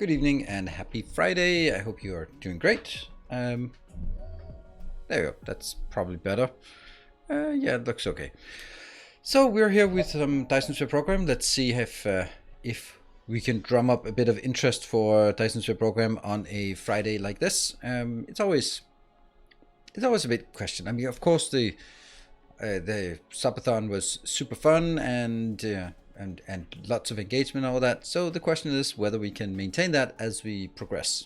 good evening and happy Friday. I hope you are doing great. There you go. That's probably better. Yeah, it looks okay. So we're here with some Dyson Sphere program. Let's see if we can drum up a bit of interest for Dyson Sphere program on a Friday like this. It's always a big question. I mean, of course, the subathon was super fun and lots of engagement and all that. So the question is whether we can maintain that as we progress.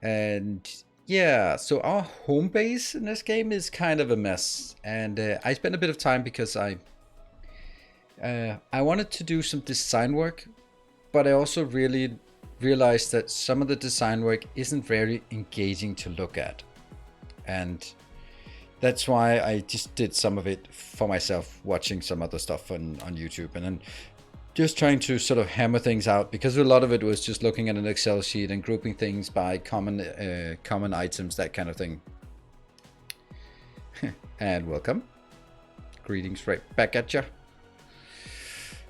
And yeah, so our home base in this game is kind of a mess. And I spent a bit of time because I wanted to do some design work, but I also really realized that some of the design work isn't very engaging to look at. And that's why I just did some of it for myself, watching some other stuff on YouTube, and then just trying to sort of hammer things out, because a lot of it was just looking at an Excel sheet and grouping things by common items, that kind of thing. And welcome. Greetings right back at you.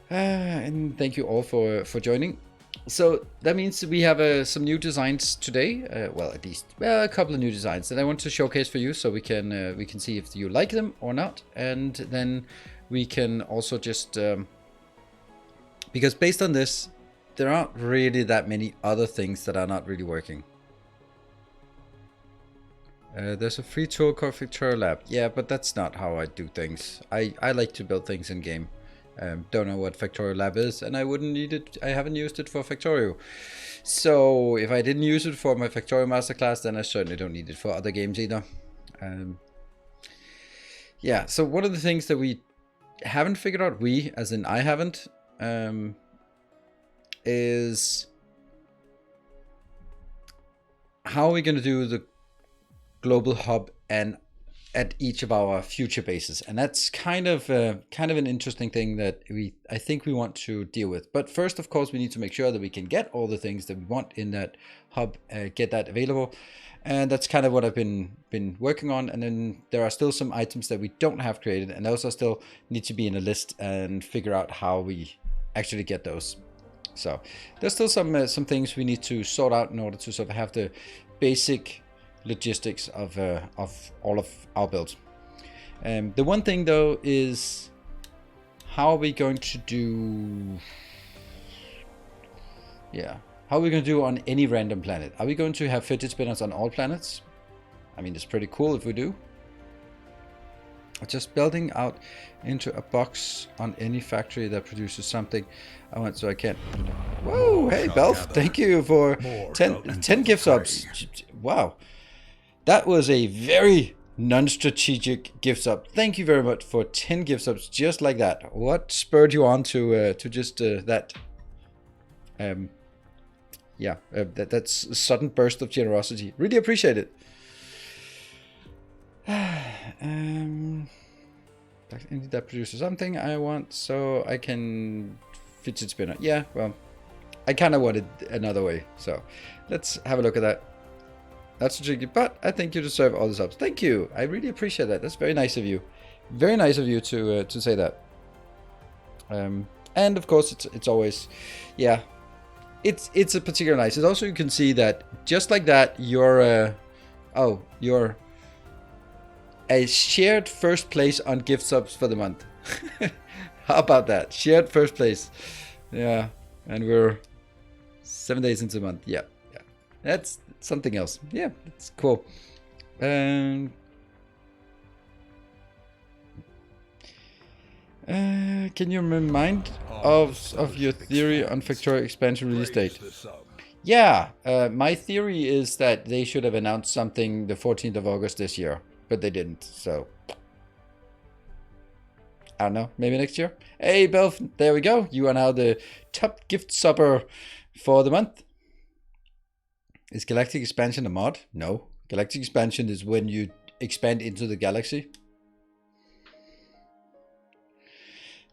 And thank you all for joining. So that means we have some new designs today. Well, at least a couple of new designs that I want to showcase for you, so we can see if you like them or not, and then we can also just because based on this, there aren't really that many other things that are not really working. There's a free tool called Factorio Lab. Yeah, but that's not how I do things. I like to build things in game. Don't know what Factorio Lab is, and I wouldn't need it. I haven't used it for Factorio. So if I didn't use it for my Factorio masterclass, then I certainly don't need it for other games either. Yeah, so one of the things that we haven't figured out, we, as in I haven't, is how are we going to do the global hub and at each of our future bases. And that's kind of an interesting thing that I think we want to deal with. But first, of course, we need to make sure that we can get all the things that we want in that hub, get that available. And that's kind of what I've been working on. And then there are still some items that we don't have created, and those are still need to be in a list and figure out how we actually get those. So there's still some things we need to sort out in order to sort of have the basic logistics of all of our builds. The one thing though is, how are we going to do? Yeah, how are we going to do on any random planet? Are we going to have fidget spinners on all planets? I mean, it's pretty cool if we do. Just building out into a box on any factory that produces something I want, so I can't. Whoa, hey Belf, thank you for 10 gift subs. Wow, that was a very non-strategic gift sub. Thank you very much for 10 gift subs just like that. What spurred you on to just that? Yeah, that's a sudden burst of generosity. Really appreciate it. That produces something I want, so I can fidget spinner. Yeah, well, I kind of wanted another way, so let's have a look at that. That's tricky, but I think you deserve all the subs. Thank you. I really appreciate that. That's very nice of you. Very nice of you to say that. And of course, it's always, yeah, it's a particular nice. It's also, you can see that just like that, you're a shared first place on gift subs for the month. How about that? Shared first place. Yeah, and we're 7 days into the month. Yeah. That's something else. Yeah, that's cool. Can you remind of your theory on Factorio expansion release date? Yeah, my theory is that they should have announced something the 14th of August this year, but they didn't, so I don't know, maybe next year. Hey Belf, there we go. You are now the top gift subber for the month. Is Galactic Expansion a mod? No. Galactic Expansion is when you expand into the galaxy.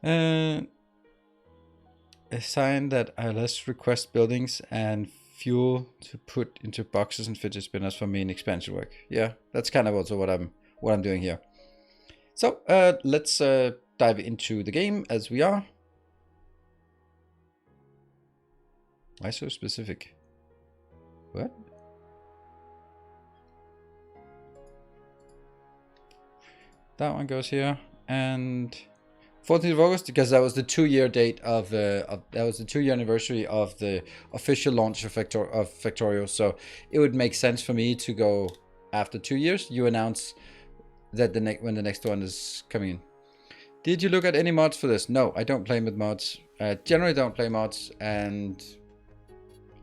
A sign that ILS request buildings and fuel to put into boxes and fidget spinners for main expansion work. Yeah, that's kind of also what I'm doing here. So let's dive into the game as we are. Why so specific? What? That one goes here, and 14th of August, because that was the 2-year date of that was the 2-year anniversary of the official launch of Factorio. So it would make sense for me to go after 2 years. You announce that when the next one is coming in. Did you look at any mods for this? No, I don't play with mods. Generally don't play mods, and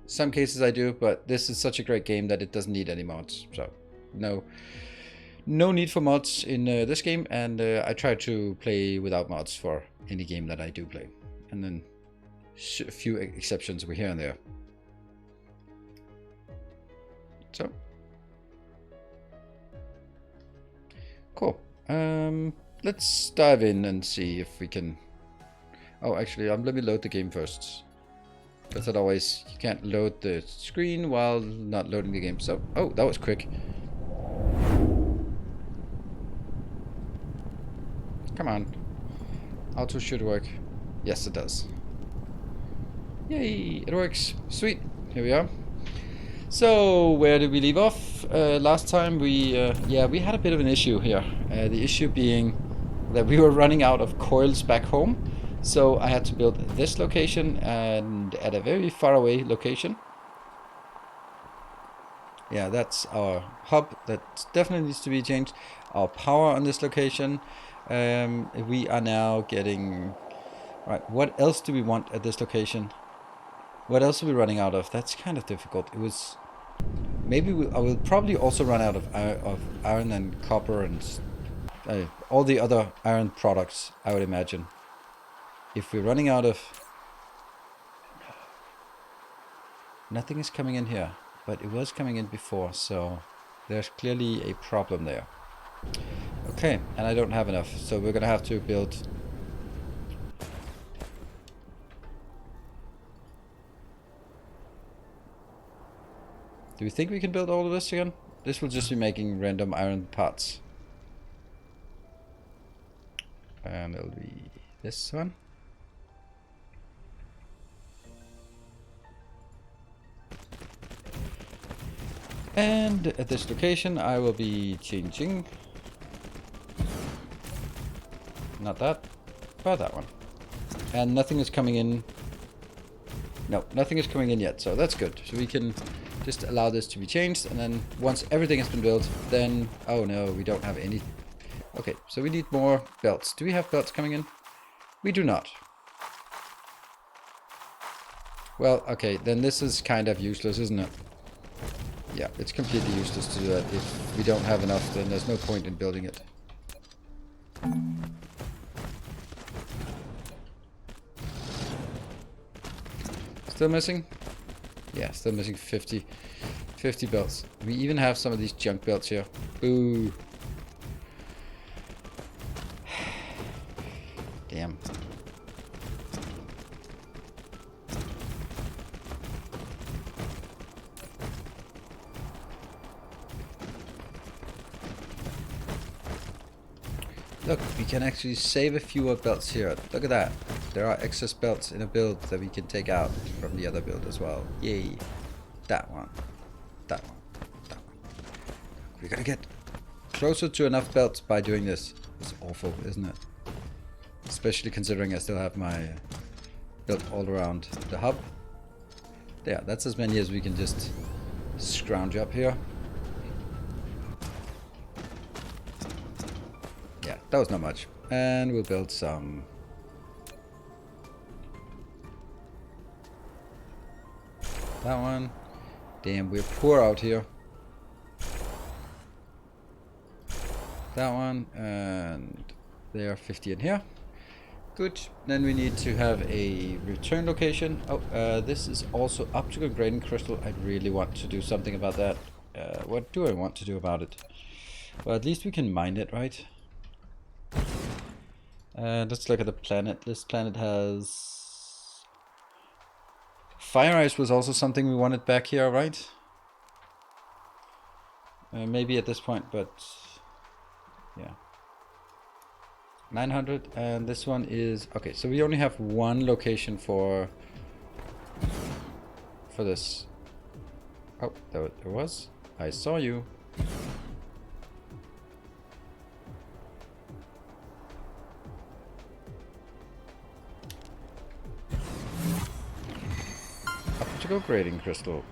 some cases I do, but this is such a great game that it doesn't need any mods. So no need for mods in this game, and I try to play without mods for any game that I do play. And then a few exceptions were here and there. So cool. Let's dive in and see if we can... Oh, actually, let me load the game first. Because otherwise, you can't load the screen while not loading the game. So, oh, that was quick. Come on. Auto should work. Yes, it does. Yay, it works. Sweet. Here we are. So, where did we leave off? Last time we had a bit of an issue here. The issue being that we were running out of coils back home. So I had to build this location, and at a very far away location. Yeah, that's our hub. That definitely needs to be changed. Our power on this location. We are now getting... Right, what else do we want at this location? What else are we running out of? That's kind of difficult. It was... Maybe I will probably also run out of iron and copper and all the other iron products, I would imagine. If we're running out of... Nothing is coming in here, but it was coming in before, so there's clearly a problem there. Okay, and I don't have enough, so we're gonna have to build... Do we think we can build all of this again? This will just be making random iron parts. And it'll be this one. And at this location I will be changing, not that, but that one. And nothing is coming in. No, nothing is coming in yet, so that's good. So we can just allow this to be changed, and then once everything has been built, then... Oh no, we don't have any. Okay, so we need more belts. Do we have belts coming in? We do not. Well, okay, then this is kind of useless, isn't it? Yeah, it's completely useless to do that. If we don't have enough, then there's no point in building it. Still missing? Yeah, still missing 50 belts. We even have some of these junk belts here. Ooh. Damn. Look, we can actually save a few belts here. Look at that. There are excess belts in a build that we can take out from the other build as well. Yay. That one. That one. That one. We're gonna get closer to enough belts by doing this. It's awful, isn't it? Especially considering I still have my built all around the hub. There, that's as many as we can just scrounge up here. Yeah, that was not much. And we'll build some... That one. Damn, we're poor out here. That one. And there are 50 in here. Good. Then we need to have a return location. Oh, this is also optical grading crystal. I really want to do something about that. What do I want to do about it? Well, at least we can mine it, right? Let's look at the planet. This planet has... Fire ice was also something we wanted back here, right? Maybe at this point, but... Yeah. 900, and this one is... Okay, so we only have one location for for this. Oh, there was. I saw you. Optical grading crystal.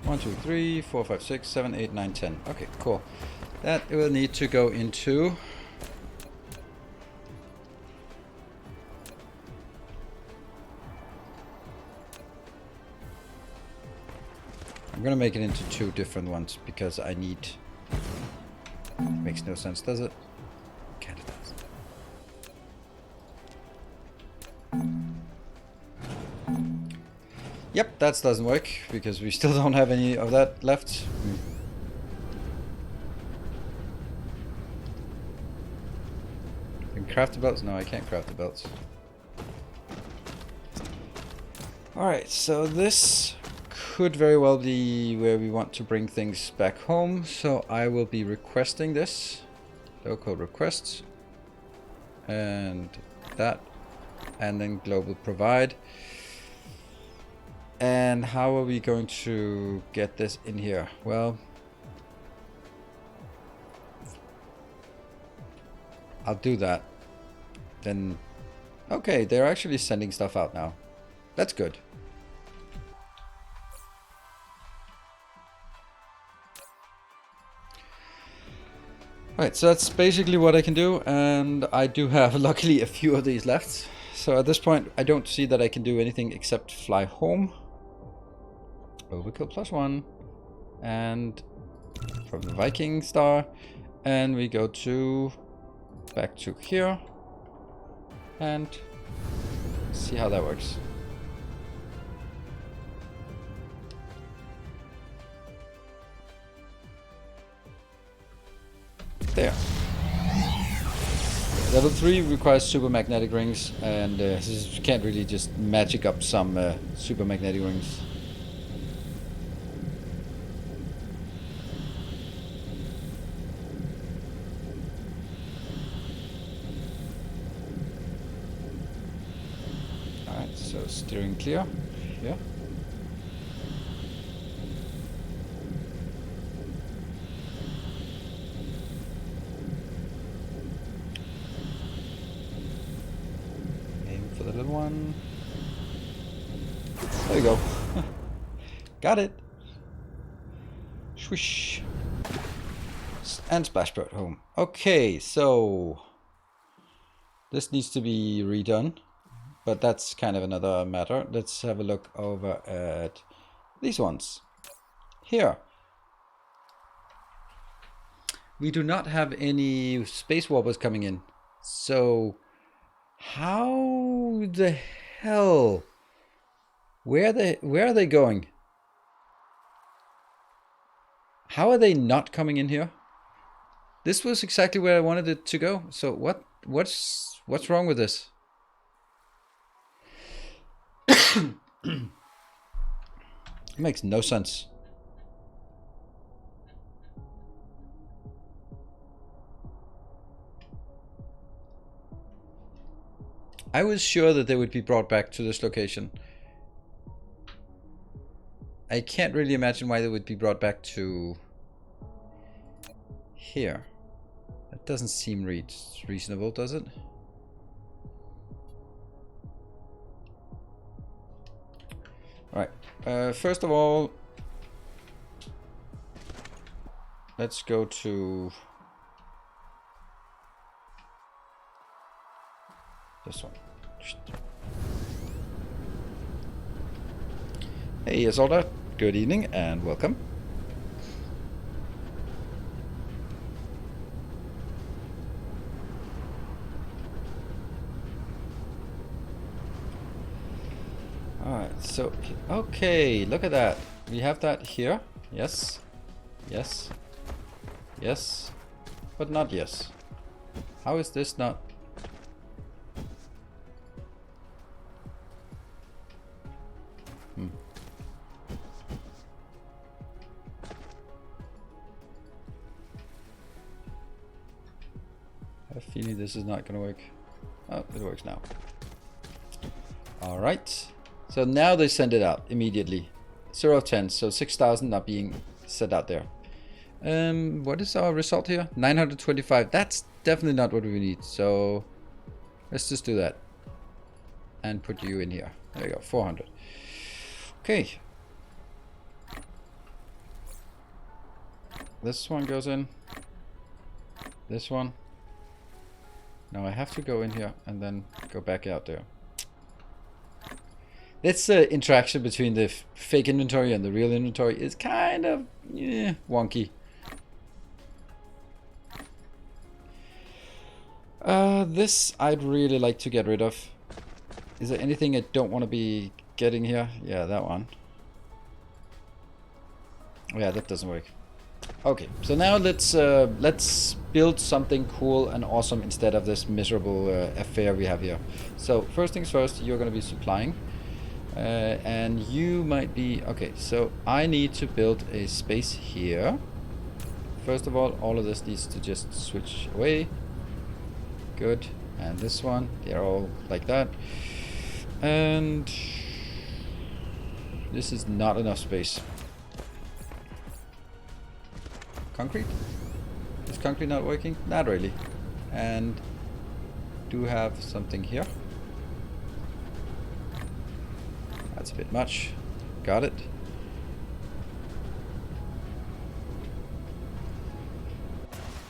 One, two, three, 4, 5, 6, 7, 8, 9, 10. Okay, cool. That will need to go into I'm gonna make it into 2 different ones because I need. Makes no sense, does it? Kind of does. Yep, that doesn't work because we still don't have any of that left. Can craft the belts? No, I can't craft the belts. Alright, so this could very well be where we want to bring things back home. So I will be requesting this. Local requests. And that. And then global provide. And how are we going to get this in here? Well, I'll do that. Then, okay, they're actually sending stuff out now. That's good. Right, so that's basically what I can do, and I do have luckily a few of these left. So at this point, I don't see that I can do anything except fly home. Overkill +1, and from the Viking star, and we go to back to here, and see how that works. There. Level 3 requires super magnetic rings, and you can't really just magic up some super magnetic rings. Alright, so steering clear. Yeah. The little one. There you go. Got it. Swish. And splashboat home. Okay, so this needs to be redone, but that's kind of another matter. Let's have a look over at these ones. Here. We do not have any space warpers coming in. So how the hell? Where are they going? How are they not coming in here? This was exactly where I wanted it to go. So what's wrong with this? It makes no sense. I was sure that they would be brought back to this location. I can't really imagine why they would be brought back to here. That doesn't seem reasonable, does it? Alright, first of all, let's go to this one. Hey Isolde, good evening and welcome. Alright, so, okay, look at that. We have that here. Yes, yes, yes, but not yes. How is this not? I have a feeling this is not gonna work. Oh, it works now. All right. So now they send it out immediately. 0 of 10, so 6,000 not being set out there. What is our result here? 925. That's definitely not what we need. So let's just do that. And put you in here. There you go, 400. Okay. This one goes in. This one. Now I have to go in here and then go back out there. This interaction between the fake inventory and the real inventory is kind of wonky. This I'd really like to get rid of. Is there anything I don't want to be getting here? Yeah, that one. Oh, yeah, that doesn't work. Okay, so now let's build something cool and awesome instead of this miserable affair we have here. So first things first, you're going to be supplying. And you might be... Okay, so I need to build a space here. First of all of this needs to just switch away. Good. And this one, they're all like that. And this is not enough space. Concrete? Is concrete not working? Not really. And do have something here. That's a bit much. Got it.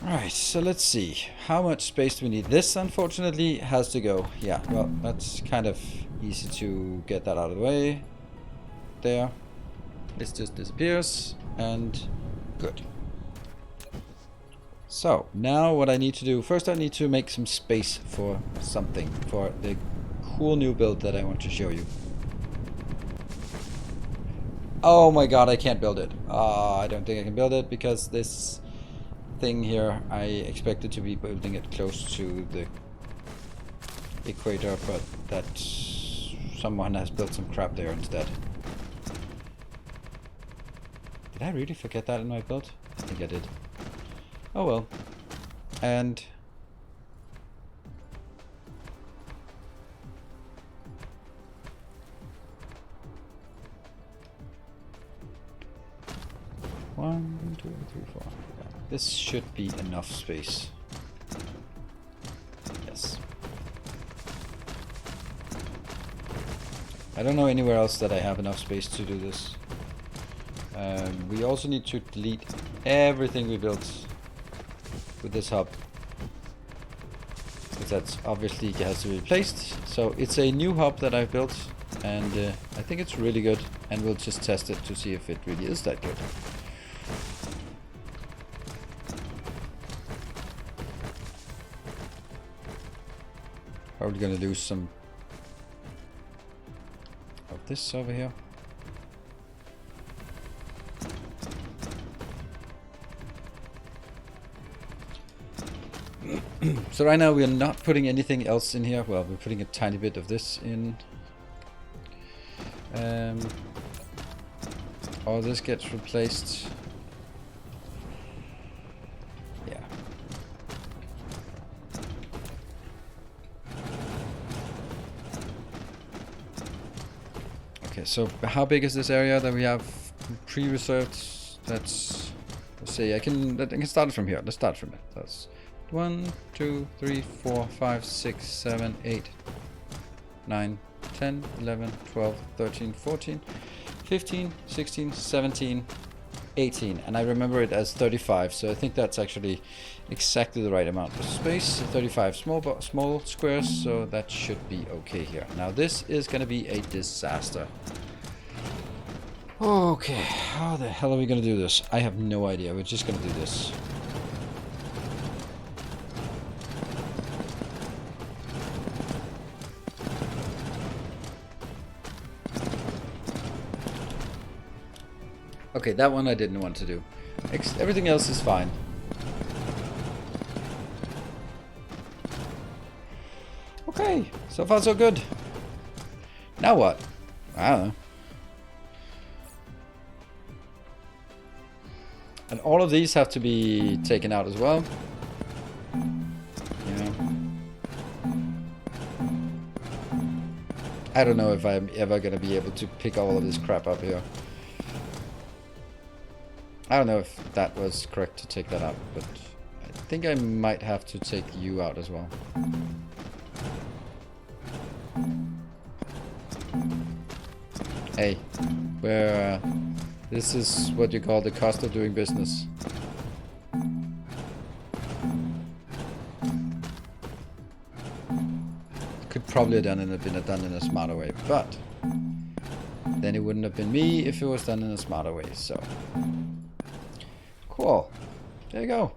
Alright, so let's see. How much space do we need? This, unfortunately, has to go. Yeah, well, that's kind of easy to get that out of the way. There. This just disappears. And good. So, now what I need to do... First, I need to make some space for something. For the cool new build that I want to show you. Oh my god, I can't build it. I don't think I can build it because this thing here, I expected to be building it close to the equator, but that someone has built some crap there instead. Did I really forget that in my build? I think I did. Oh well. And... One, two, three, four. Yeah. This should be enough space. Yes. I don't know anywhere else that I have enough space to do this. We also need to delete everything we built with this hub, because that's obviously has to be replaced. So it's a new hub that I've built, and I think it's really good, and we'll just test it to see if it really is that good. Probably gonna lose some of this over here. So right now we are not putting anything else in here. Well, we're putting a tiny bit of this in. All this gets replaced. Yeah. Okay, so how big is this area that we have pre-reserved? Let's see. I can start it from here. Let's start from it. That's 1, 2, 3, 4, 5, 6, 7, 8, 9, 10, 11, 12, 13, 14, 15, 16, 17, 18. And I remember it as 35, so I think that's actually exactly the right amount of space. 35 small squares, so that should be okay here. Now this is going to be a disaster. Okay, how the hell are we going to do this? I have no idea. We're just going to do this. Okay, that one I didn't want to do. Everything else is fine. Okay, so far so good. Now what? I don't know. And all of these have to be taken out as well. Yeah. I don't know if I'm ever gonna be able to pick all of this crap up here. I don't know if that was correct to take that out, but I think I might have to take you out as well. Hey, where this is what you call the cost of doing business. Could probably have been done in a smarter way, but then it wouldn't have been me if it was done in a smarter way. So cool. There you go.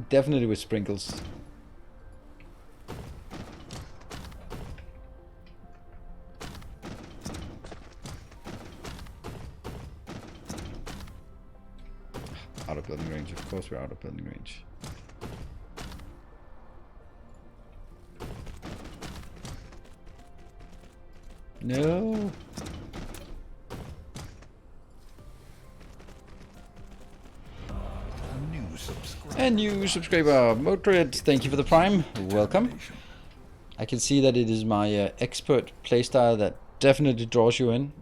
Definitely with sprinkles. Out of building range. Of course we're out of building range. No. A new subscriber, Modred, thank you for the prime. Welcome. I can see that it is my expert playstyle that definitely draws you in.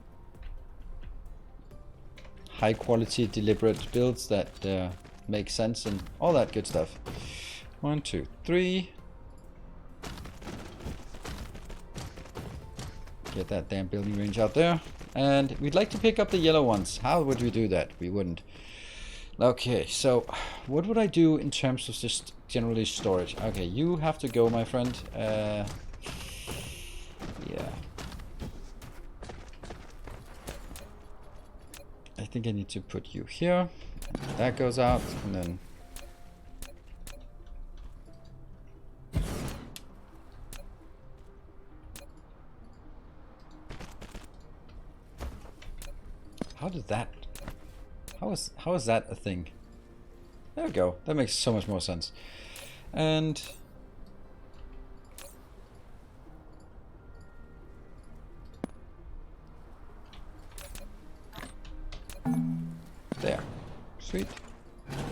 High quality, deliberate builds that make sense and all that good stuff. 1, 2, 3. Get that damn building range out there. And we'd like to pick up the yellow ones. How would we do that? We wouldn't. Okay, so what would I do in terms of just generally storage? Okay, you have to go, my friend. Yeah. I think I need to put you here. That goes out, and then... How did that... How is that a thing? There we go. That makes so much more sense. And... there. Sweet.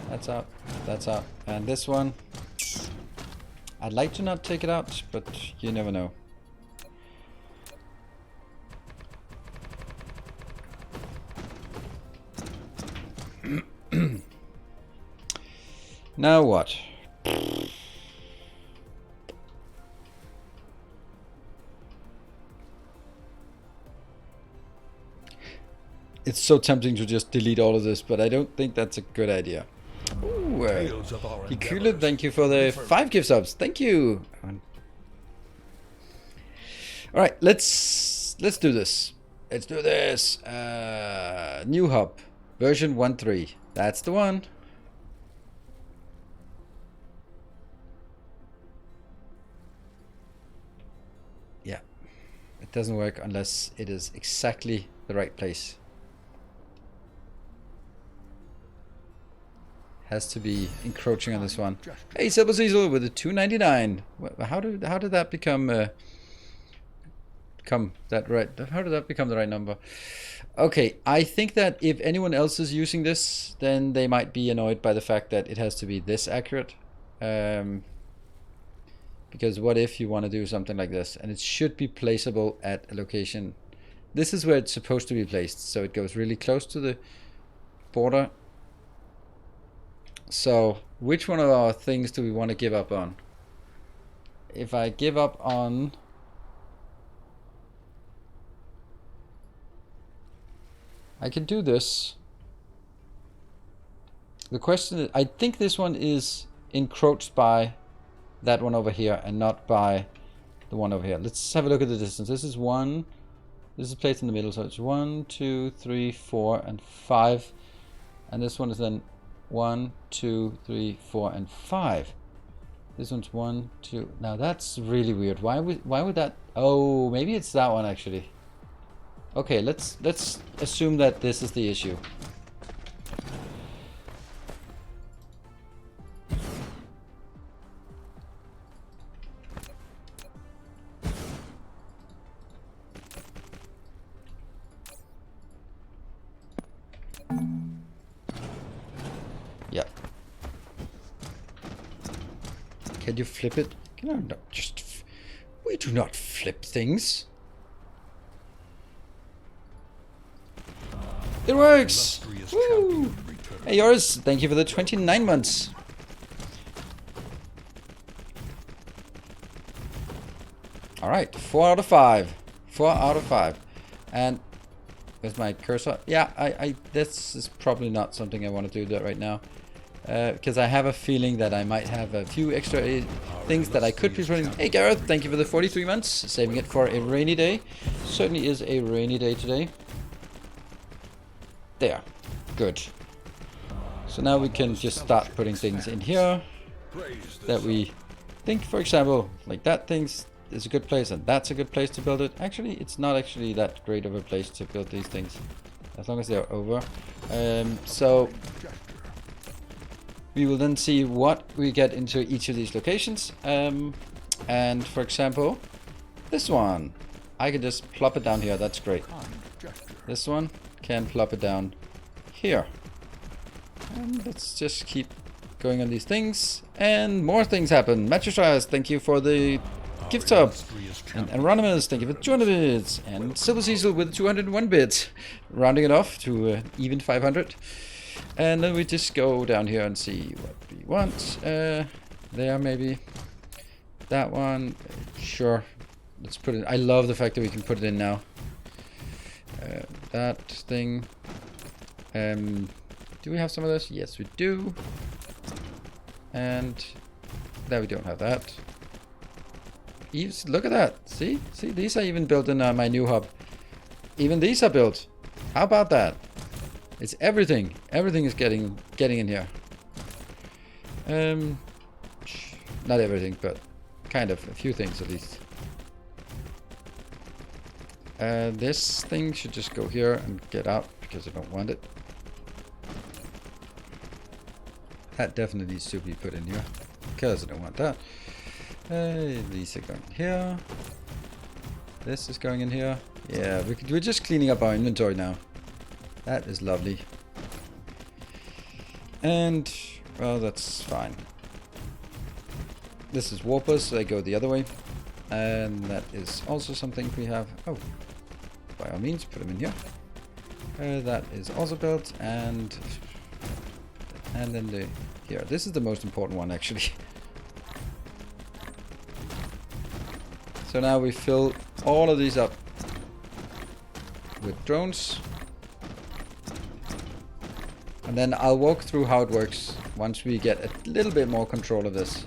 That's out. That's out. And this one... I'd like to not take it out, but you never know. Now what? It's so tempting to just delete all of this, but I don't think that's a good idea. Ooh, Hikule, thank you for the 5 gift subs. Thank you. All right, let's do this. Let's do this. New hub, version 1.3. That's the one. Yeah, it doesn't work unless it is exactly the right place. Has to be encroaching on this one. Hey, Silver Cecil with a 299. How did that become that right? How did that become the right number? Okay, I think that if anyone else is using this, then they might be annoyed by the fact that it has to be this accurate. Because what if you want to do something like this, and it should be placeable at a location. This is where it's supposed to be placed, so it goes really close to the border. So, which one of our things do we want to give up on? If I give up on... I can do this. The question is, I think this one is encroached by that one over here and not by the one over here. Let's have a look at the distance. This is 1. This is placed in the middle, so it's 1, 2, 3, 4, and 5. And this one is then 1, 2, 3, 4, and 5. This one's 1, 2. Now that's really weird. Why would that? Oh, maybe it's that one actually. Okay, let's assume that this is the issue. Can you flip it? Can I not just... We do not flip things. It works! Woo! Hey, yours, thank you for the 29 months. Alright, 4 out of 5. 4 out of 5. And where's my cursor? Yeah, this is probably not something I want to do that right now. Because I have a feeling that I might have a few extra things that I could be running. Hey Gareth, thank you for the 43 months. Saving it for a rainy day. Certainly is a rainy day today. There. Good. So now we can just start putting things in here that we think, for example, like that thing's is a good place and that's a good place to build it. Actually, it's not actually that great of a place to build these things, as long as they're over. So we will then see what we get into each of these locations. And for example, this one, I can just plop it down here. That's great. This one can plop it down here. And let's just keep going on these things. And more things happen. Mattress, thank you for the gift sub. And Anonymous, thank you for 200 bits. And Silver Cecil with 201 bits. Rounding it off to even 500. And then we just go down here and see what we want. There maybe. That one. Sure. Let's put it. I love the fact that we can put it in now. That thing. Do we have some of this? Yes, we do. And there we don't have that. Eves, look at that. See, these are even built in my new hub. Even these are built. How about that? It's everything. Everything is getting in here. Not everything, but kind of a few things at least. This thing should just go here and get out because I don't want it. That definitely needs to be put in here because I don't want that. These are going here. This is going in here. Yeah, we're just cleaning up our inventory now. That is lovely. And, well, that's fine. This is warpers, so they go the other way. And that is also something we have. Oh, by all means, put them in here. That is also built, and then here. This is the most important one, actually. So now we fill all of these up with drones. And then I'll walk through how it works once we get a little bit more control of this.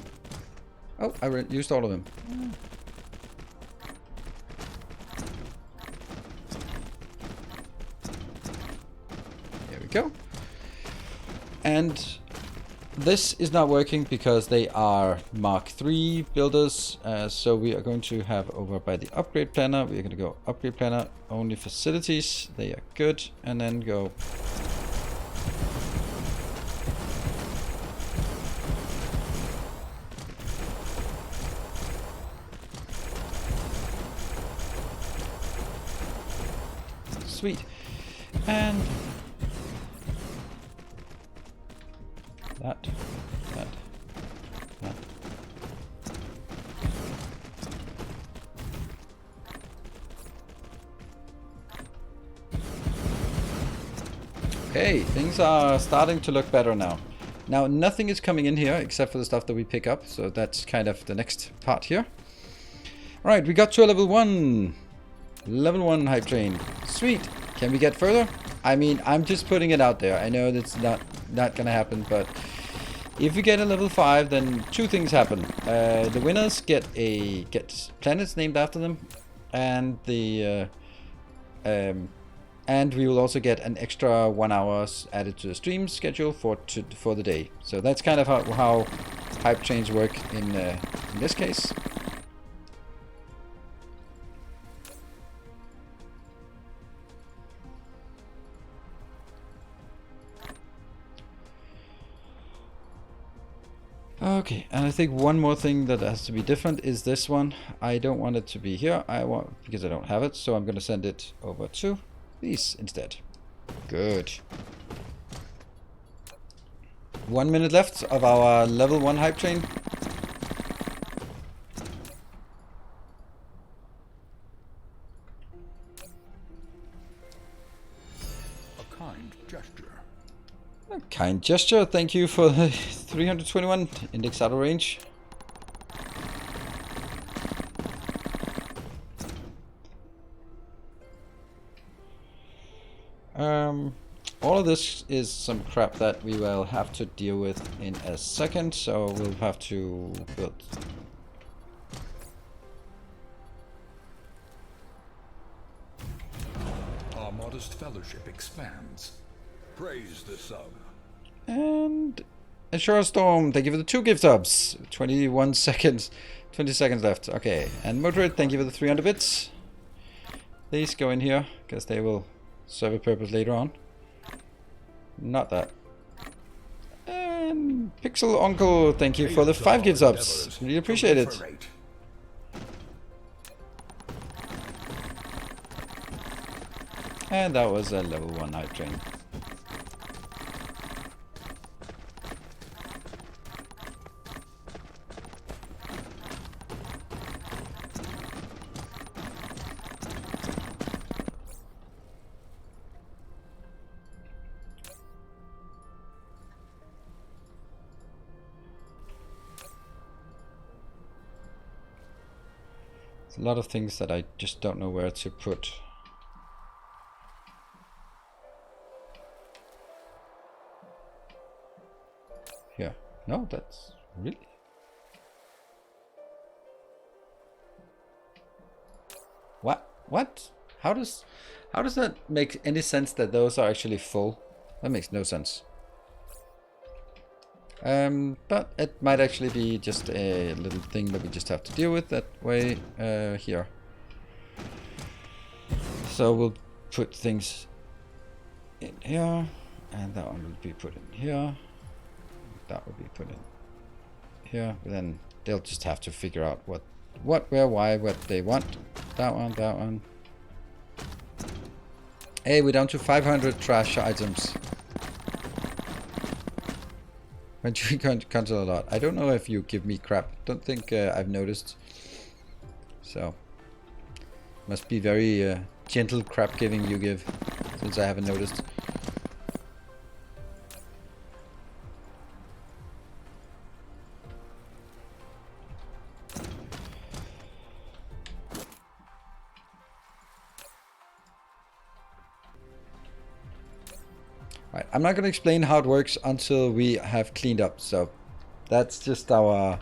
Oh, I used all of them. There we go. And this is not working because they are Mark III builders. So we are going to have over by the upgrade planner. We are going to go upgrade planner, only facilities. They are good. And then go. Sweet. And that. Okay, things are starting to look better now. Now, nothing is coming in here except for the stuff that we pick up, so that's kind of the next part here. Alright, we got to a level 1. Level 1 hype train. Sweet. Can we get further? I mean, I'm just putting it out there. I know that's not gonna happen, but if we get a level 5, then two things happen. The winners get planets named after them, and and we will also get an extra 1 hour added to the stream schedule for the day. So that's kind of how hype trains work in this case. Okay, and I think one more thing that has to be different is this one. I don't want it to be here. Because I don't have it, so I'm going to send it over to these instead. Good. 1 minute left of our level 1 hype train. kind gesture. A kind gesture. Thank you for the 321 index out of range. All of this is some crap that we will have to deal with in a second, so we'll have to build. Our modest fellowship expands. Praise the sub. And a Shore Storm, thank you for the 2 gift subs. 21 seconds, 20 seconds left. Okay, and Moderate, thank you for the 300 bits. Please go in here, because they will serve a purpose later on. Not that. And Pixel Uncle, thank you for the 5 gift subs. Really appreciate it. And that was a level 1 night train. A lot of things that I just don't know where to put. Here. No, that's really. What? How does that make any sense that those are actually full? That makes no sense. But it might actually be just a little thing that we just have to deal with that way here. So we'll put things in here, and that one will be put in here. That will be put in here. Then they'll just have to figure out what, where, why, what they want. That one, that one. Hey, we're down to 500 trash items. When you cancel a lot. I don't know if you give me crap. Don't think I've noticed. So must be very gentle crap giving you give, since I haven't noticed. Right, I'm not going to explain how it works until we have cleaned up. So that's just our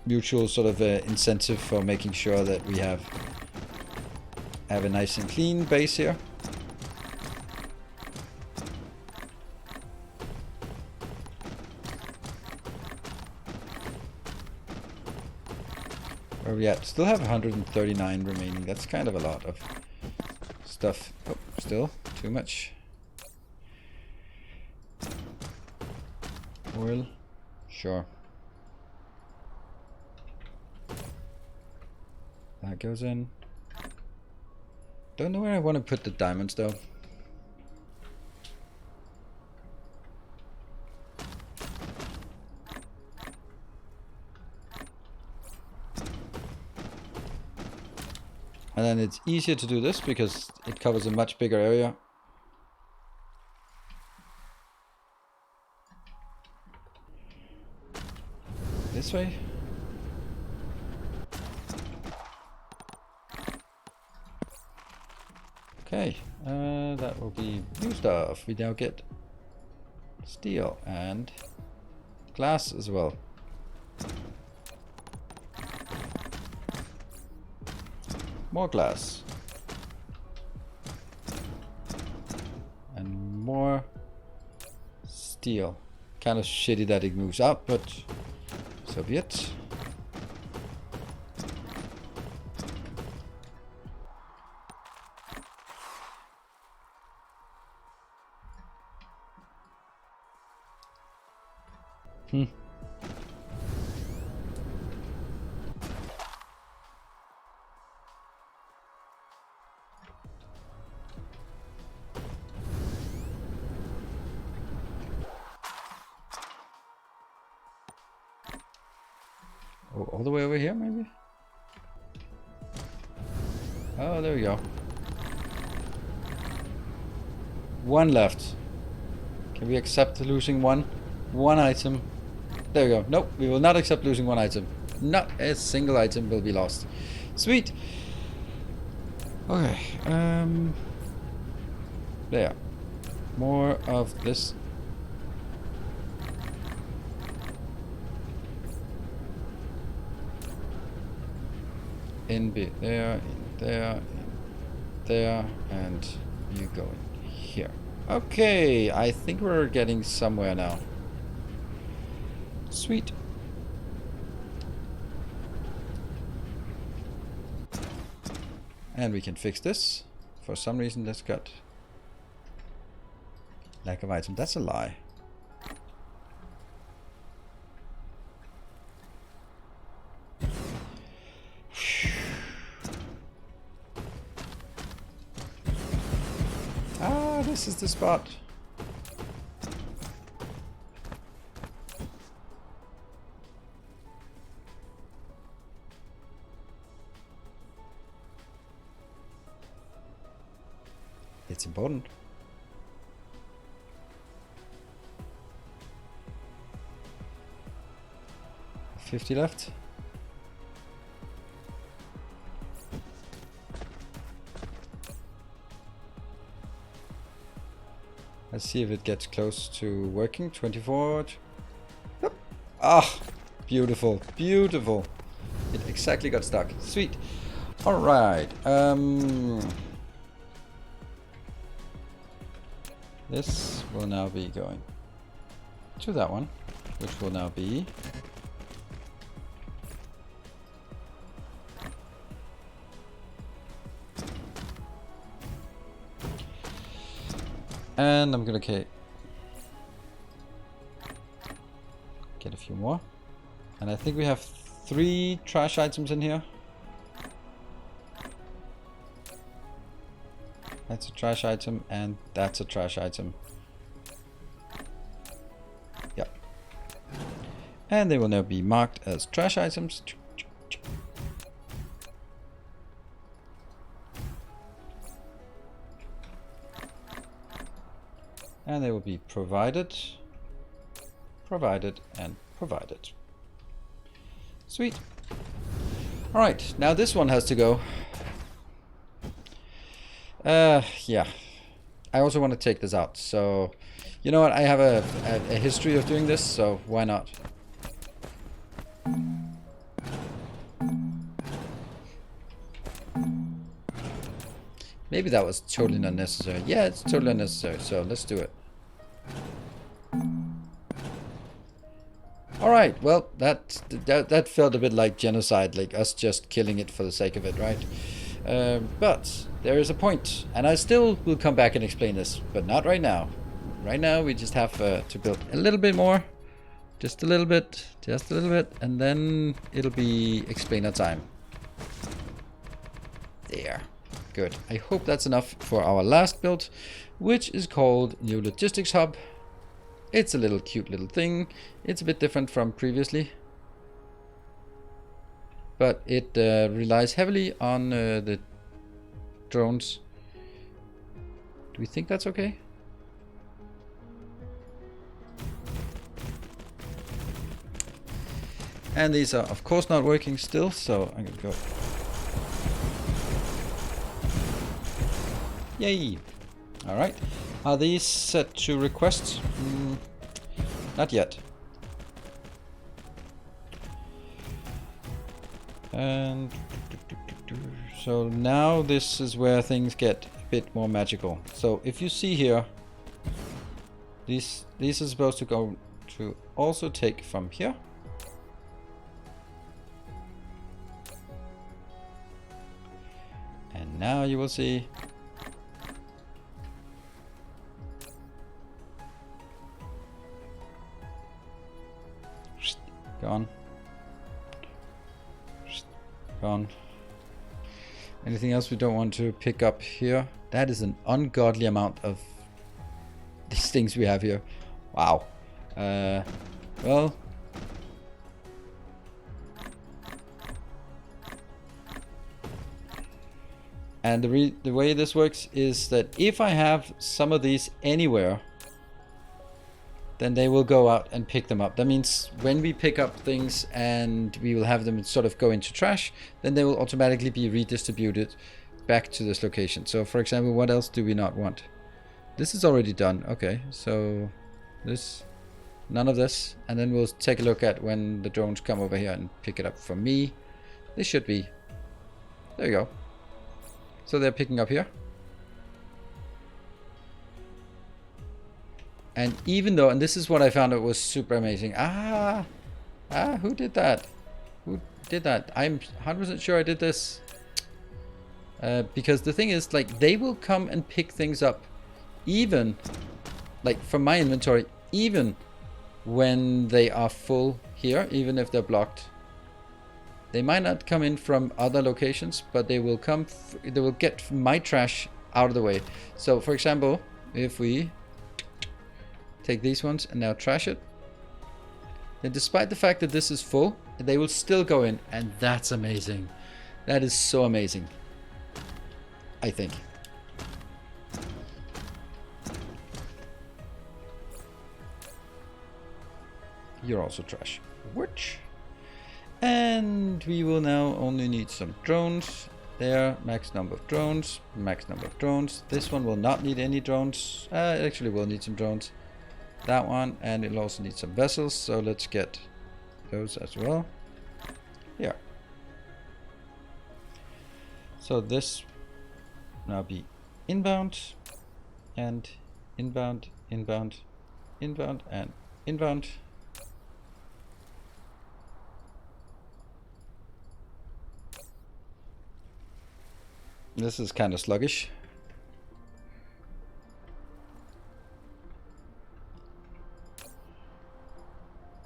mutual sort of incentive for making sure that we have a nice and clean base here. Where are we at? Still have 139 remaining. That's kind of a lot of stuff. Oh, still too much. Oil, sure. That goes in. Don't know where I want to put the diamonds though. And then it's easier to do this because it covers a much bigger area. This way. Okay, that will be new stuff. We now get steel and glass as well. More glass. And more steel. Kind of shitty that it moves out, but so be it. Oh, all the way over here, maybe? Oh, there we go. One left. Can we accept losing one? One item. There we go. Nope, we will not accept losing one item. Not a single item will be lost. Sweet. Okay. There. More of this. In there, in there, in there, and you go in here. Okay, I think we're getting somewhere now. Sweet. And we can fix this. For some reason that's got lack of item. That's a lie. Ah, this is the spot. It's important. $50 left. Let's see if it gets close to working. 24. Yep. Ah, beautiful, beautiful. It exactly got stuck. Sweet. All right. This will now be going to that one, which will now be and I'm gonna get a few more, and I think we have 3 trash items in here. That's a trash item, and that's a trash item. Yep. And they will now be marked as trash items. And they will be provided, and provided. Sweet. Alright, now this one has to go. Yeah. I also want to take this out, so you know what, I have a history of doing this, so why not? Maybe that was totally unnecessary. Yeah, it's totally unnecessary, so let's do it. Alright, well, that felt a bit like genocide, like us just killing it for the sake of it, right? But there is a point, and I still will come back and explain this, but not right now. Right now we just have to build a little bit more, just a little bit, and then it'll be explainer time. There. Good. I hope that's enough for our last build, which is called New Logistics Hub. It's a little cute little thing. It's a bit different from previously, but it relies heavily on the drones. Do we think that's okay? And these are of course not working still, so I'm gonna go. Yay! Alright. Are these set to requests? Not yet. And so now this is where things get a bit more magical. So if you see here, these are supposed to go to also take from here. And now you will see gone. Gone. Anything else we don't want to pick up here? That is an ungodly amount of these things we have here. Wow. Well. And the way this works is that if I have some of these anywhere, then they will go out and pick them up. That means when we pick up things and we will have them sort of go into trash, then they will automatically be redistributed back to this location. So for example, what else do we not want? This is already done. Okay, so this, none of this. And then we'll take a look at when the drones come over here and pick it up for me. This should be, there you go. So they're picking up here. And even though, and this is what I found out was super amazing. Who did that? Who did that? I'm 100% sure I did this. Because the thing is, like, they will come and pick things up, even, like, from my inventory, even when they are full here, even if they're blocked. They might not come in from other locations, but they will come, they will get my trash out of the way. So, for example, if we take these ones and now trash it, then despite the fact that this is full, they will still go in, and that's amazing. That is so amazing, I think. You're also trash. Which? And we will now only need some drones. There, max number of drones, max number of drones. This one will not need any drones. Actually, we'll need some drones. That one, and it'll also need some vessels, so let's get those as well. Here. So this now be inbound, and inbound, inbound, inbound, and inbound. This is kind of sluggish.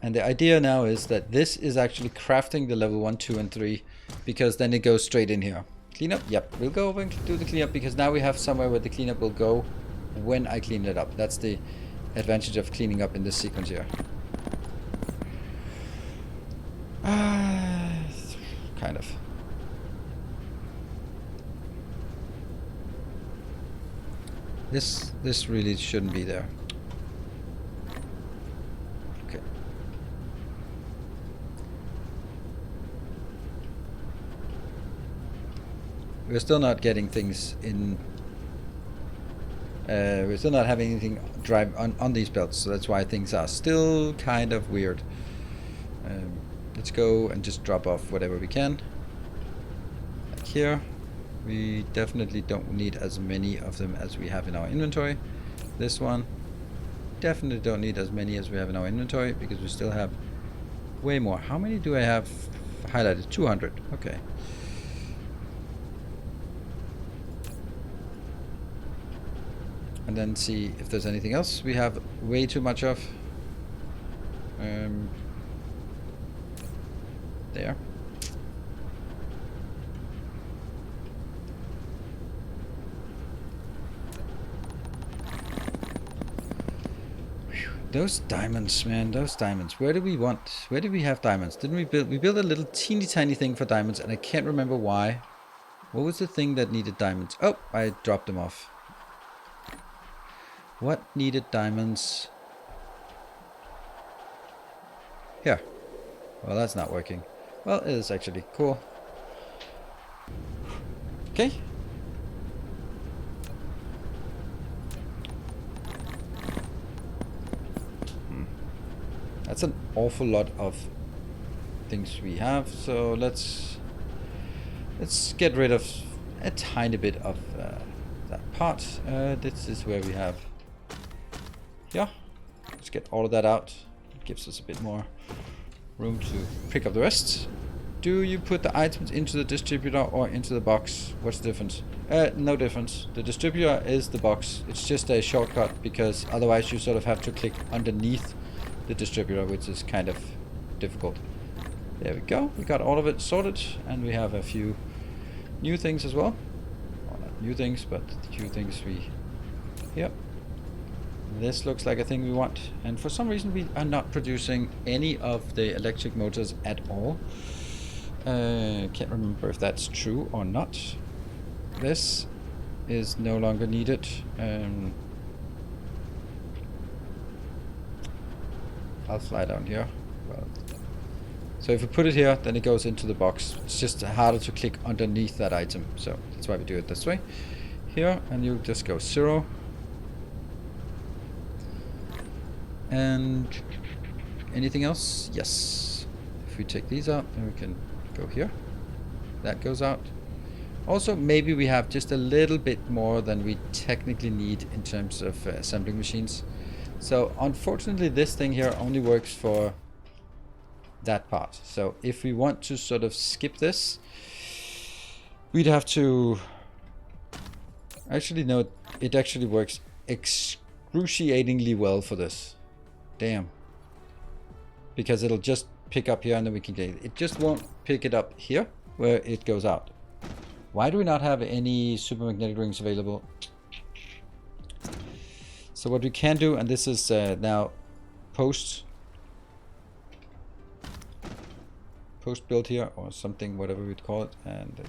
And the idea now is that this is actually crafting the level 1, 2, and 3, because then it goes straight in here. Cleanup? Yep, we'll go over and do the cleanup, because now we have somewhere where the cleanup will go when I clean it up. That's the advantage of cleaning up in this sequence here. Kind of. This really shouldn't be there. Okay. We're still not getting things in. We're still not having anything drive on these belts, so that's why things are still kind of weird. Let's go and just drop off whatever we can. Like here. We definitely don't need as many of them as we have in our inventory. This one, definitely don't need as many as we have in our inventory, because we still have way more. How many do I have highlighted? 200. Okay. And then see if there's anything else we have way too much of. There. Those diamonds, man, those diamonds. Where do we have diamonds? Didn't we build a little teeny tiny thing for diamonds, and I can't remember why. What was the thing that needed diamonds? Oh, I dropped them off. What needed diamonds? Here. Well, that's not working. Well, it is actually cool. Okay. That's an awful lot of things we have, so let's get rid of a tiny bit of that part. This is where we have, yeah, let's get all of that out. It gives us a bit more room to pick up the rest. Do you put the items into the distributor or into the box? What's the difference? No difference. The distributor is the box. It's just a shortcut, because otherwise you sort of have to click underneath the distributor, which is kind of difficult. There we go. We got all of it sorted, and we have a few new things as well. Well, not new things, but a few things we... Yep. This looks like a thing we want. And for some reason we are not producing any of the electric motors at all. Can't remember if that's true or not. this is no longer needed. I'll fly down here. Well, so if we put it here, then it goes into the box. It's just harder to click underneath that item, so that's why we do it this way. Here, and you just go 0. And anything else? Yes. If we take these out, then we can go here. That goes out. Also, maybe we have just a little bit more than we technically need in terms of assembling machines. So unfortunately, this thing here only works for that part. So if we want to sort of skip this, we'd have to... Actually, no, it actually works excruciatingly well for this. Damn. Because it'll just pick up here and then we can get it. It just won't pick it up here where it goes out. Why do we not have any super magnetic rings available? So what we can do, and this is now post build here or something, whatever we'd call it, and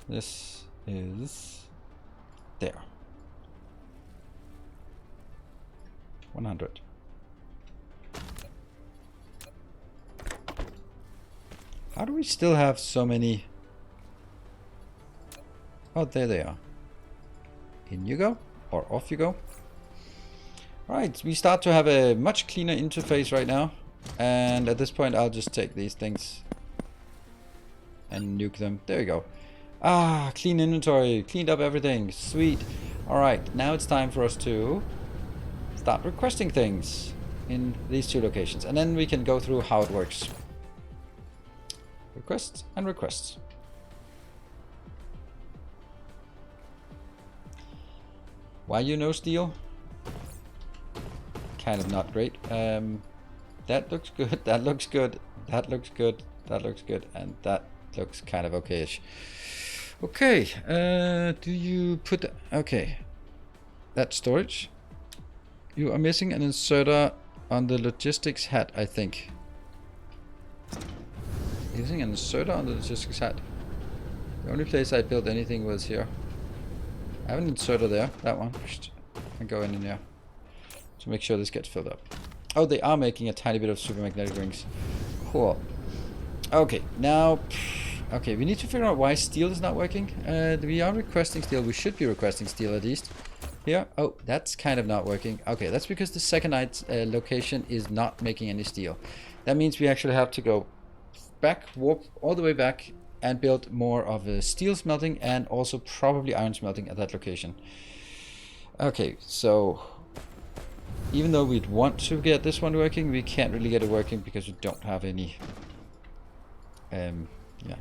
this is there. 100. How do we still have so many? Oh, there they are. In you go, or off you go. Alright, we start to have a much cleaner interface right now. And at this point, I'll just take these things and nuke them. There you go. Ah, clean inventory, cleaned up everything. Sweet. Alright, now it's time for us to start requesting things in these two locations. And then we can go through how it works. Requests and requests. Why you no steel? Kind of not great. That looks good, that looks good, that looks good, that looks good, and that looks kind of okay-ish. Okay, do you put... Okay, that's storage. You are missing an inserter on the logistics hat, I think. Using an inserter on the logistics hat. The only place I built anything was here. I have an inserter there, that one. I go in there to make sure this gets filled up. Oh, they are making a tiny bit of super magnetic rings. Cool. Okay, now... Okay, we need to figure out why steel is not working. We are requesting steel. We should be requesting steel at least. Here. Oh, that's kind of not working. Okay, that's because the second location is not making any steel. That means we actually have to go back, warp all the way back, and build more of a steel smelting and also probably iron smelting at that location. Okay, so even though we'd want to get this one working, we can't really get it working because we don't have any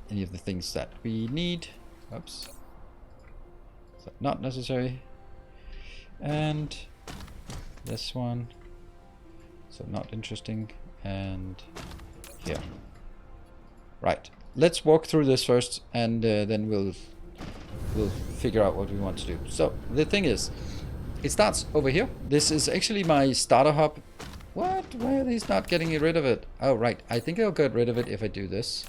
any of the things that we need. Oops. So not necessary. And this one. So not interesting. And here. Right. Let's walk through this first, and then we'll figure out what we want to do. So the thing is, it starts over here. This is actually my starter hub. What? Why are these not getting rid of it? Oh, right. I think I'll get rid of it if I do this.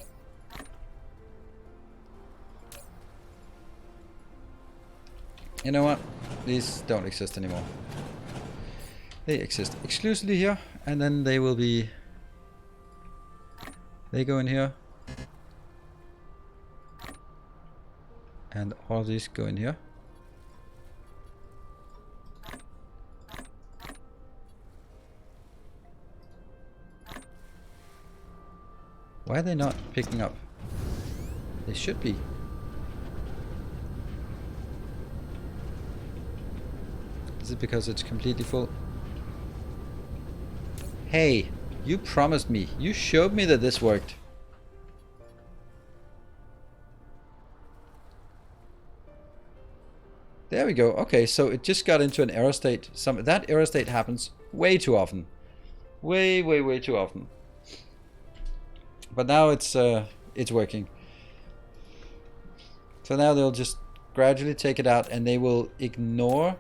You know what? These don't exist anymore. They exist exclusively here, and then they will be... They go in here. And all these go in here. Why are they not picking up? They should be. Is it because it's completely full? Hey, you promised me. You showed me that this worked. There we go. Okay, so it just got into an error state. That error state happens way too often. Way too often. But now it's working. So now they'll just gradually take it out, and they will ignore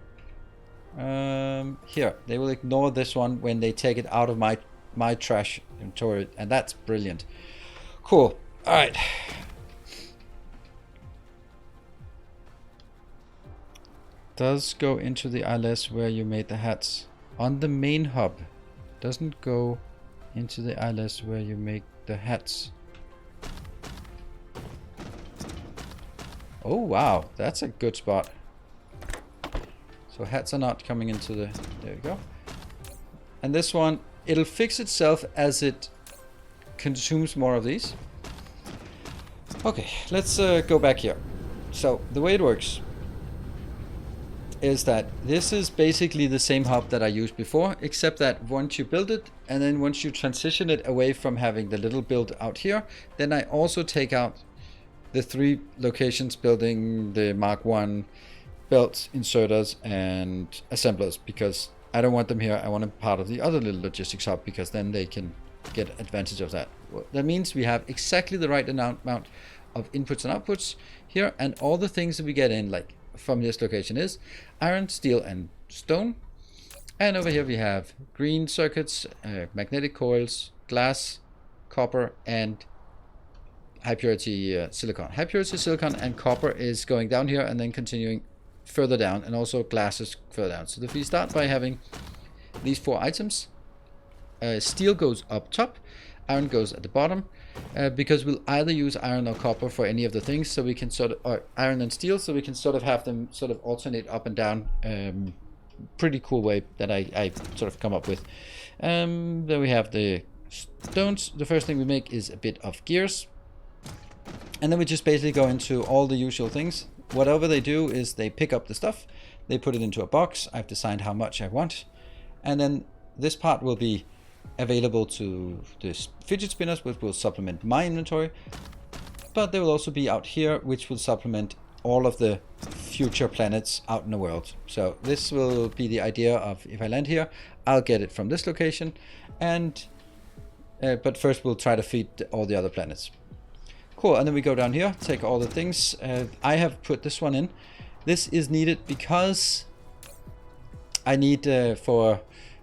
Here, they will ignore this one when they take it out of my trash inventory, and that's brilliant. Cool. All right. Does go into the ILS where you made the hats on the main hub. Doesn't go into the ILS where you make the hats. Oh wow, that's a good spot. So hats are not coming into the... There we go. And this one, it'll fix itself as it consumes more of these. Okay, let's go back here. So the way it works is that this is basically the same hub that I used before, except that once you build it, and then once you transition it away from having the little build out here, then I also take out the 3 locations building the Mark 1 belts, inserters, and assemblers, because I don't want them here. I want them part of the other little logistics hub, because then they can get advantage of that. That means we have exactly the right amount of inputs and outputs here, and all the things that we get in, like from this location, is iron, steel, and stone. And over here we have green circuits, magnetic coils, glass, copper, and high purity silicon. High purity silicon and copper is going down here and then continuing further down, and also glass is further down. So if we start by having these 4 items, steel goes up top, iron goes at the bottom, because we'll either use iron or copper for any of the things, so we can sort of, or iron and steel, so we can sort of have them sort of alternate up and down. Pretty cool way that I sort of come up with. Then we have the stones. The first thing we make is a bit of gears, and then we just basically go into all the usual things. Whatever they do is they pick up the stuff, they put it into a box. I've designed how much I want, and then this part will be available to this fidget spinners, which will supplement my inventory, but they will also be out here, which will supplement all of the future planets out in the world. So this will be the idea of, if I land here, I'll get it from this location, and but first we'll try to feed all the other planets. Cool. And then we go down here, take all the things. I have put this one in. This is needed because I need for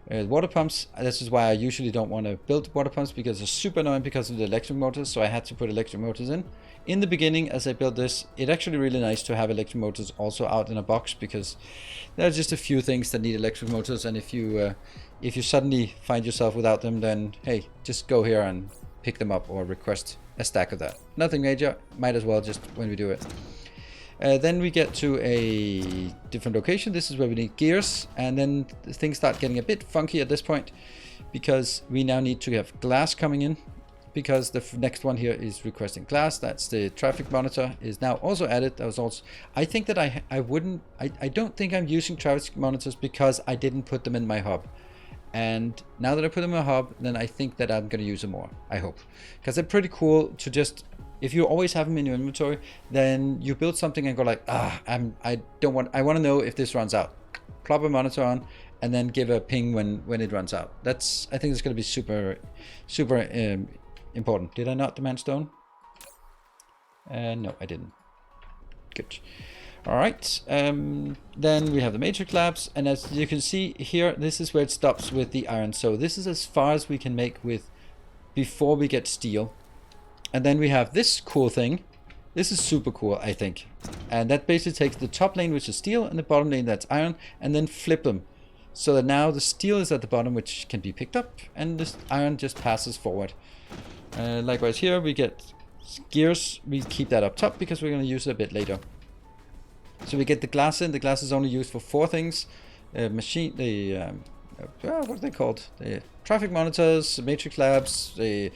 water pumps. This is why I usually don't want to build water pumps, because it's super annoying because of the electric motors. So I had to put electric motors in. In the beginning, as I built this, it's actually really nice to have electric motors also out in a box, because there are just a few things that need electric motors, and if you suddenly find yourself without them, then hey, just go here and pick them up or request a stack of that. Nothing major, might as well just when we do it. Then we get to a different location. This is where we need gears, and then things start getting a bit funky at this point, because we now need to have glass coming in, because the next one here is requesting glass. That's the traffic monitor is now also added. That was also, I think that I don't think I'm using traffic monitors because I didn't put them in my hub. And now that I put them in my hub, then I think that I'm going to use them more, I hope. Because they're pretty cool to just, if you always have them in your inventory, then you build something and go like, I want to know if this runs out. Plop a monitor on, and then give a ping when it runs out. I think it's going to be super important. Did I not demand stone? No, I didn't. Good. All right, then we have the matrix labs, and as you can see here, this is where it stops with the iron. So this is as far as we can make with before we get steel. And then we have this cool thing. This is super cool, I think. And that basically takes the top lane, which is steel, and the bottom lane, that's iron, and then flip them. So that now the steel is at the bottom, which can be picked up, and this iron just passes forward. Likewise here, we get gears. We keep that up top because we're going to use it a bit later. So we get the glass in. The glass is only used for 4 things. What are they called? The traffic monitors, matrix labs, the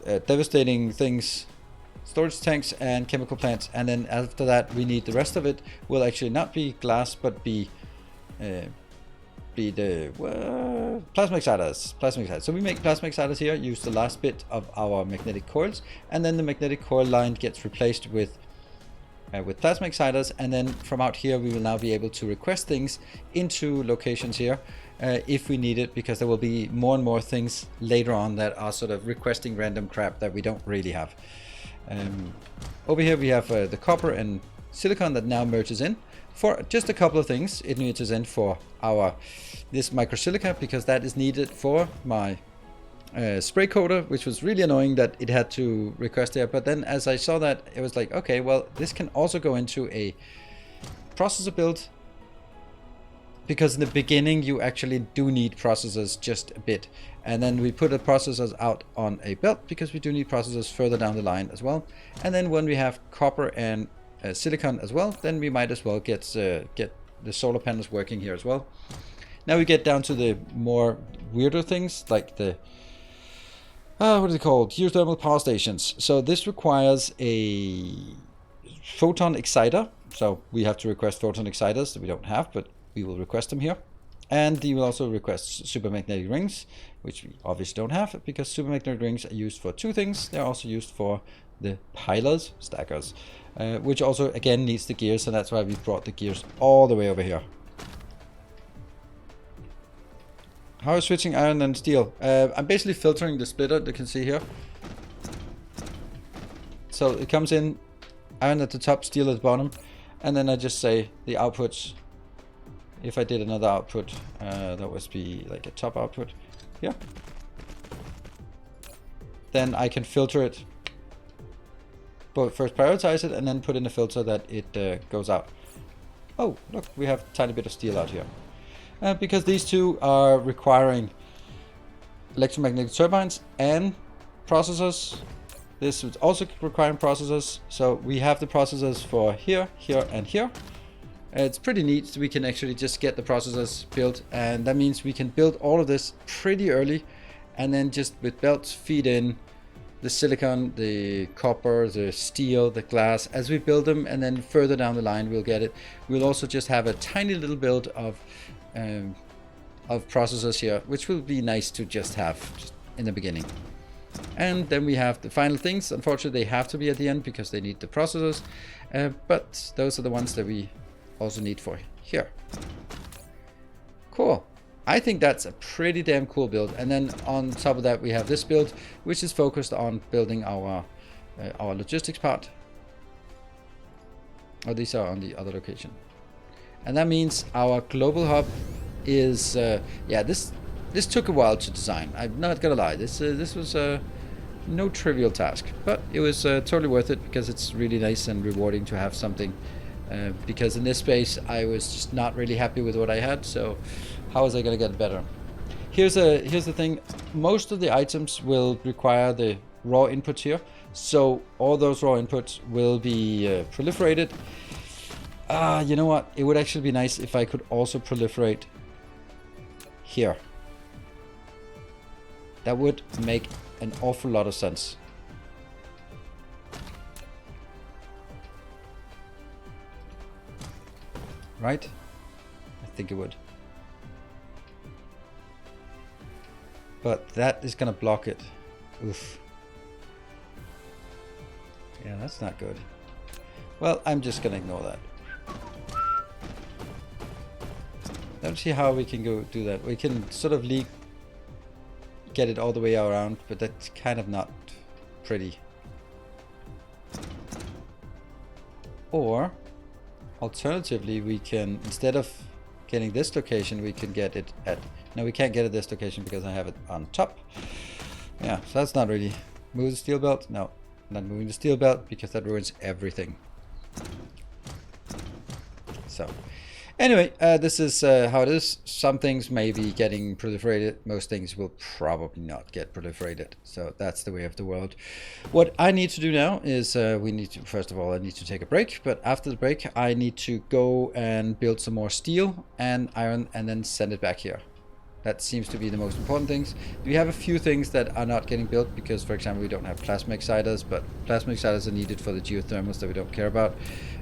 devastating things, storage tanks, and chemical plants. And then after that, we need the rest of it. Will actually not be glass, but be the plasma exciters. So we make plasma exciters here, use the last bit of our magnetic coils, and then the magnetic coil line gets replaced with plasma exciters, and then from out here we will now be able to request things into locations here if we need it, because there will be more and more things later on that are sort of requesting random crap that we don't really have. Over here we have the copper and silicon that now merges in. for just a couple of things. It needs us in for our this microsilica, because that is needed for my spray coater, which was really annoying that it had to request there. But then as I saw that, it was like, okay, well, this can also go into a processor build, because in the beginning you actually do need processors just a bit, and then we put the processors out on a belt because we do need processors further down the line as well. And then when we have copper and silicon as well, then we might as well get the solar panels working here as well. Now we get down to the more weirder things, like the what are they called? Geothermal power stations. So this requires a photon exciter. So we have to request photon exciters that we don't have, but we will request them here. And you will also request supermagnetic rings, which we obviously don't have, because supermagnetic rings are used for two things. They're also used for the pilers, stackers, which also again needs the gears, and that's why we brought the gears all the way over here. How is switching iron and steel? I'm basically filtering the splitter, you can see here. So it comes in iron at the top, steel at the bottom, and then I just say the outputs. If I did another output, that would be like a top output here. Then I can filter it, but first prioritize it and then put in a filter that it goes out. Oh, look, we have a tiny bit of steel out here. Because these two are requiring electromagnetic turbines and processors. This is also requiring processors. So we have the processors for here, here, and here. It's pretty neat. We can actually just get the processors built, and that means we can build all of this pretty early, and then just with belts feed in the silicon, the copper, the steel, the glass as we build them, and then further down the line we'll get it. We'll also just have a tiny little build of processors here, which will be nice to just have just in the beginning. And then we have the final things. Unfortunately, they have to be at the end because they need the processors, but those are the ones that we also need for here. Cool. I think that's a pretty damn cool build. And then on top of that, we have this build, which is focused on building our logistics part. Oh, these are on the other location. And that means our global hub is, yeah, this took a while to design. I'm not gonna lie, this was no trivial task, but it was totally worth it, because it's really nice and rewarding to have something. Because in this space, I was just not really happy with what I had. So how was I gonna get better? Here's the thing. Most of the items will require the raw inputs here. So all those raw inputs will be proliferated. You know what? It would actually be nice if I could also proliferate here. That would make an awful lot of sense. Right? I think it would. But that is gonna block it. Oof. Yeah, that's not good. Well, I'm just gonna ignore that. Don't see how we can go do that. We can sort of get it all the way around, but that's kind of not pretty. Or alternatively, we can, instead of getting this location, we can get it at, no, we can't get it this location because I have it on top. Yeah, so that's not really, move the steel belt. No, not moving the steel belt because that ruins everything. So anyway, this is how it is. Some things may be getting proliferated. Most things will probably not get proliferated. So that's the way of the world. What I need to do now is we need to, first of all, I need to take a break. But after the break, I need to go and build some more steel and iron and then send it back here. That seems to be the most important things. We have a few things that are not getting built because, for example, we don't have plasma exciters, but plasma exciters are needed for the geothermals that we don't care about.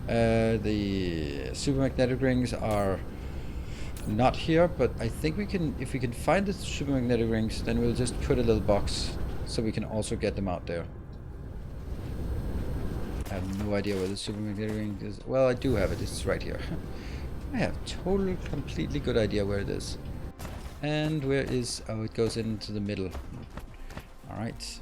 The supermagnetic rings are not here, but I think we can, if we can find the supermagnetic rings, then we'll just put a little box so we can also get them out there. I have no idea where the supermagnetic ring is. Well, I do have it. It's right here. I have totally, completely good idea where it is. And where is, oh, it goes into the middle. All right.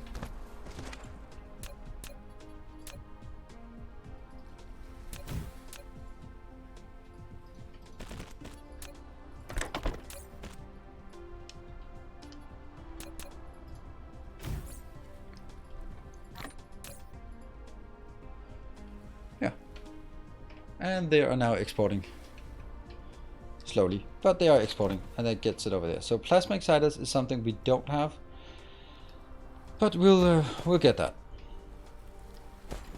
and they are now exporting. Slowly, but they are exporting, and that gets it over there. So plasma exciters is something we don't have, but we'll get that.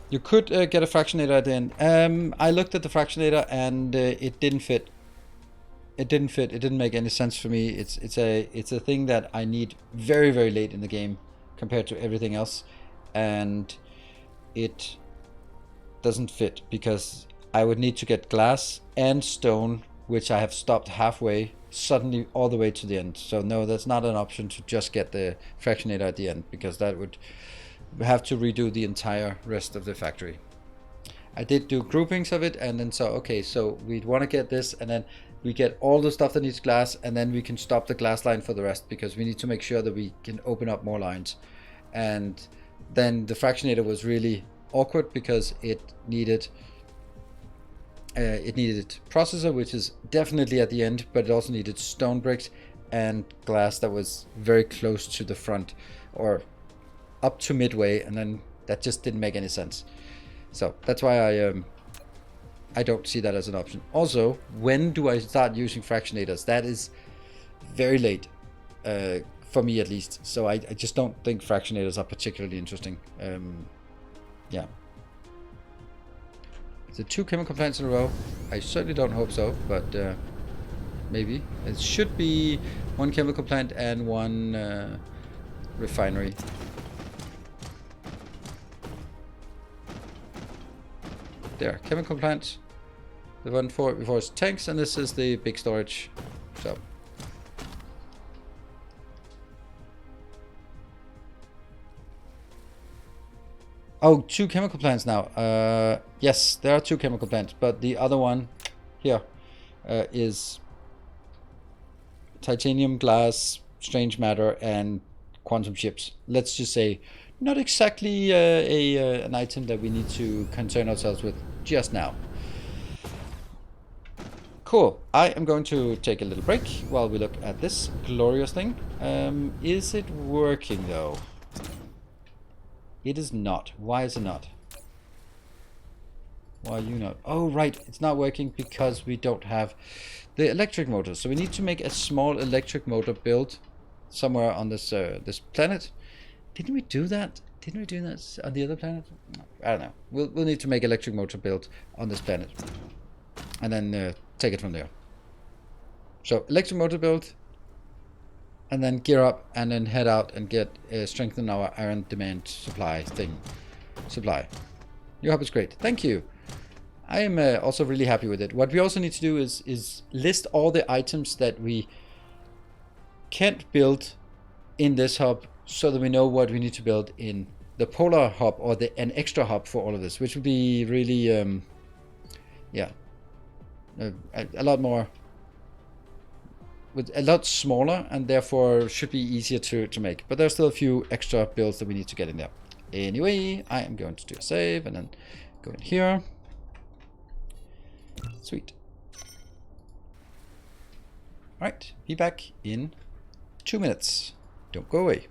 You could get a fractionator at the end. I looked at the fractionator and it didn't fit. It didn't fit. It didn't make any sense for me. It's a thing that I need very, very late in the game compared to everything else, and it doesn't fit because I would need to get glass and stone, which I have stopped halfway, suddenly all the way to the end. So no, that's not an option to just get the fractionator at the end, because that would have to redo the entire rest of the factory. I did do groupings of it, and then so okay, so we'd want to get this, and then we get all the stuff that needs glass, and then we can stop the glass line for the rest, because we need to make sure that we can open up more lines. And then the fractionator was really awkward because it needed processor, which is definitely at the end, but it also needed stone bricks and glass that was very close to the front or up to midway, and then that just didn't make any sense. So that's why I don't see that as an option. Also, when do I start using fractionators? That is very late, for me at least. So I just don't think fractionators are particularly interesting. Yeah. Is it 2 chemical plants in a row? I certainly don't hope so, but maybe. It should be 1 chemical plant and 1 refinery. There, chemical plant. The one before is tanks, and this is the big storage. So. Oh, 2 chemical plants now. Yes, there are 2 chemical plants, but the other one here is titanium, glass, strange matter, and quantum chips. Let's just say not exactly an item that we need to concern ourselves with just now. Cool. I am going to take a little break while we look at this glorious thing. Is it working though? It is not. Why is it not? Why are you not? Oh, right. It's not working because we don't have the electric motor. So we need to make a small electric motor build somewhere on this this planet. Didn't we do that? Didn't we do that on the other planet? No, I don't know. We'll need to make electric motor build on this planet, and then take it from there. So electric motor build, and then gear up, and then head out and get strengthen our iron demand supply thing. Supply. Your help is great. Thank you. I am also really happy with it. What we also need to do is list all the items that we can't build in this hub, so that we know what we need to build in the polar hub, or an extra hub for all of this, which would be really yeah, a lot more, with a lot smaller, and therefore should be easier to make. But there's still a few extra builds that we need to get in there. Anyway, I am going to do a save and then go in here. Sweet. Alright, be back in 2 minutes. Don't go away.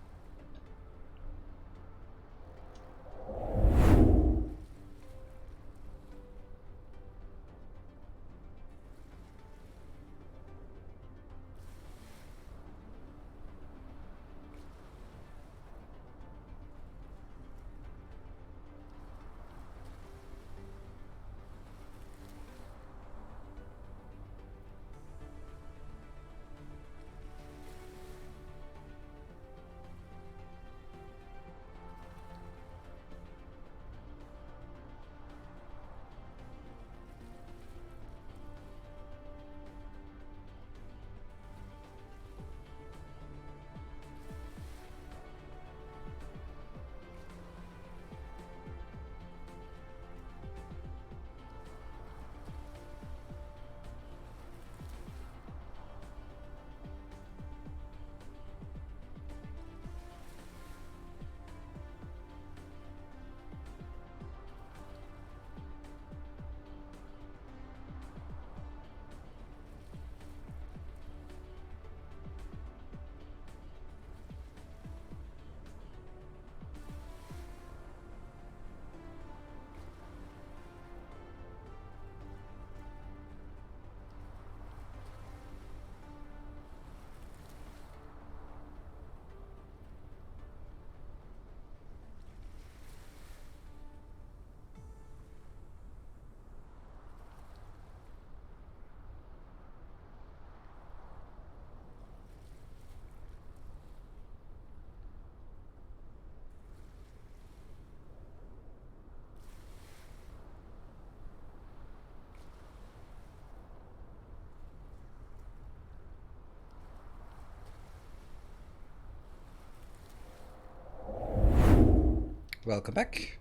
welcome back.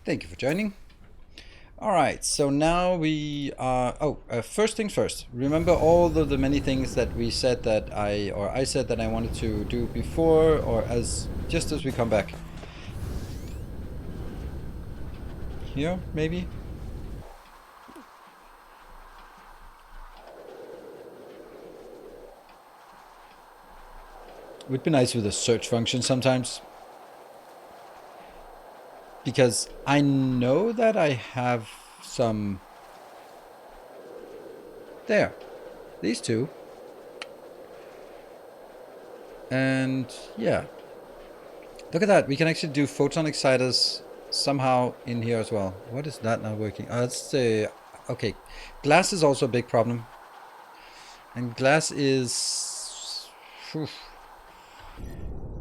Thank you for joining. All right, so now we are. First things first. Remember all the many things that we said that I said that I wanted to do before, or just as we come back. Here, maybe. It would be nice with a search function sometimes. Because I know that I have some... There. These two. And yeah. Look at that. We can actually do photon exciters somehow in here as well. What is that not working? That's the... Okay. Glass is also a big problem. And glass is... Whew.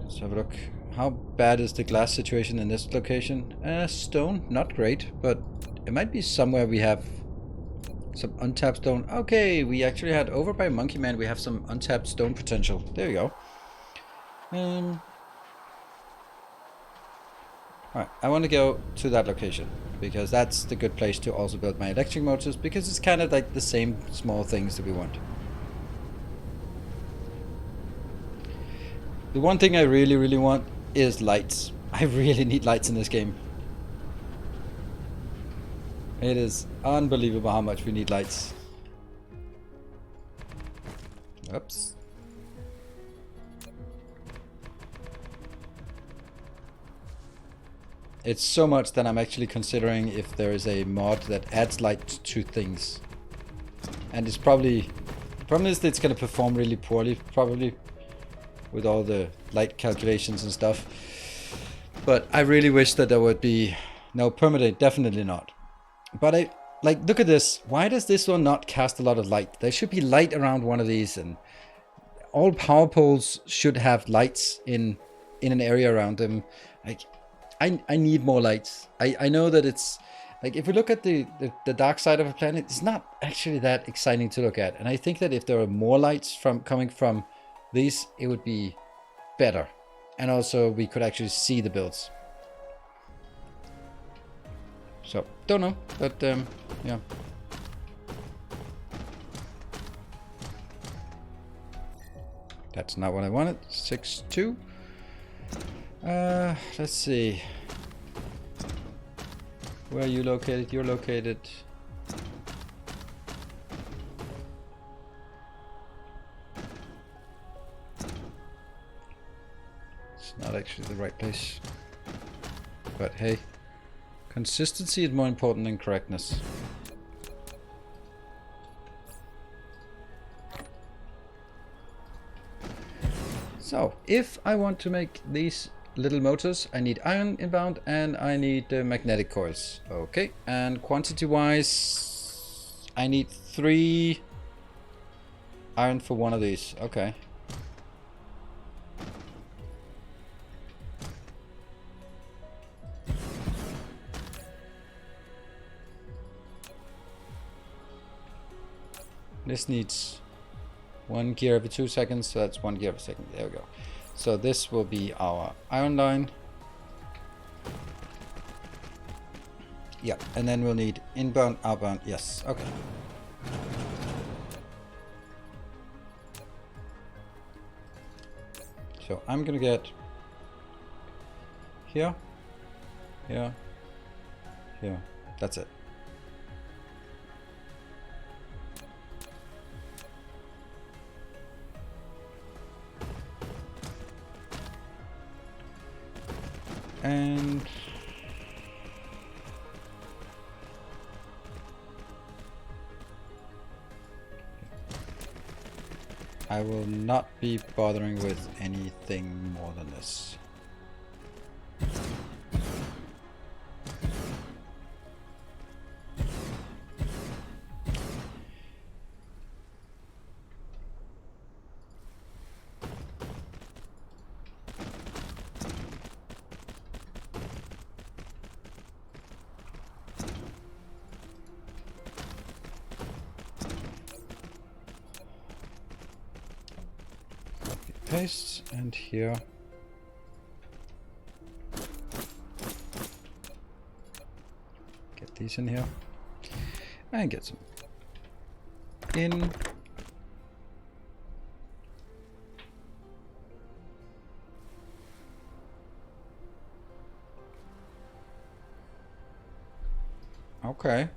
Let's have a look. How bad is the glass situation in this location? Stone, not great, but it might be somewhere we have some untapped stone. Okay, we actually had over by Monkey Man, we have some untapped stone potential. There you go. Alright, I want to go to that location because that's the good place to also build my electric motors, because it's kind of like the same small things that we want. The one thing I really want is lights. I really need lights in this game. It is unbelievable how much we need lights. Oops. It's so much that I'm actually considering if there is a mod that adds light to things. And it's probably... The problem is that it's going to perform really poorly, probably, with all the light calculations and stuff. But I really wish that there would be... No, permanent, definitely not. But look at this. Why does this one not cast a lot of light? There should be light around one of these, and all power poles should have lights in an area around them. Like, I need more lights. I know that it's... Like, if we look at the dark side of a planet, it's not actually that exciting to look at. And I think that if there were more lights coming from these, it would be better. And also, we could actually see the builds. So, don't know, but yeah. That's not what I wanted. 6-2. Let's see. Where are you located? You're located... It's not actually the right place. But hey, consistency is more important than correctness. So, if I want to make these little motors, I need iron inbound and I need magnetic coils. Okay, and quantity wise, I need 3 iron for one of these. Okay. This needs 1 gear every 2 seconds, so that's 1 gear every second. There we go. So this will be our iron line. Yeah, and then we'll need inbound, outbound. Yes, okay. So I'm gonna get here, here, here. That's it. And I will not be bothering with anything more than this. Paste, and here these in here. And get some in. Okay.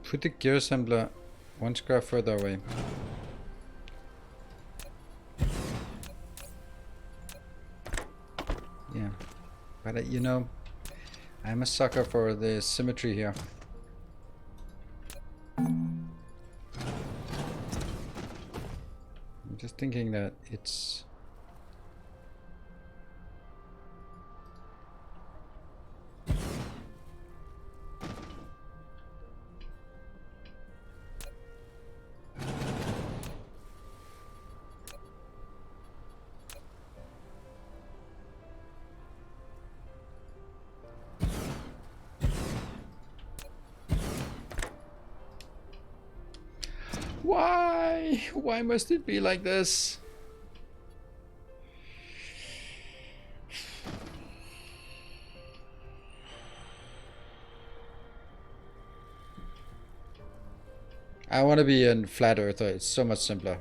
Put the gear assembler one square further away. Yeah, but you know, I'm a sucker for the symmetry here. I'm just thinking that it's... Why? Why must it be like this? I want to be a flat earther. It's so much simpler.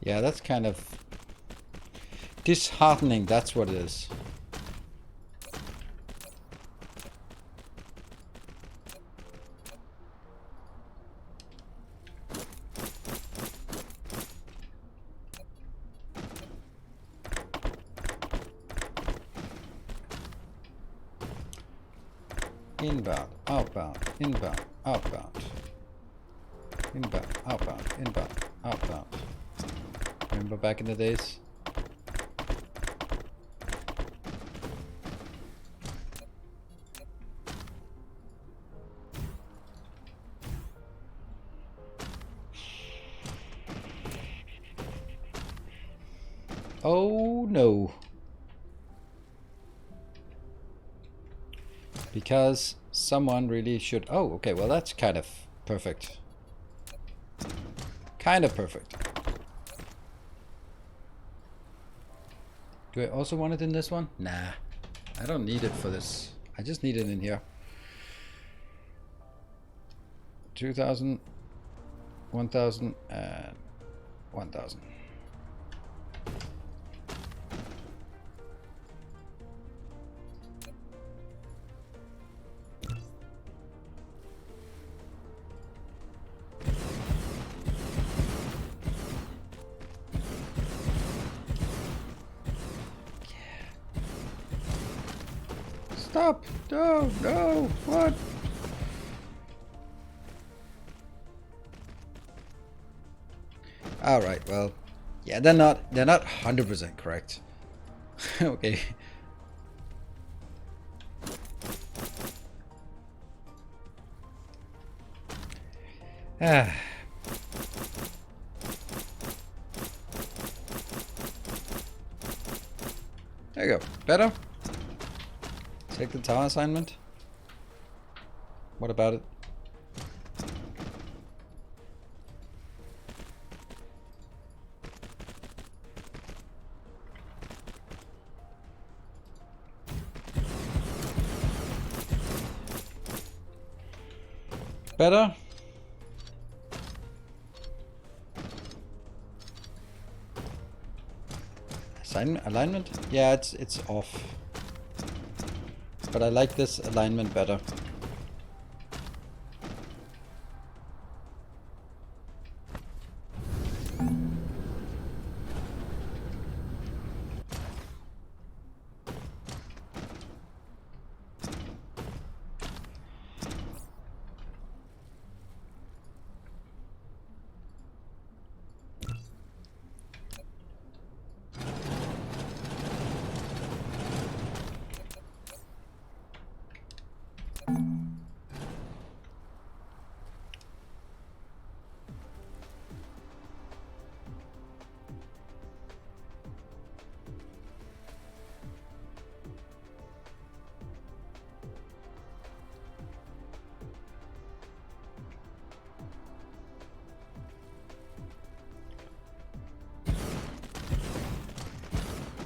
Yeah, that's kind of disheartening, that's what it is. Inbound, outbound, inbound, outbound. Inbound, outbound, inbound, outbound. Remember back in the days? Oh no. Because someone really should... Oh, okay, well that's kind of perfect. Kind of perfect. Do I also want it in this one? Nah, I don't need it for this. I just need it in here. 2,000, 1,000, and 1,000. Stop! No, no, what? All right, well, yeah, they're not 100% correct. Okay. Ah. There you go. Better? Take the tower assignment. What about it? Better? Alignment? Yeah, it's off. But I like this alignment better.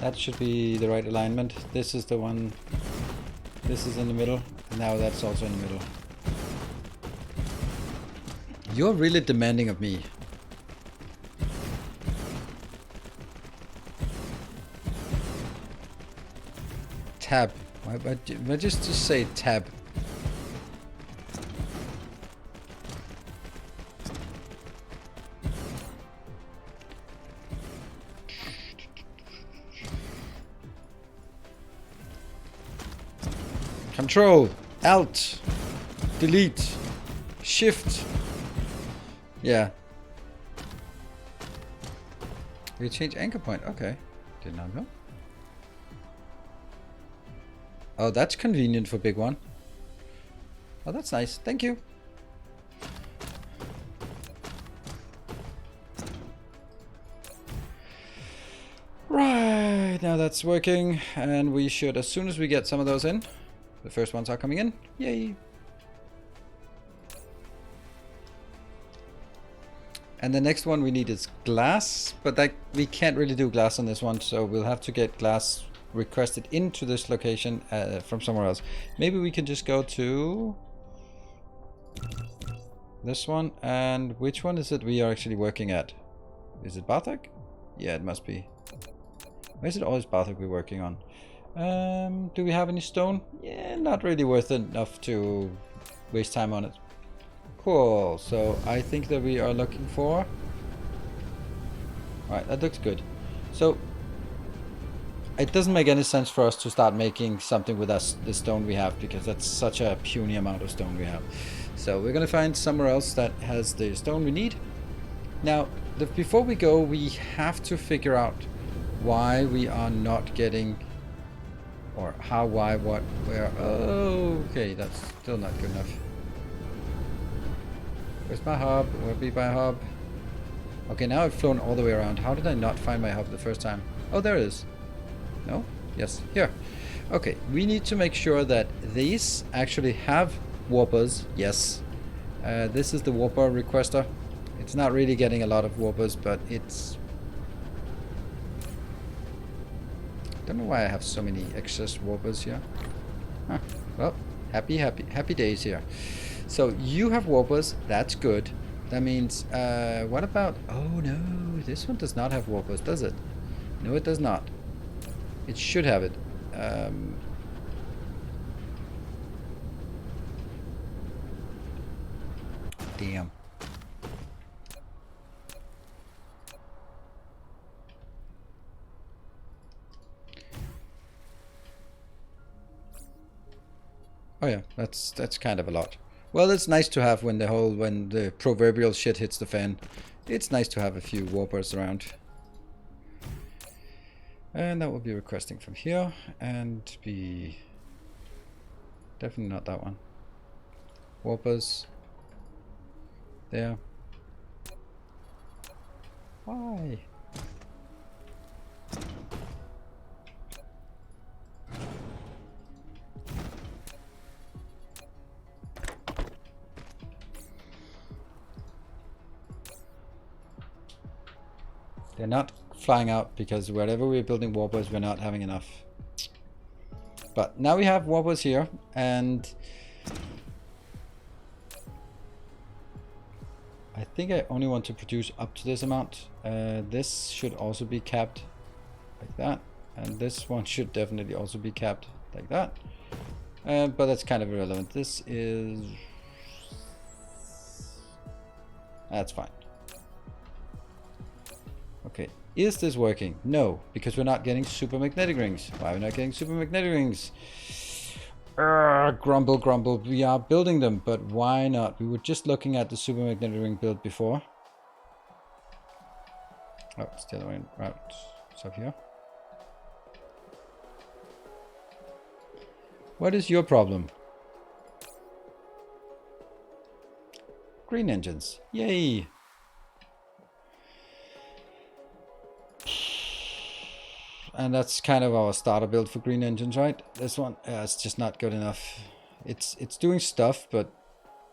That should be the right alignment. This is the one. This is in the middle. Now that's also in the middle. You're really demanding of me. Tab. Why just say tab? Control, Alt, Delete, Shift. Yeah. We change anchor point. Okay. Did not know. Oh, that's convenient for big one. Oh, that's nice. Thank you. Right, now that's working. And we should, as soon as we get some of those in, the first ones are coming in. Yay. And the next one we need is glass, but that we can't really do glass on this one, so we'll have to get glass requested into this location from somewhere else. Maybe we can just go to this one. And which one is it we are actually working at? Is it Barthak? Yeah, it must be. Why is it always Barthak we're working on? Do we have any stone? Yeah, not really worth enough to waste time on it. Cool, so I think that we are looking for... Alright, that looks good. So, it doesn't make any sense for us to start making something with us, the stone we have, because that's such a puny amount of stone we have. So we're gonna find somewhere else that has the stone we need. Now, before we go, we have to figure out why we are not getting... Or how, why, what, where... Oh, okay, that's still not good enough. Where's my hub? Where be my hub? Okay, now I've flown all the way around. How did I not find my hub the first time? Oh, there it is. No? Yes, here. Okay, we need to make sure that these actually have warpers. Yes. This is the warper requester. It's not really getting a lot of warpers, but it's... Don't know why I have so many excess warpers here. Huh. Well, happy days here. So you have warpers, that's good. That means, what about... Oh no, this one does not have warpers, does it? No, it does not. It should have it. Damn. Oh yeah, that's kind of a lot. Well, it's nice to have when the proverbial shit hits the fan. It's nice to have a few warpers around. And that will be requesting from here and be definitely not that one. Warpers there. Why? They're not flying out because wherever we're building warpers, we're not having enough. But now we have warpers here, and I think I only want to produce up to this amount. This should also be capped like that, and this one should definitely also be capped like that. But that's kind of irrelevant. This is... That's fine. Okay, is this working? No, because we're not getting super magnetic rings. Why are we not getting super magnetic rings? Grumble, grumble. We are building them, but why not? We were just looking at the super magnetic ring build before. Oh, it's the other way around. It's up here. What is your problem? Green engines. Yay! And that's kind of our starter build for green engines, right? This one, it's just not good enough. It's doing stuff, but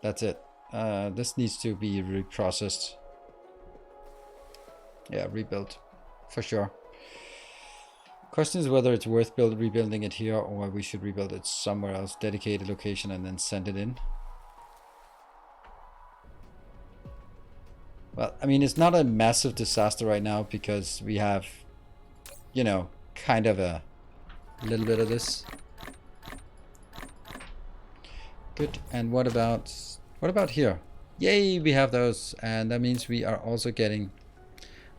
that's it. This needs to be reprocessed. Yeah, rebuilt for sure. Question is whether it's worth rebuilding it here, or we should rebuild it somewhere else, dedicated location, and then send it in. Well, I mean, it's not a massive disaster right now because we have, you know, kind of a little bit of this. Good. And what about here? Yay, we have those, and that means we are also getting,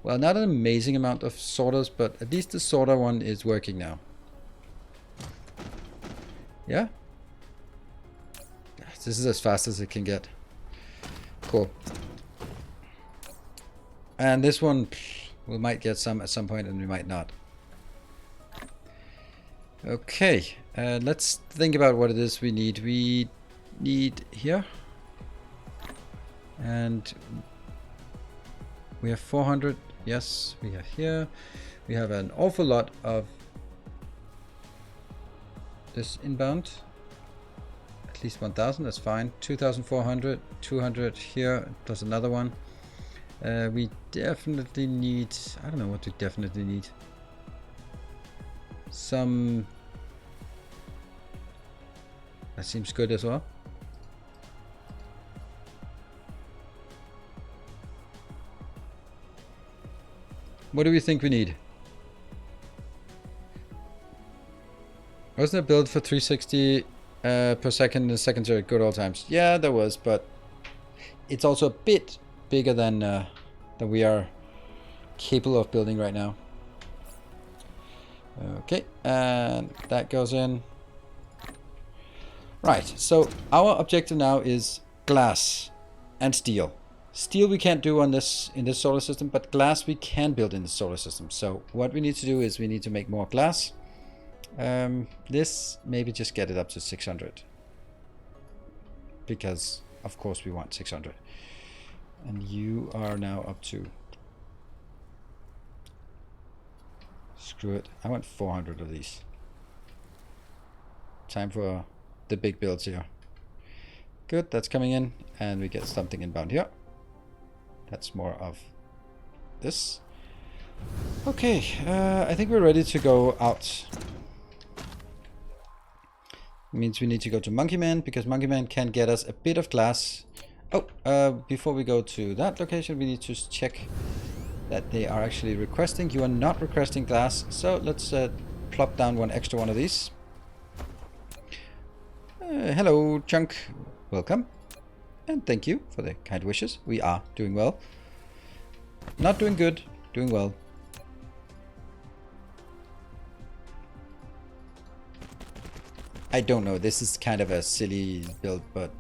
well, not an amazing amount of sorters, but at least the sorter one is working now. Yeah? This is as fast as it can get. Cool. And this one, we might get some at some point and we might not. Okay, let's think about what it is we need. We need here. And we have 400. Yes, we have here. We have an awful lot of this inbound. At least 1,000, that's fine. 2,400, 200 here, plus another one. We definitely need, I don't know what we definitely need. Some, that seems good as well. What do we think we need? Wasn't there a build for 360 per second in the secondary good old times? Yeah, there was, but it's also a bit bigger than we are capable of building right now. Okay, and that goes in. Right, so our objective now is glass and steel. Steel we can't do on this in this solar system, but glass we can build in the solar system. So what we need to do is we need to make more glass. This, maybe just get it up to 600. Because, of course, we want 600. And you are now up to... Screw it. I want 400 of these. Time for the big builds here. Good, that's coming in. And we get something inbound here. That's more of this. Okay, I think we're ready to go out. Means we need to go to Monkey Man, because Monkey Man can get us a bit of glass. Oh, before we go to that location, we need to check that they are actually requesting. You are not requesting glass, so let's plop down one extra one of these. Hello, Chunk. Welcome. And thank you for the kind wishes. We are doing well. Not doing good, doing well. I don't know, this is kind of a silly build, but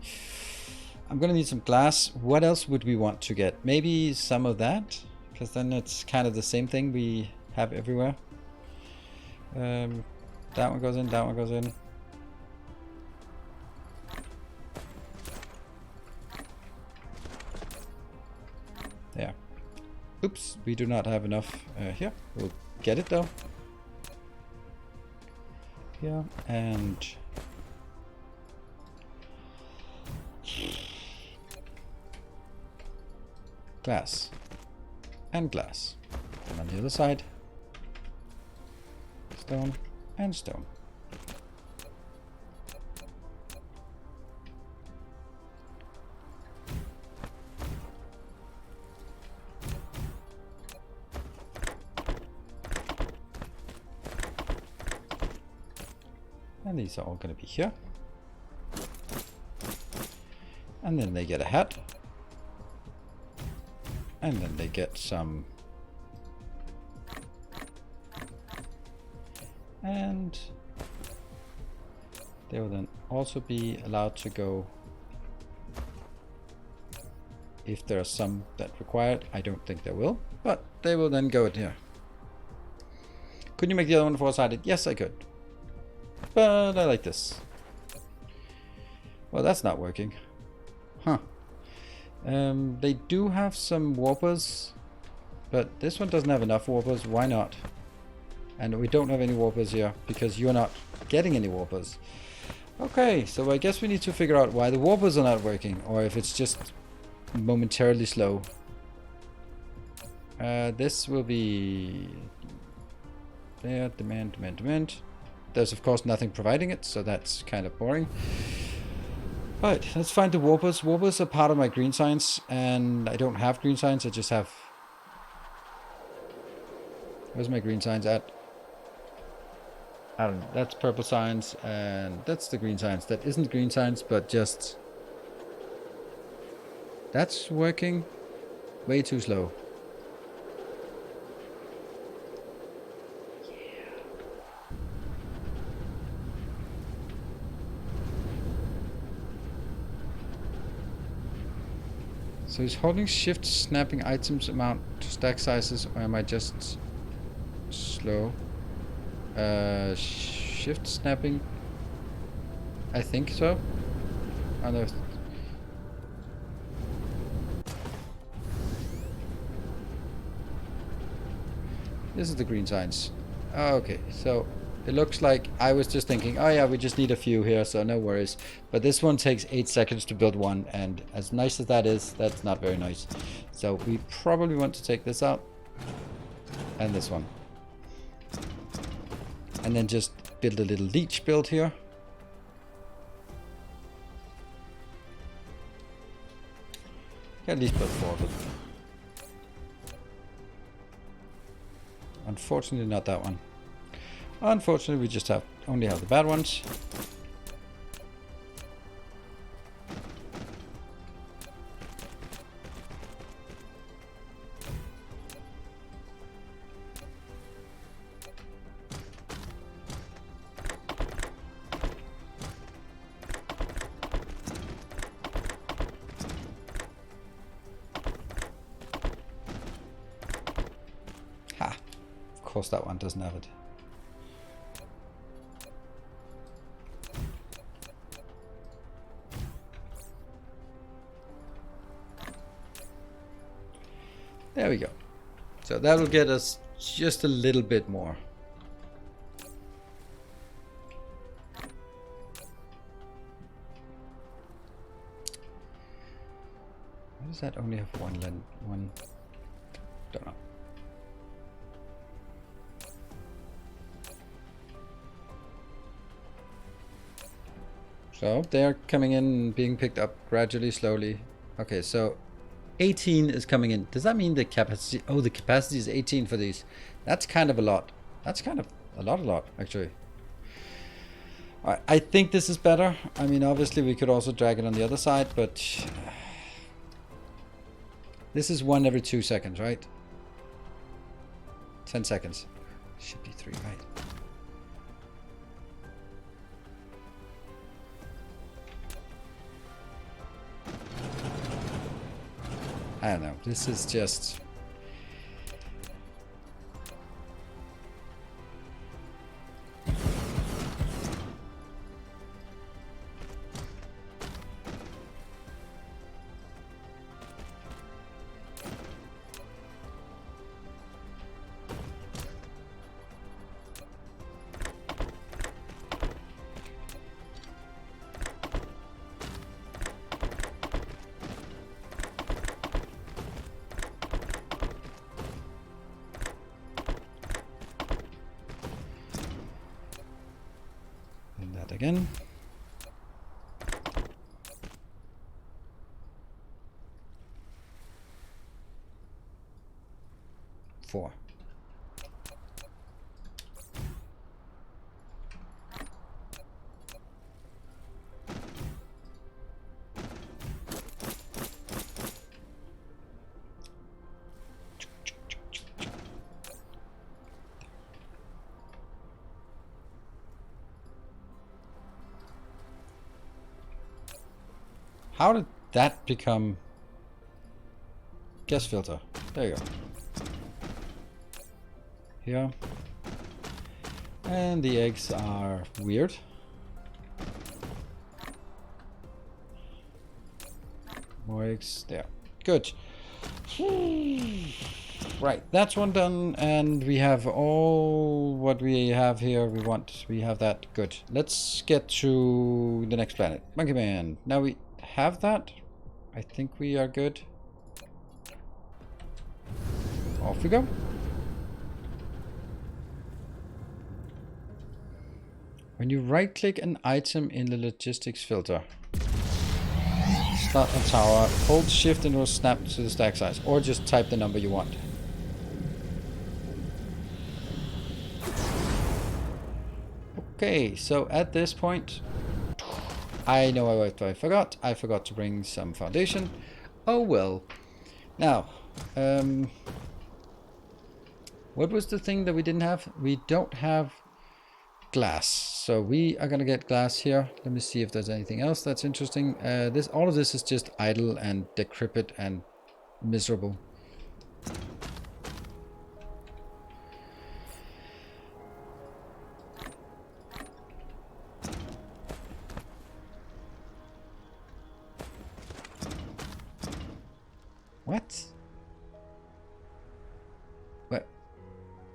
I'm gonna need some glass. What else would we want to get? Maybe some of that, because then it's kind of the same thing we have everywhere. That one goes in, that one goes in. There. Oops, we do not have enough here. We'll get it though. Here and glass and glass. And on the other side, stone and stone. And these are all going to be here. And then they get a hat. And then they get some. And they will then also be allowed to go if there are some that require it. I don't think there will, but they will then go in here. Could you make the other one four-sided? Yes, I could. But I like this. Well, that's not working. Huh. They do have some warpers, but this one doesn't have enough warpers. Why not? And we don't have any warpers here because you're not getting any warpers. Okay, so I guess we need to figure out why the warpers are not working, or if it's just momentarily slow. This will be there. Demand. There's of course nothing providing it, so that's kind of boring. Right, let's find the warpers. Warpers are part of my green signs, and I don't have green signs, I just have... Where's my green signs at? I don't know, that's purple signs, and that's the green signs. That isn't green signs, but just... That's working way too slow. So is holding shift snapping items amount to stack sizes, or am I just slow? Shift snapping? I think so. I don't know. This is the green signs. Oh, okay, so it looks like I was just thinking, oh yeah, we just need a few here, so no worries. But this one takes 8 seconds to build one, and as nice as that is, that's not very nice. So we probably want to take this out, and this one. And then just build a little leech build here. At least build 4 of them. Unfortunately not that one. Unfortunately we just only have the bad ones. Ha! Of course that one doesn't have it. There we go. So that will get us just a little bit more. Why does that only have one? Don't know. So they're coming in and being picked up gradually, slowly. Okay, so 18 is coming in. Does that mean the capacity? Oh, the capacity is 18 for these. That's kind of a lot. That's kind of a lot, actually. Alright, I think this is better. I mean, obviously we could also drag it on the other side, but... This is 1 every 2 seconds, right? 10 seconds. Should be 3, right? I don't know. This is just... that again. Four. How did that become gas filter? There you go. Here. And the eggs are weird. More eggs there. Good. Right, that's one done, and we have all what we have here. We have that. Good. Let's get to the next planet. Monkey Man. Now we have that. I think we are good. Off we go. When you right click an item in the logistics filter, start on tower, hold shift and it will snap to the stack size, or just type the number you want. Okay, so at this point, I know what I forgot. I forgot to bring some foundation. Oh well. Now, what was the thing that we didn't have? We don't have glass, so we are gonna get glass here. Let me see if there's anything else that's interesting. All of this is just idle and decrepit and miserable. What?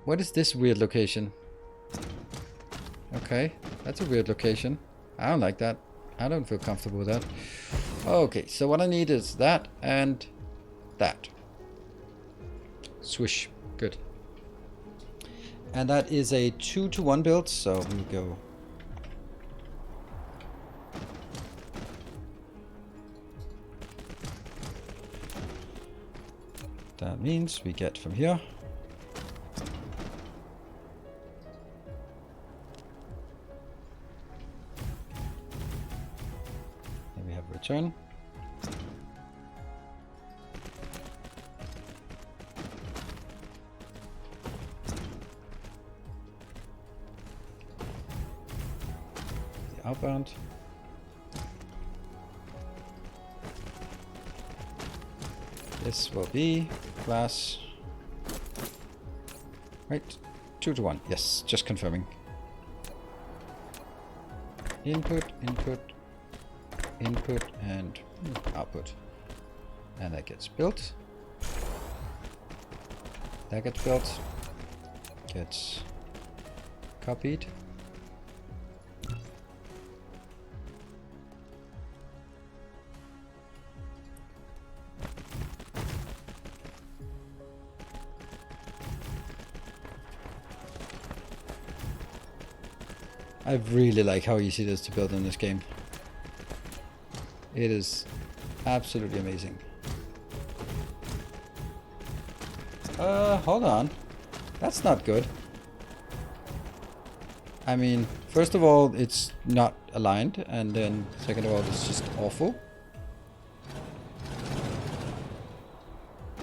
What is this weird location? Okay, that's a weird location. I don't like that. I don't feel comfortable with that. Okay, so what I need is that and that. Swish. Good. And that is a 2-to-1 build, so we go. That means we get from here. Then we have return. The outbound. This will be glass. Right, 2-to-1. Yes, just confirming. Input, input, input, and output. And that gets built. That gets built. Gets copied. I really like how easy it is to build in this game. It is absolutely amazing. Hold on. That's not good. I mean, first of all, it's not aligned, and then second of all, it's just awful.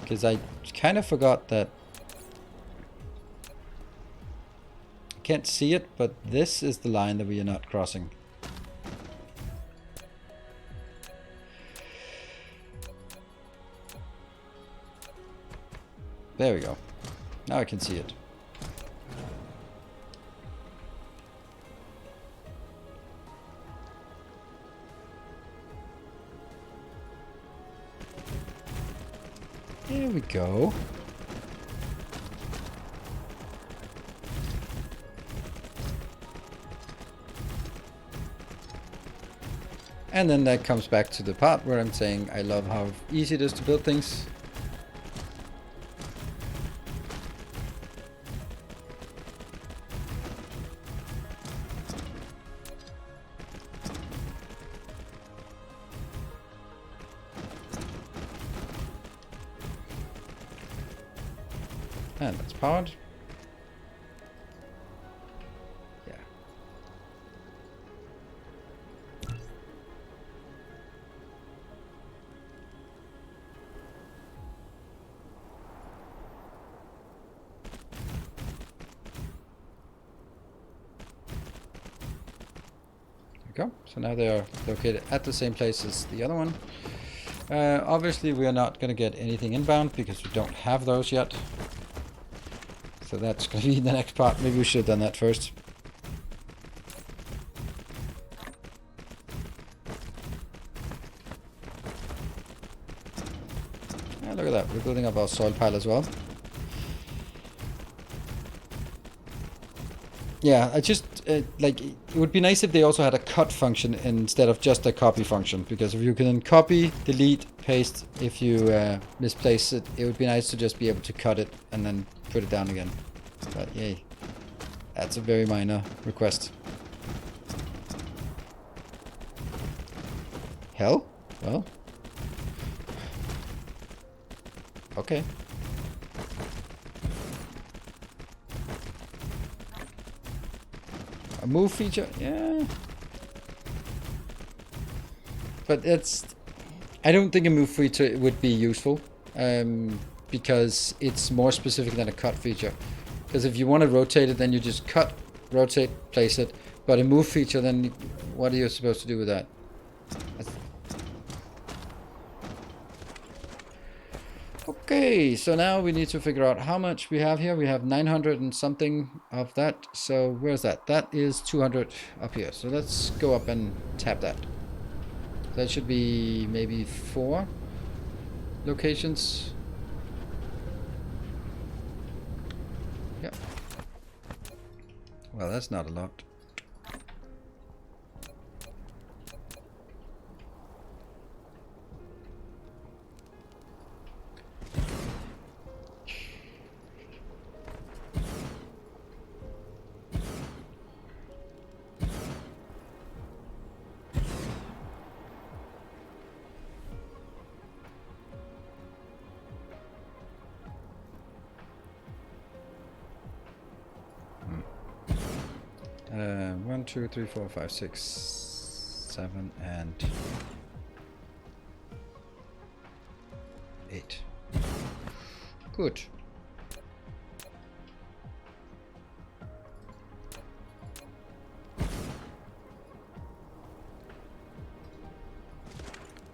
Because I kind of forgot that can't see it, but this is the line that we are not crossing. There we go. Now I can see it. There we go. And then that comes back to the part where I'm saying I love how easy it is to build things. And that's powered. Yeah. There we go. So now they are located at the same place as the other one. Obviously we are not going to get anything inbound because we don't have those yet. So that's going to be the next part. Maybe we should have done that first. Yeah, look at that. We're building up our soil pile as well. Yeah, I just, like, it would be nice if they also had a cut function instead of just a copy function. Because if you can copy, delete, paste, if you misplace it, it would be nice to just be able to cut it and then put it down again. But yay, that's a very minor request. Hell? Well. Okay. A move feature? Yeah. But it's... I don't think a move feature would be useful. Because it's more specific than a cut feature. Because if you want to rotate it, then you just cut, rotate, place it. But a move feature, then what are you supposed to do with that? Okay, so now we need to figure out how much we have here. We have 900 and something of that. So where's that? That is 200 up here. So let's go up and tap that. That should be maybe 4 locations. Yep. Well, that's not a lot. One, two, three, 4, 5, 6, 7, and 8. Good.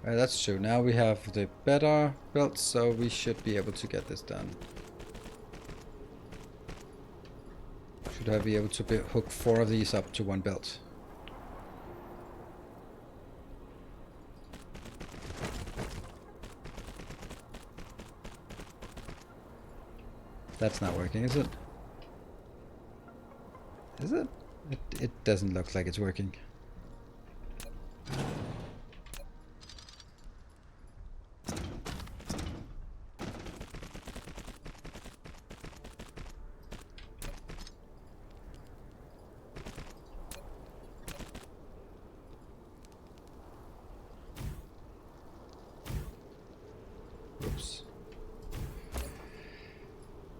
That's true. Now we have the better belt, so we should be able to get this done. Should I be able to hook 4 of these up to one belt? That's not working, is it? Is it? It doesn't look like it's working. Oops.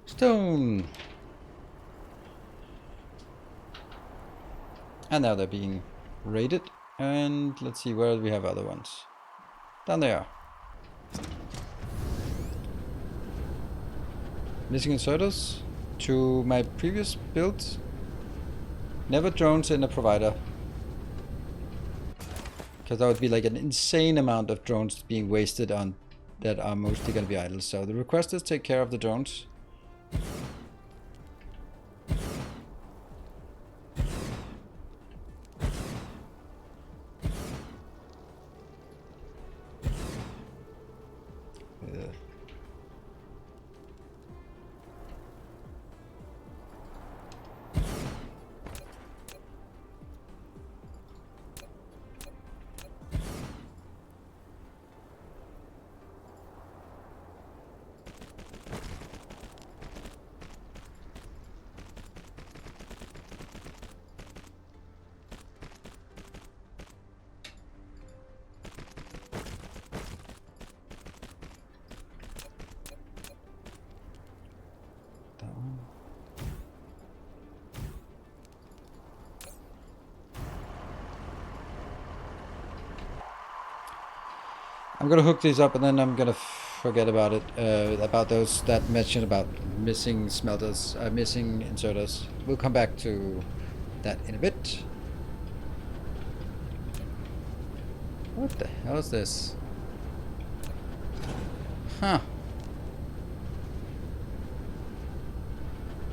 Stone! And now they're being raided. And let's see, where do we have other ones? Down there. Missing inserters to my previous build. Never drones in a provider. Because that would be like an insane amount of drones being wasted on that are mostly going to be idle. So the requesters take care of the drones. I'm gonna hook these up and then I'm gonna forget about it. About those that mention about missing smelters, missing inserters. We'll come back to that in a bit. What the hell is this? Huh.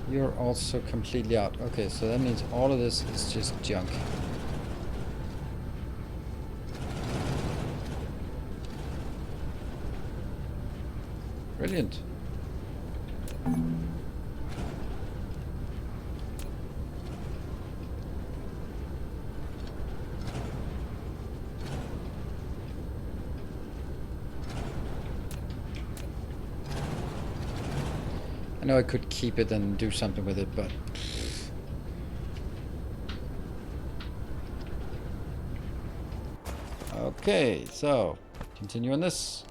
You're also completely out. Okay, so that means all of this is just junk. Brilliant. I know I could keep it and do something with it, but... Okay, so, continue on this.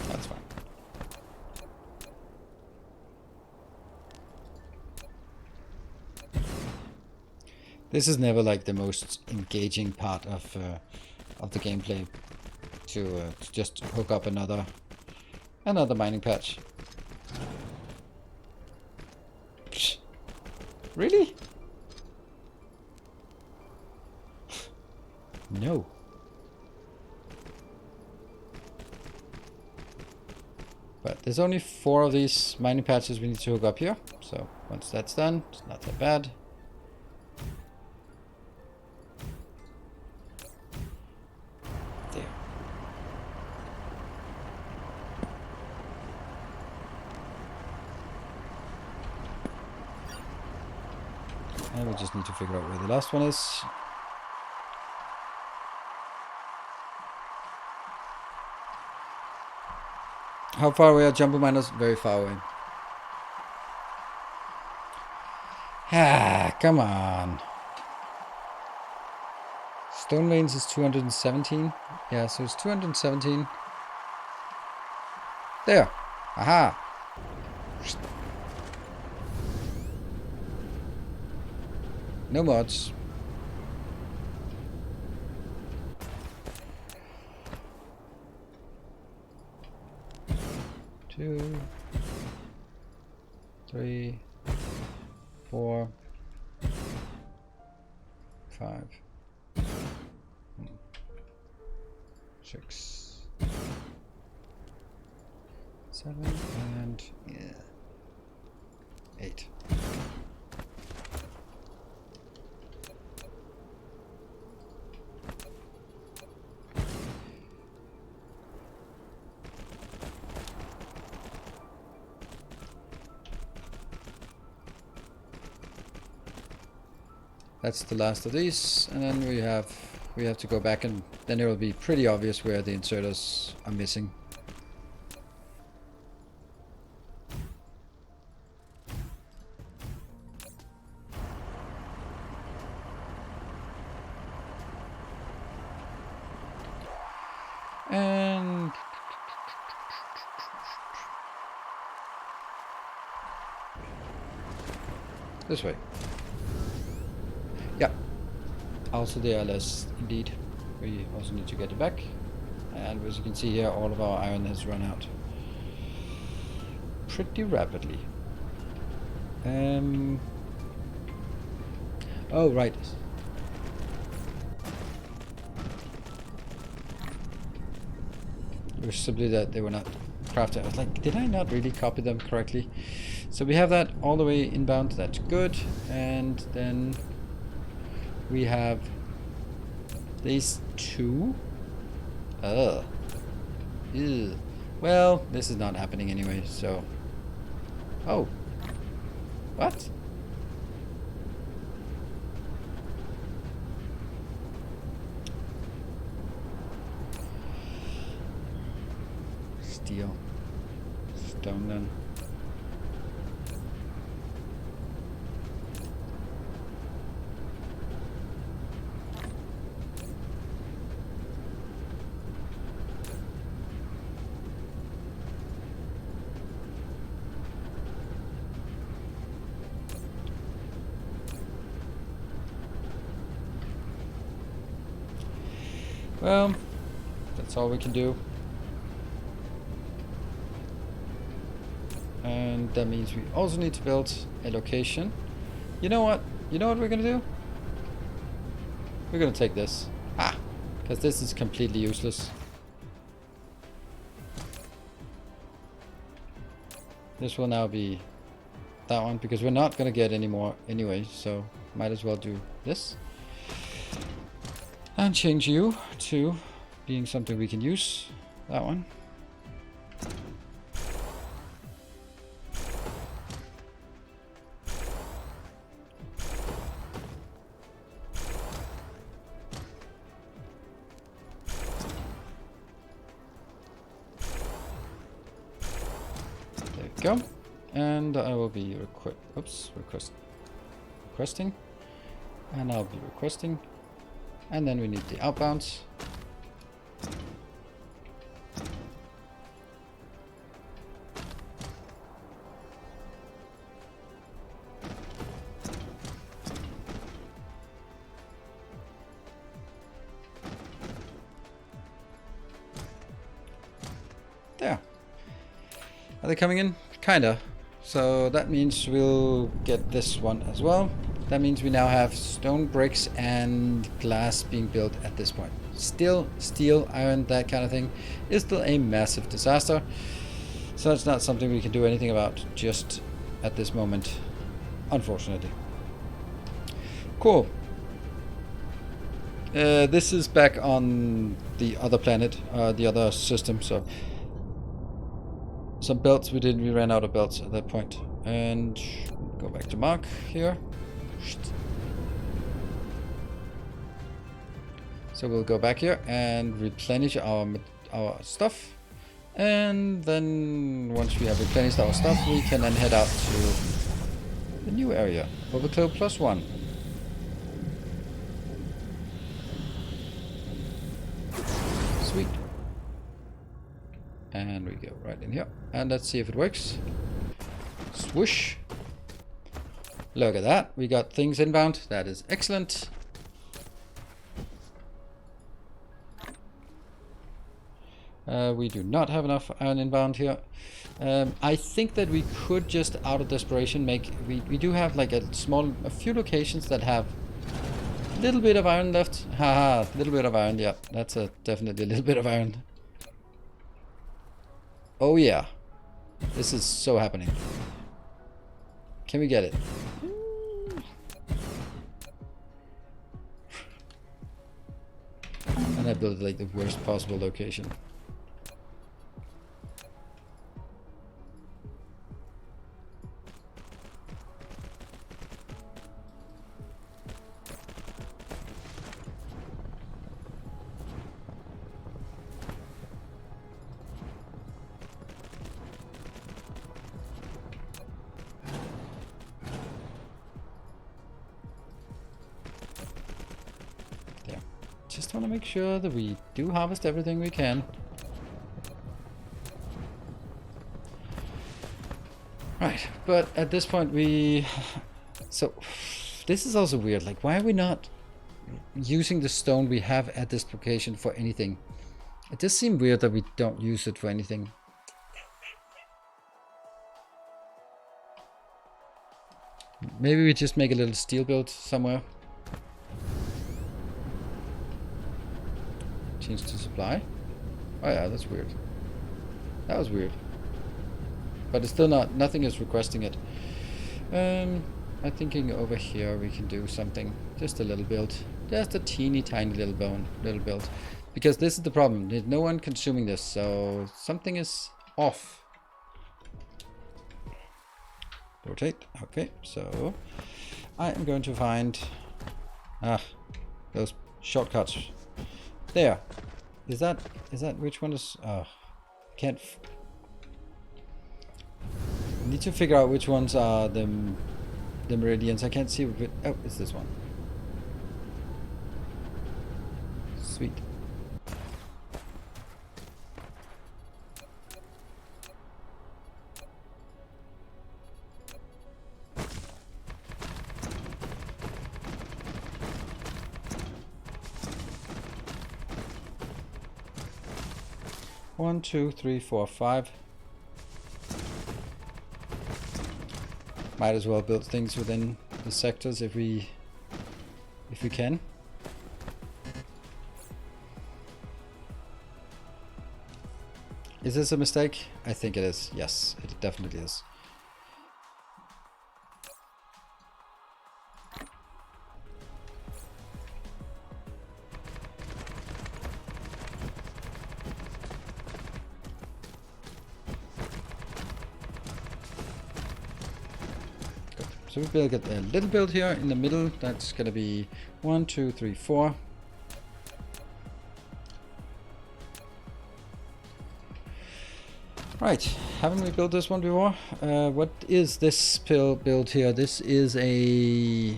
That's fine. This is never like the most engaging part of the gameplay to just hook up another mining patch. Psh. Really? No. But there's only 4 of these mining patches we need to hook up here. So once that's done, it's not that bad. There. And we just need to figure out where the last one is. How far away are jumbo miners? Very far away. Ah, come on. Stone veins is 217. Yeah, so it's 217. There. Aha. No mods. Two, 3, 4, 5, 6, 7, and 8. That's the last of these, and then we have to go back, and then it will be pretty obvious where the inserters are missing. And this way. Yeah. Also they are less indeed. We also need to get it back. And as you can see here, all of our iron has run out pretty rapidly. Oh, right. It was simply that they were not crafted. I was like, did I not really copy them correctly? So we have that all the way inbound. That's good. And then we have these 2. Ew. Well, this is not happening anyway, so... Oh. What? steel. Stone then. Well, that's all we can do. And that means we also need to build a location. You know what? You know what we're gonna do? We're gonna take this. Ah! Because this is completely useless. This will now be that one, because we're not gonna get any more anyway, so might as well do this. And change you to being something we can use. That one. There we go. And I will be requesting. And I'll be requesting. And then we need the outbounds. There. Are they coming in? Kinda. So that means we'll get this one as well. That means we now have stone bricks and glass being built at this point. Still, steel, iron, that kind of thing is still a massive disaster. So it's not something we can do anything about just at this moment, unfortunately. Cool. This is back on the other planet, the other system. So some belts we ran out of belts at that point. And go back to Mark here. So we'll go back here and replenish our stuff, and then once we have replenished our stuff, we can then head out to the new area, Overcloak +1. Sweet. And we go right in here, and let's see if it works. Swoosh. Look at that, we got things inbound. That is excellent. We do not have enough iron inbound here. I think that we could just, out of desperation, we do have like a few locations that have a little bit of iron left. Haha, a little bit of iron. Yeah, that's definitely a little bit of iron. Oh yeah, this is so happening. Can we get it? And I built like the worst possible location. Just want to make sure that we do harvest everything we can. Right, but at this point so this is also weird. Like, why are we not using the stone we have at this location for anything? It does seem weird that we don't use it for anything. Maybe we just make a little steel build somewhere. Change to supply. Oh yeah, that's weird. That was weird. But it's still nothing is requesting it. I'm thinking over here we can do something. Just a little build. Just a teeny tiny little build. Because this is the problem. There's no one consuming this, so something is off. Rotate. Okay, so I am going to find those shortcuts. There. Is that which one is Can't. Need to figure out which ones are the meridians. I can't see. Oh, it's this one. Sweet. One, two, three, four, five. Might as well build things within the sectors if we can. Is this a mistake? I think it is. Yes, it definitely is. So we build a little build here in the middle. That's gonna be 1, 2, 3, 4. Right, haven't we built this one before? What is this build here? This is the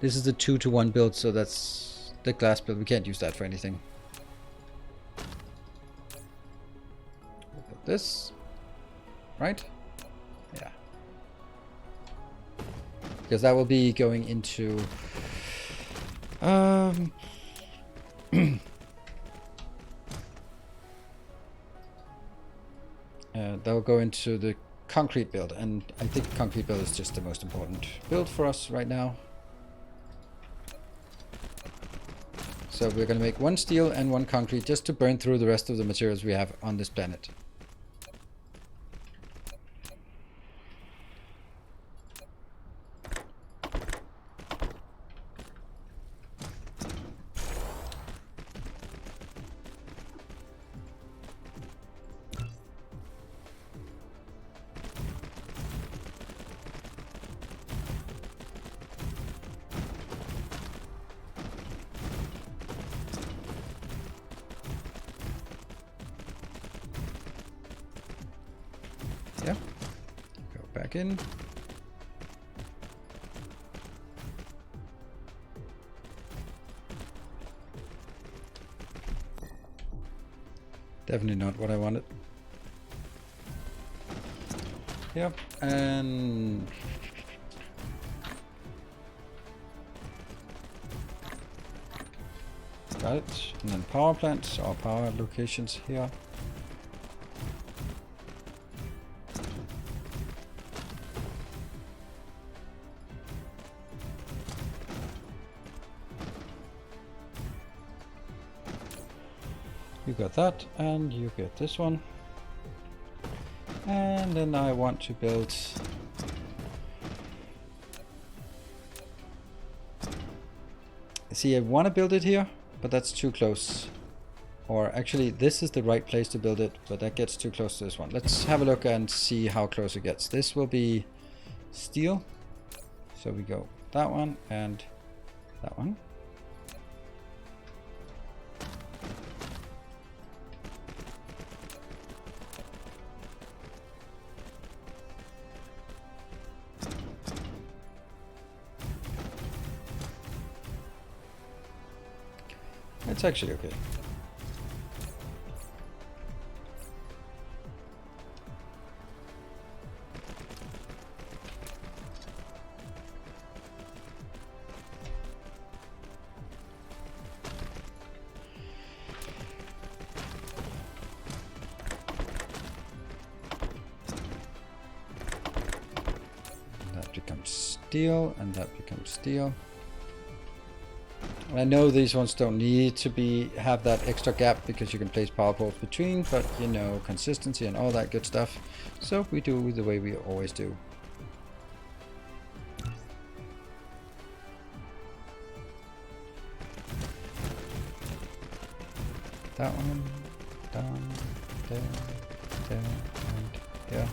2-to-1 build, so that's the glass build. We can't use that for anything. We'll build this, right? Yeah. Because that will be going into that will go into the concrete build, and I think concrete build is just the most important build for us right now. So we're going to make 1 steel and 1 concrete just to burn through the rest of the materials we have on this planet. Yeah, go back in. Definitely not what I wanted. Yep, and got it. And then power plants or power locations here. You got that, and you get this one. And then I want to build see, I want to build it here, but that's too close. Or actually, this is the right place to build it, but that gets too close to this one. Let's have a look and see how close it gets. This will be steel. So we go that one and that one. It's actually okay. That becomes steel, and that becomes steel. I know these ones don't need to have that extra gap because you can place power poles between, but you know, consistency and all that good stuff. So we do the way we always do. That one, down, there, and there.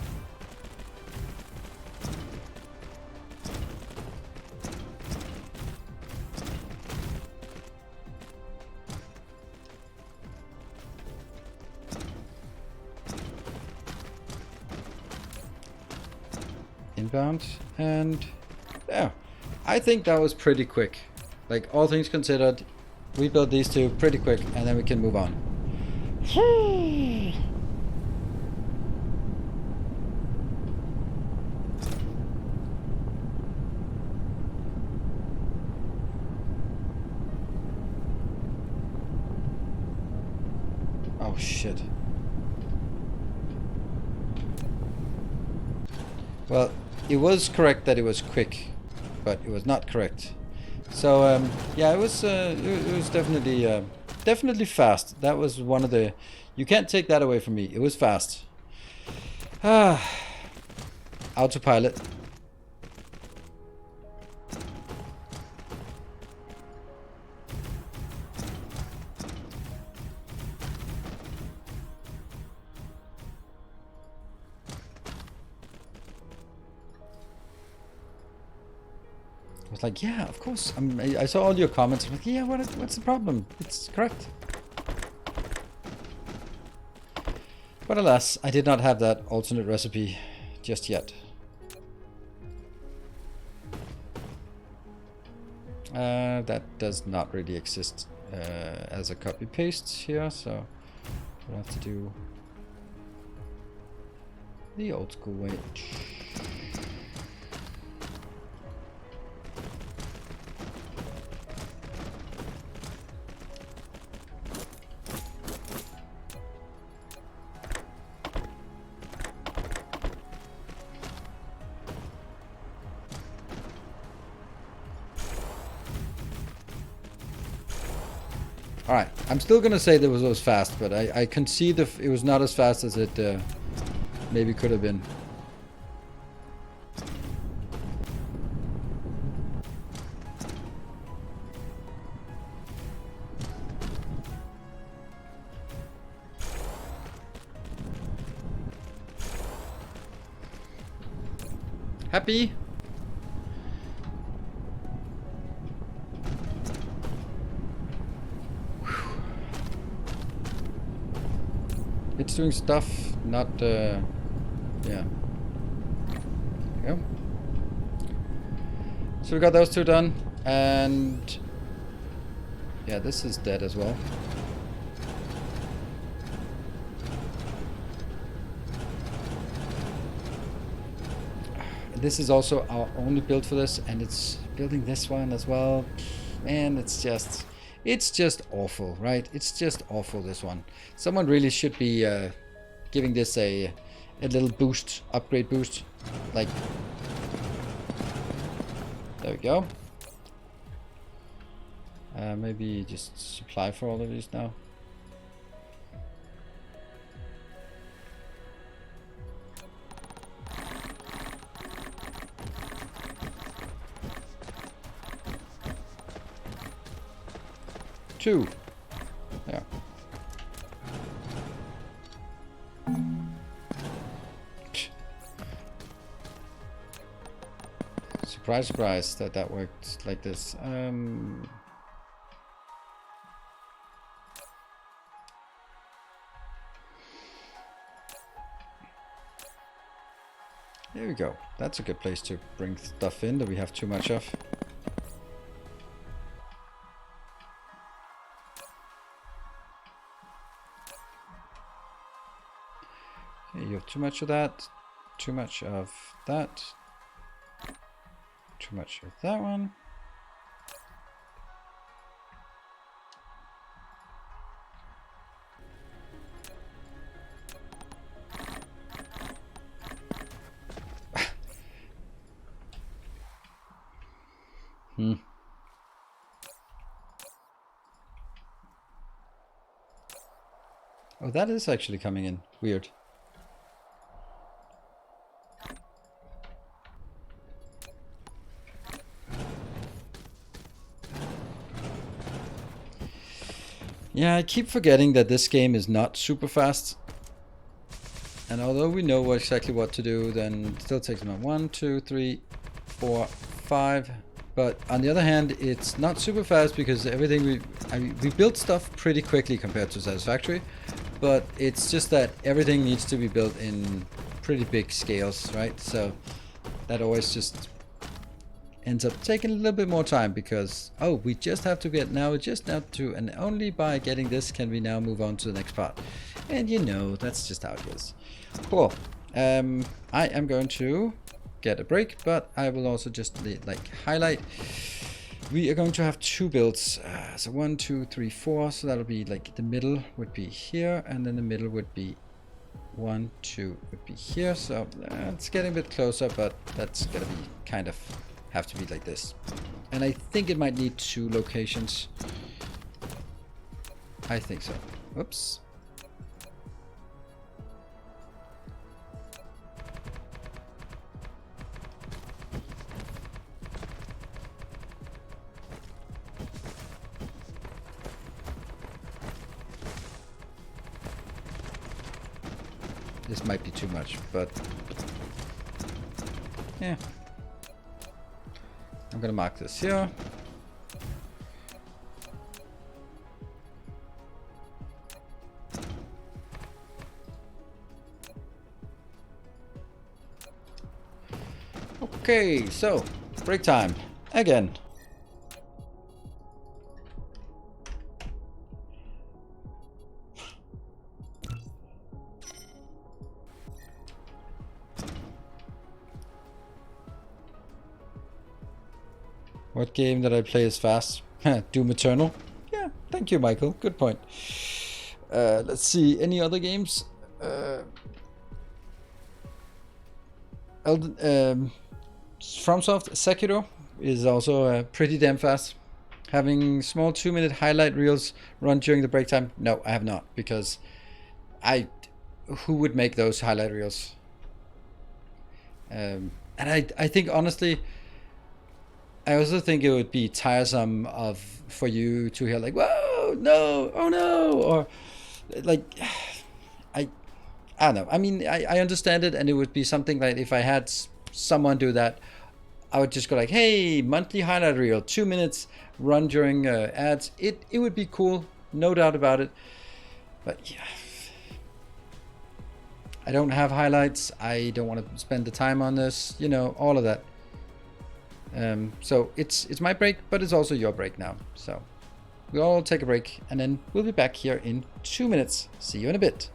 inbound, and yeah, I think that was pretty quick. Like, all things considered, we built these two pretty quick, and then we can move on. Oh shit. Well, it was correct that it was quick, but it was not correct. So yeah, it was definitely definitely fast. That was one of the. You can't take that away from me. It was fast. Autopilot. I was like, yeah, of course. I saw all your comments. I'm like, yeah, what's the problem? It's correct. But alas, I did not have that alternate recipe just yet. That does not really exist as a copy-paste here, so we'll have to do the old school way. Alright, I'm still gonna say that it was fast, but I concede it was not as fast as it maybe could have been. Happy? It's doing stuff, not, yeah. There we go. So we got those two done, and yeah, this is dead as well. This is also our only build for this, and it's building this one as well. Man, it's just awful, right? It's just awful, this one. Someone really should be giving this a little boost, upgrade boost. Like, there we go. Maybe just supply for all of these now. Two. Yeah. Surprise, surprise that worked like this. There we go. That's a good place to bring stuff in that we have too much of. You have too much of that, too much of that, too much of that one. Oh, that is actually coming in. Weird. Yeah, I keep forgetting that this game is not super fast. And although we know exactly what to do, then it still takes about 1, 2, 3, 4, 5. But on the other hand, it's not super fast because everything we built stuff pretty quickly compared to Satisfactory. But it's just that everything needs to be built in pretty big scales, right? So that always just ends up taking a little bit more time because, oh, we just have to get now, and only by getting this can we now move on to the next part. And you know, that's just how it is. Cool. I am going to get a break, but I will also just like highlight. We are going to have 2 builds. So 1, 2, 3, 4. So that'll be like the middle would be here, and then the middle would be 1, 2 would be here. So it's getting a bit closer, but that's gonna be kind of have to be like this. And I think it might need 2 locations. I think so. Whoops. This might be too much, but yeah. I'm gonna mark this here. Okay, so break time again. What game that I play is fast? Doom Eternal? Yeah, thank you, Michael. Good point. Let's see, any other games? FromSoft Sekiro is also pretty damn fast. Having small 2-minute highlight reels run during the break time? No, I have not, because who would make those highlight reels? And I think honestly, I also think it would be tiresome for you to hear like, whoa, no, oh no, or like, I don't know. I mean, I understand it, and it would be something like if I had someone do that, I would just go like, hey, monthly highlight reel, 2 minutes, run during ads. It would be cool, no doubt about it. But yeah, I don't have highlights. I don't want to spend the time on this, you know, all of that. So it's my break, but it's also your break now. So we'll all take a break, and then we'll be back here in 2 minutes. See you in a bit.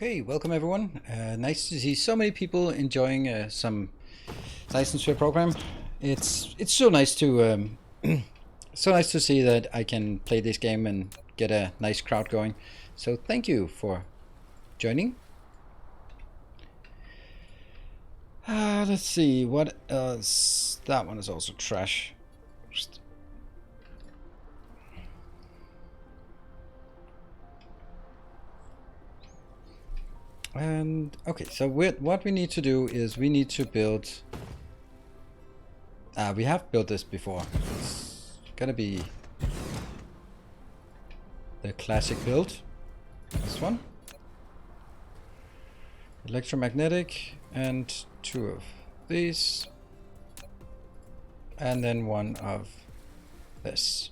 Okay, welcome everyone. Nice to see so many people enjoying some Dyson program. It's so nice to so nice to see that I can play this game and get a nice crowd going. So thank you for joining. Let's see what else. That one is also trash. And okay, so what we need to do is we need to build. We have built this before. It's gonna be the classic build. This one. Electromagnetic and 2 of these. And then 1 of this.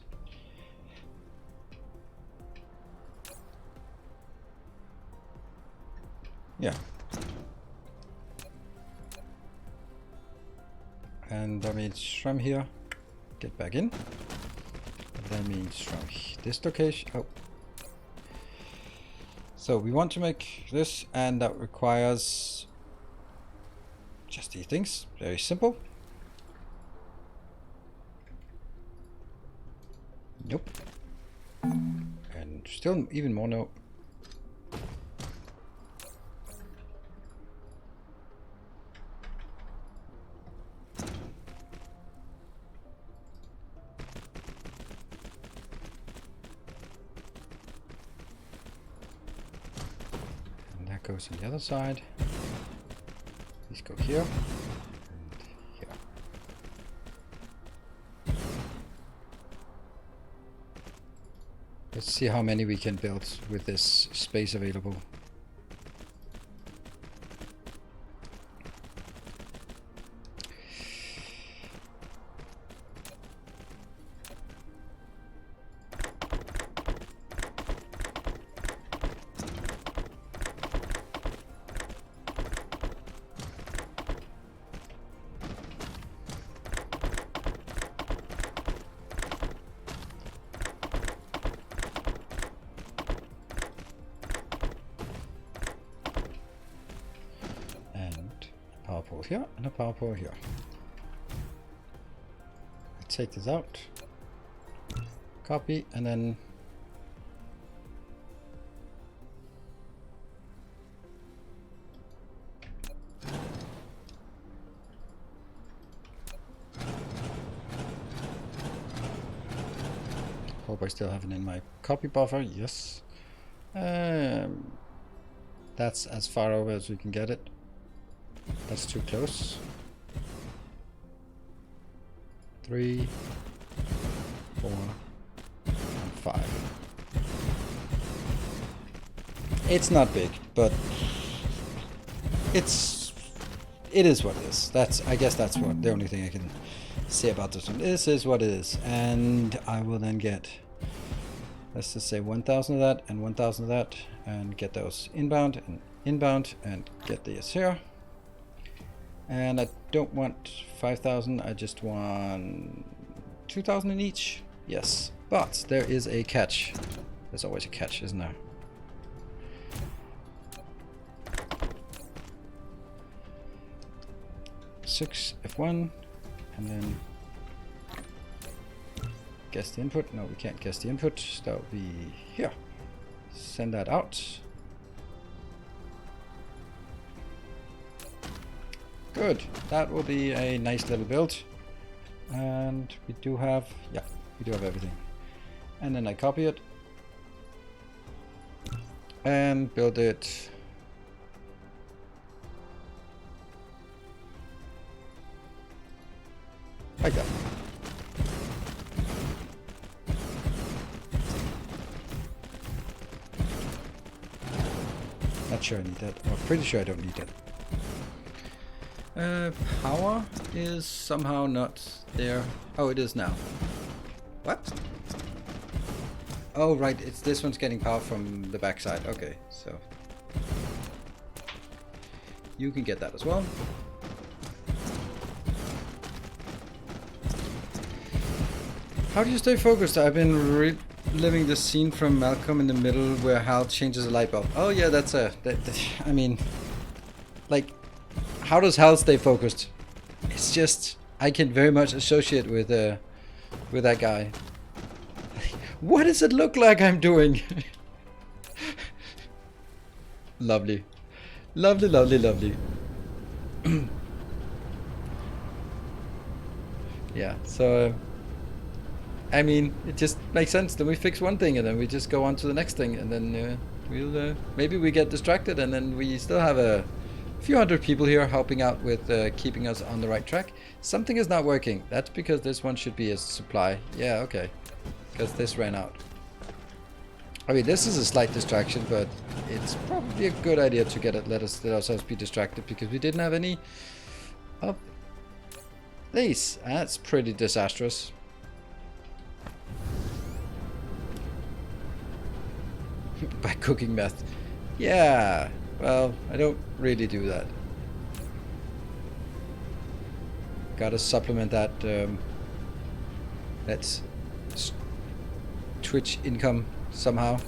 Yeah. And that means from here, get back in. That means from this location. Oh. So we want to make this, and that requires just these things. Very simple. Nope. And still even more no. Goes on the other side. These go here and here. Let's see how many we can build with this space available. Power pole here and a power pole here. Let's take this out, copy, and then hope I still have it in my copy buffer. Yes. That's as far over as we can get it. That's too close. 3, 4, and 5. It's not big, but it is what it is. I guess that's what the only thing I can say about this one. This is what it is, and I will then get, let's just say 1,000 of that and 1,000 of that, and get those inbound and get these here. And I don't want 5,000, I just want 2,000 in each. Yes, but there is a catch. There's always a catch, isn't there? Six F1, and then guess the input. No, we can't guess the input. That will be here. Send that out. Good. That will be a nice little build. And we do have, yeah, we do have everything. And then I copy it and build it like that. Not sure I need that. Well, pretty sure I don't need that. Power is somehow not there. Oh, it is now. What? Oh, right. It's this one's getting power from the backside. Okay, so you can get that as well. How do you stay focused? I've been reliving the scene from Malcolm in the Middle where Hal changes a light bulb. Oh yeah, that's I mean, like, how does Hal stay focused? It's just, I can very much associate with that guy. What does it look like I'm doing? Lovely. Lovely, lovely, lovely. Yeah, so I mean, it just makes sense. Then we fix one thing and then we just go on to the next thing, and then we'll maybe we get distracted, and then we still have a few hundred people here helping out with keeping us on the right track. Something is not working. That's because this one should be a supply. Yeah, okay. Because this ran out. I mean, this is a slight distraction, but it's probably a good idea to get it. Let ourselves be distracted because we didn't have any of these. That's pretty disastrous. By cooking meth. Yeah, well, I don't really do that. Gotta supplement that. That's Twitch income somehow.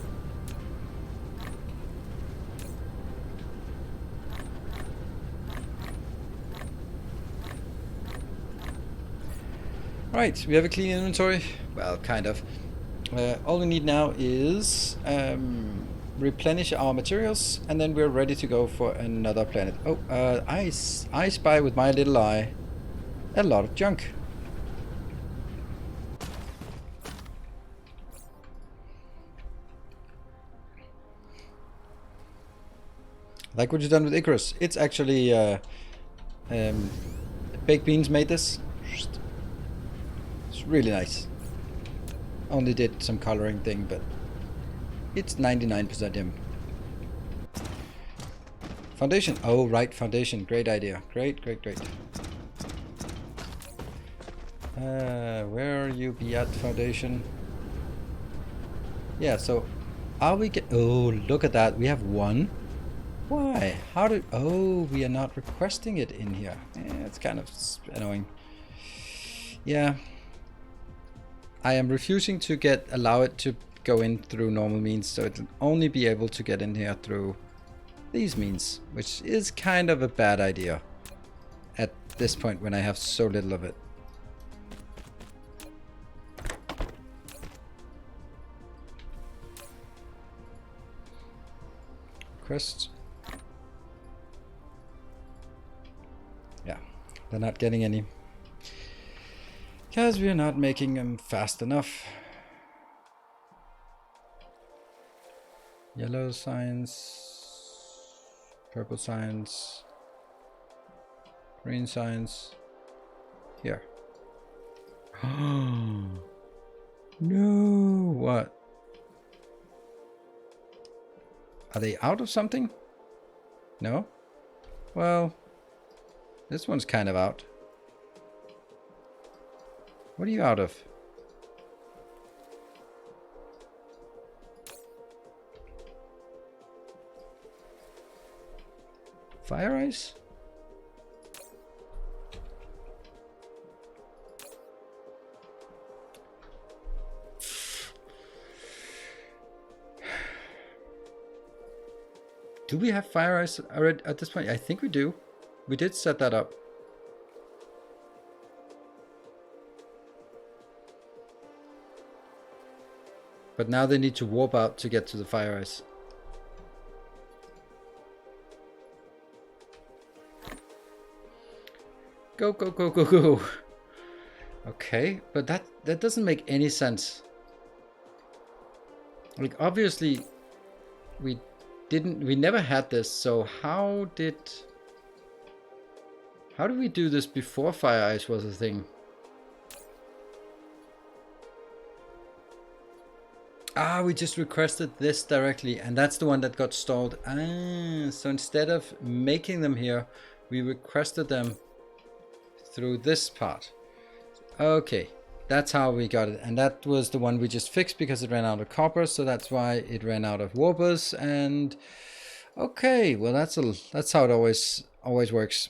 Right, we have a clean inventory. Well, kind of. All we need now is replenish our materials, and then we're ready to go for another planet. Oh, I spy with my little eye a lot of junk. Like what you've done with Icarus. It's actually Baked Beans made this. It's really nice. Only did some coloring thing, but it's 99% him. Foundation. Oh, right, foundation. Great idea. Great. Where are you be at, foundation? Yeah, so are we get... Oh, look at that. We have one. Why? How did... Oh, we are not requesting it in here. It's kind of annoying. Yeah. I am refusing to allow it to go in through normal means, so it'll only be able to get in here through these means, which is kind of a bad idea at this point when I have so little of it. Quest. Yeah, they're not getting any. Because we're not making them fast enough. Yellow signs, purple signs, green signs. Here. No, what? Are they out of something? No? Well, this one's kind of out. What are you out of? Fire ice? Do we have fire ice already at this point? I think we do. We did set that up. But now they need to warp out to get to the fire ice. Go, go, go, go, go. Okay, but that doesn't make any sense. Like, obviously, we never had this, so how did we do this before fire ice was a thing? Ah, we just requested this directly, and that's the one that got stalled. Ah, so instead of making them here, we requested them through this part. Okay, that's how we got it, and that was the one we just fixed because it ran out of copper, so that's why it ran out of warpers. And okay, well that's how it always works.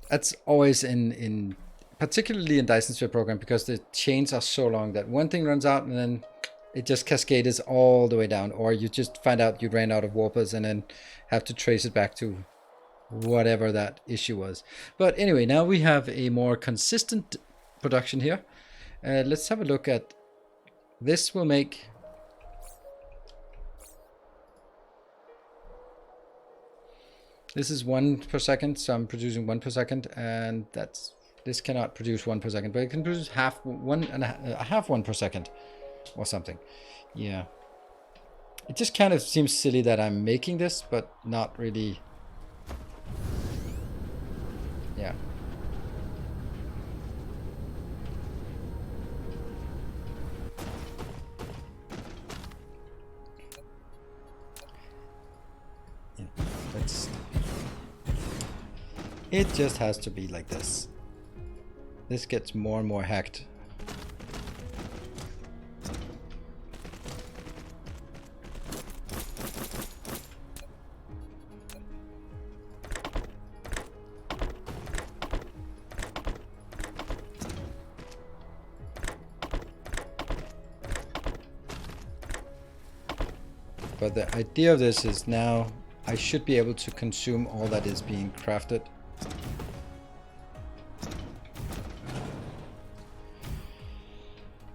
That's always in particularly in Dyson Sphere program, because the chains are so long that one thing runs out and then it just cascades all the way down, or you just find out you ran out of warpers and then have to trace it back to whatever that issue was. But anyway, now we have a more consistent production here. Let's have a look at this. Will make this is 1 per second, so I'm producing 1 per second, and that's This cannot produce 1 per second, but it can produce half one per second or something. Yeah. It just kind of seems silly that I'm making this, but not really. Yeah. It just has to be like this. This gets more and more hacked. But the idea of this is now I should be able to consume all that is being crafted.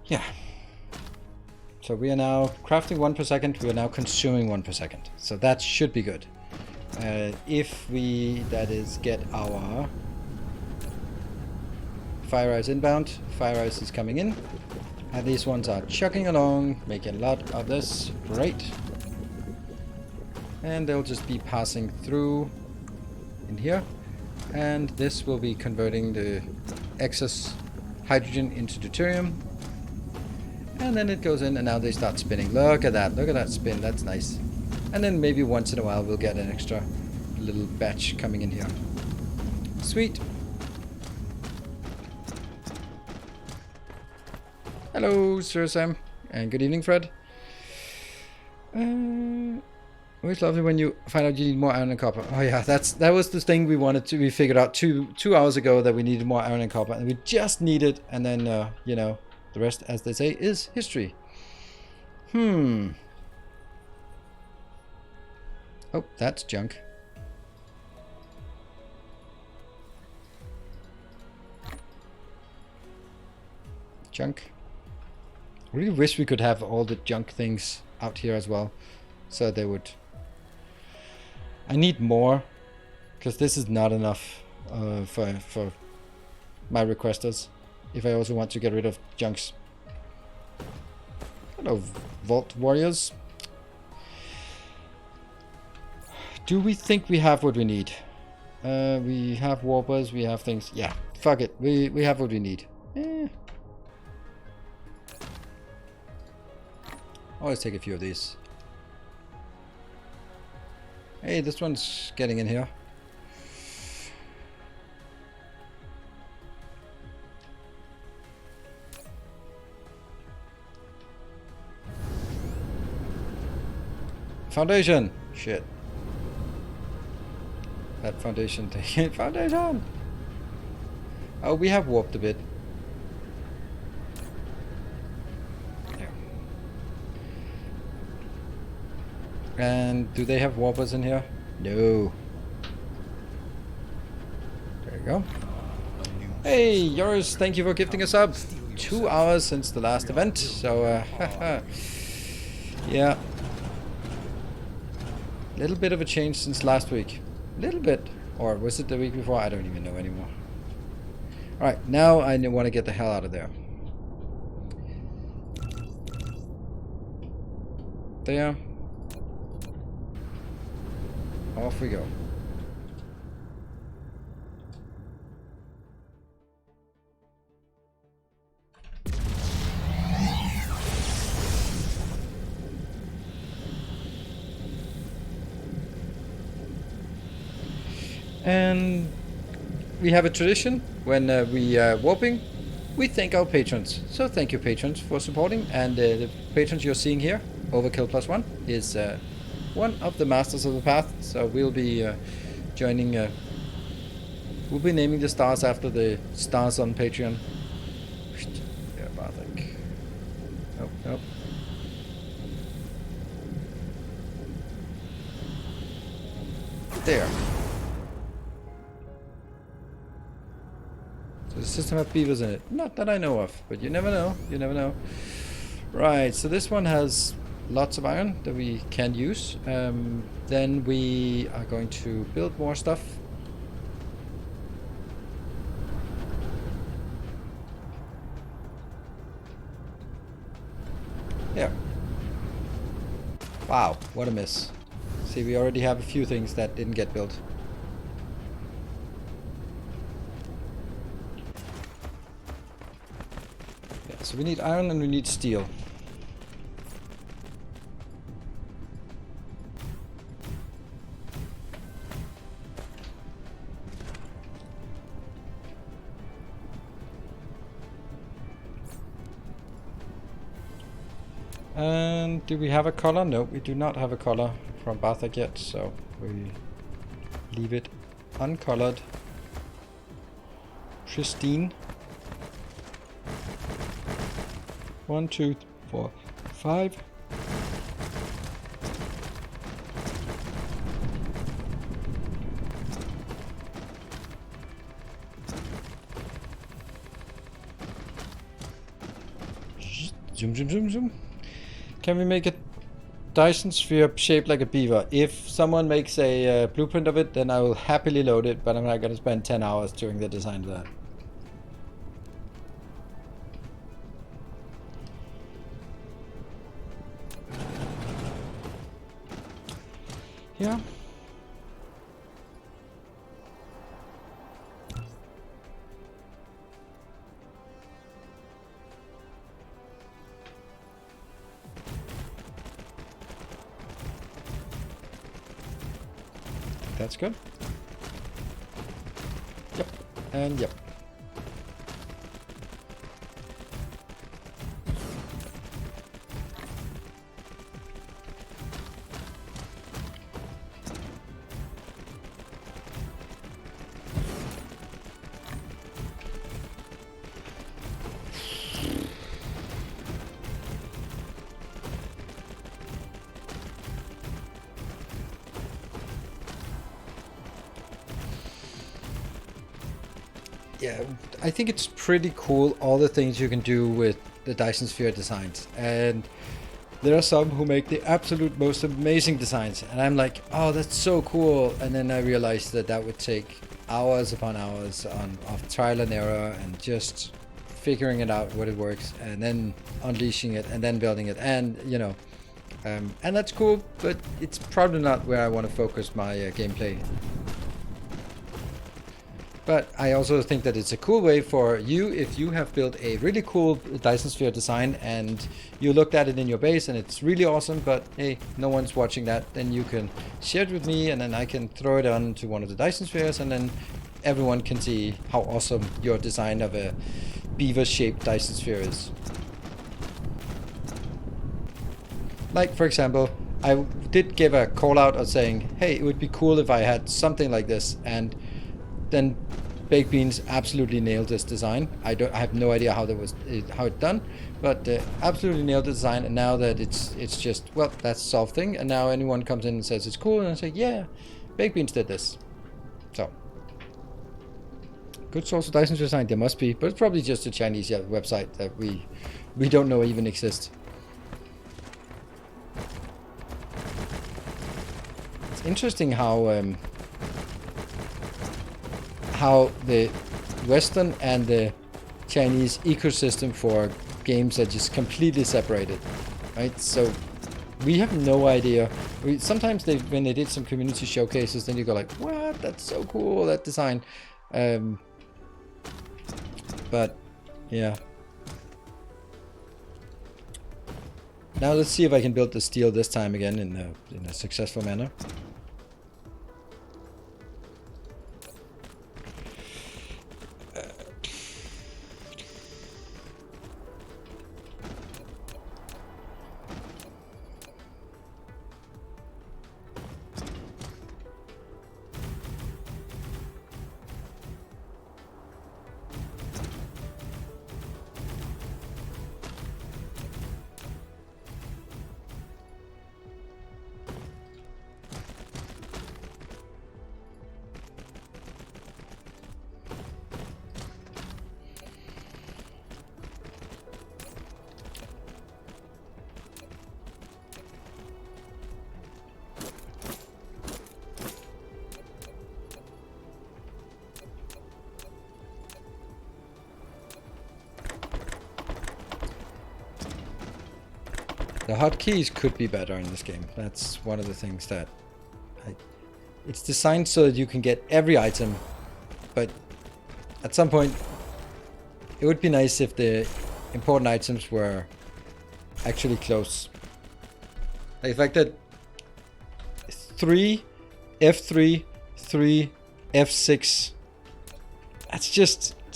Yeah. So we are now crafting 1 per second. We are now consuming 1 per second. So that should be good. If we, that is, get our fire ice inbound, fire ice is coming in. And these ones are chugging along, making a lot of this. Great. And they'll just be passing through in here. And this will be converting the excess hydrogen into deuterium. And then it goes in and now they start spinning. Look at that spin, that's nice. And then maybe once in a while we'll get an extra little batch coming in here. Sweet. Hello, Sir Sam. And good evening, Fred. Always lovely when you find out you need more iron and copper. Oh yeah, that was the thing we figured out two hours ago, that we needed more iron and copper, and we just need it, and then you know, the rest, as they say, is history. Oh, that's junk. Junk. I really wish we could have all the junk things out here as well, so they would. I need more, because this is not enough for my requesters. If I also want to get rid of junks. Hello, Vault Warriors. Do we think we have what we need? We have warpers, we have things. Yeah, fuck it. We have what we need. Always take a few of these. Hey, this one's getting in here. Foundation! Shit. That foundation thing. Foundation! Oh, we have warped a bit. There. And do they have warpers in here? No. There you go. Hey, yours, thank you for gifting us up. 2 hours since the last event, so yeah. Little bit of a change since last week. Little bit. Or was it the week before? I don't even know anymore. Alright, now I want to get the hell out of there. There. Off we go. And we have a tradition when we are warping, we thank our patrons. So thank you, patrons, for supporting. And the patrons you're seeing here, Overkill +1, is one of the masters of the path. So we'll be joining. We'll be naming the stars after the stars on Patreon. Yeah, Bartek. Nope, nope. There. The system have beavers in it. Not that I know of, but you never know. You never know. Right, so this one has lots of iron that we can use. Then we are going to build more stuff. Wow, what a miss. See, we already have a few things that didn't get built. Yeah, so we need iron and we need steel. And do we have a color? No, we do not have a color from Bathak yet, so we leave it uncolored. Pristine. 1, 2, 4, 5. Zoom, zoom, zoom, zoom. Can we make a Dyson sphere shaped like a beaver? If someone makes a blueprint of it, then I will happily load it, but I'm not going to spend 10 hours doing the design of that. Yeah. That's good. Yep. And yep. Yeah, I think it's pretty cool, all the things you can do with the Dyson Sphere designs. And there are some who make the absolute most amazing designs. And I'm like, oh, that's so cool. And then I realized that that would take hours upon hours of trial and error and just figuring it out what it works and then unleashing it and then building it. And, you know, and that's cool, but it's probably not where I want to focus my gameplay. But I also think that it's a cool way for you, if you have built a really cool Dyson Sphere design and you looked at it in your base and it's really awesome, but hey, no one's watching that, then you can share it with me and then I can throw it onto one of the Dyson Spheres and then everyone can see how awesome your design of a beaver-shaped Dyson Sphere is. Like, for example, I did give a call out of saying, hey, it would be cool if I had something like this, and then Baked Beans absolutely nailed this design. I have no idea how it's done, but absolutely nailed the design. And now that it's just, well, that's solved thing. And now anyone comes in and says it's cool, and I say, yeah, Baked Beans did this. So good source of Dyson design there must be, but it's probably just a Chinese website that we don't know even exists. It's interesting how the Western and the Chinese ecosystem for games are just completely separated, right? So we have no idea. Sometimes when they did some community showcases, then you go like, what? That's so cool, that design. But yeah. Now let's see if I can build the steel this time again in a successful manner. The hotkeys could be better in this game. That's one of the things that... it's designed so that you can get every item, but at some point it would be nice if the important items were actually close. Like the fact that 3, F3, 3, F6, it's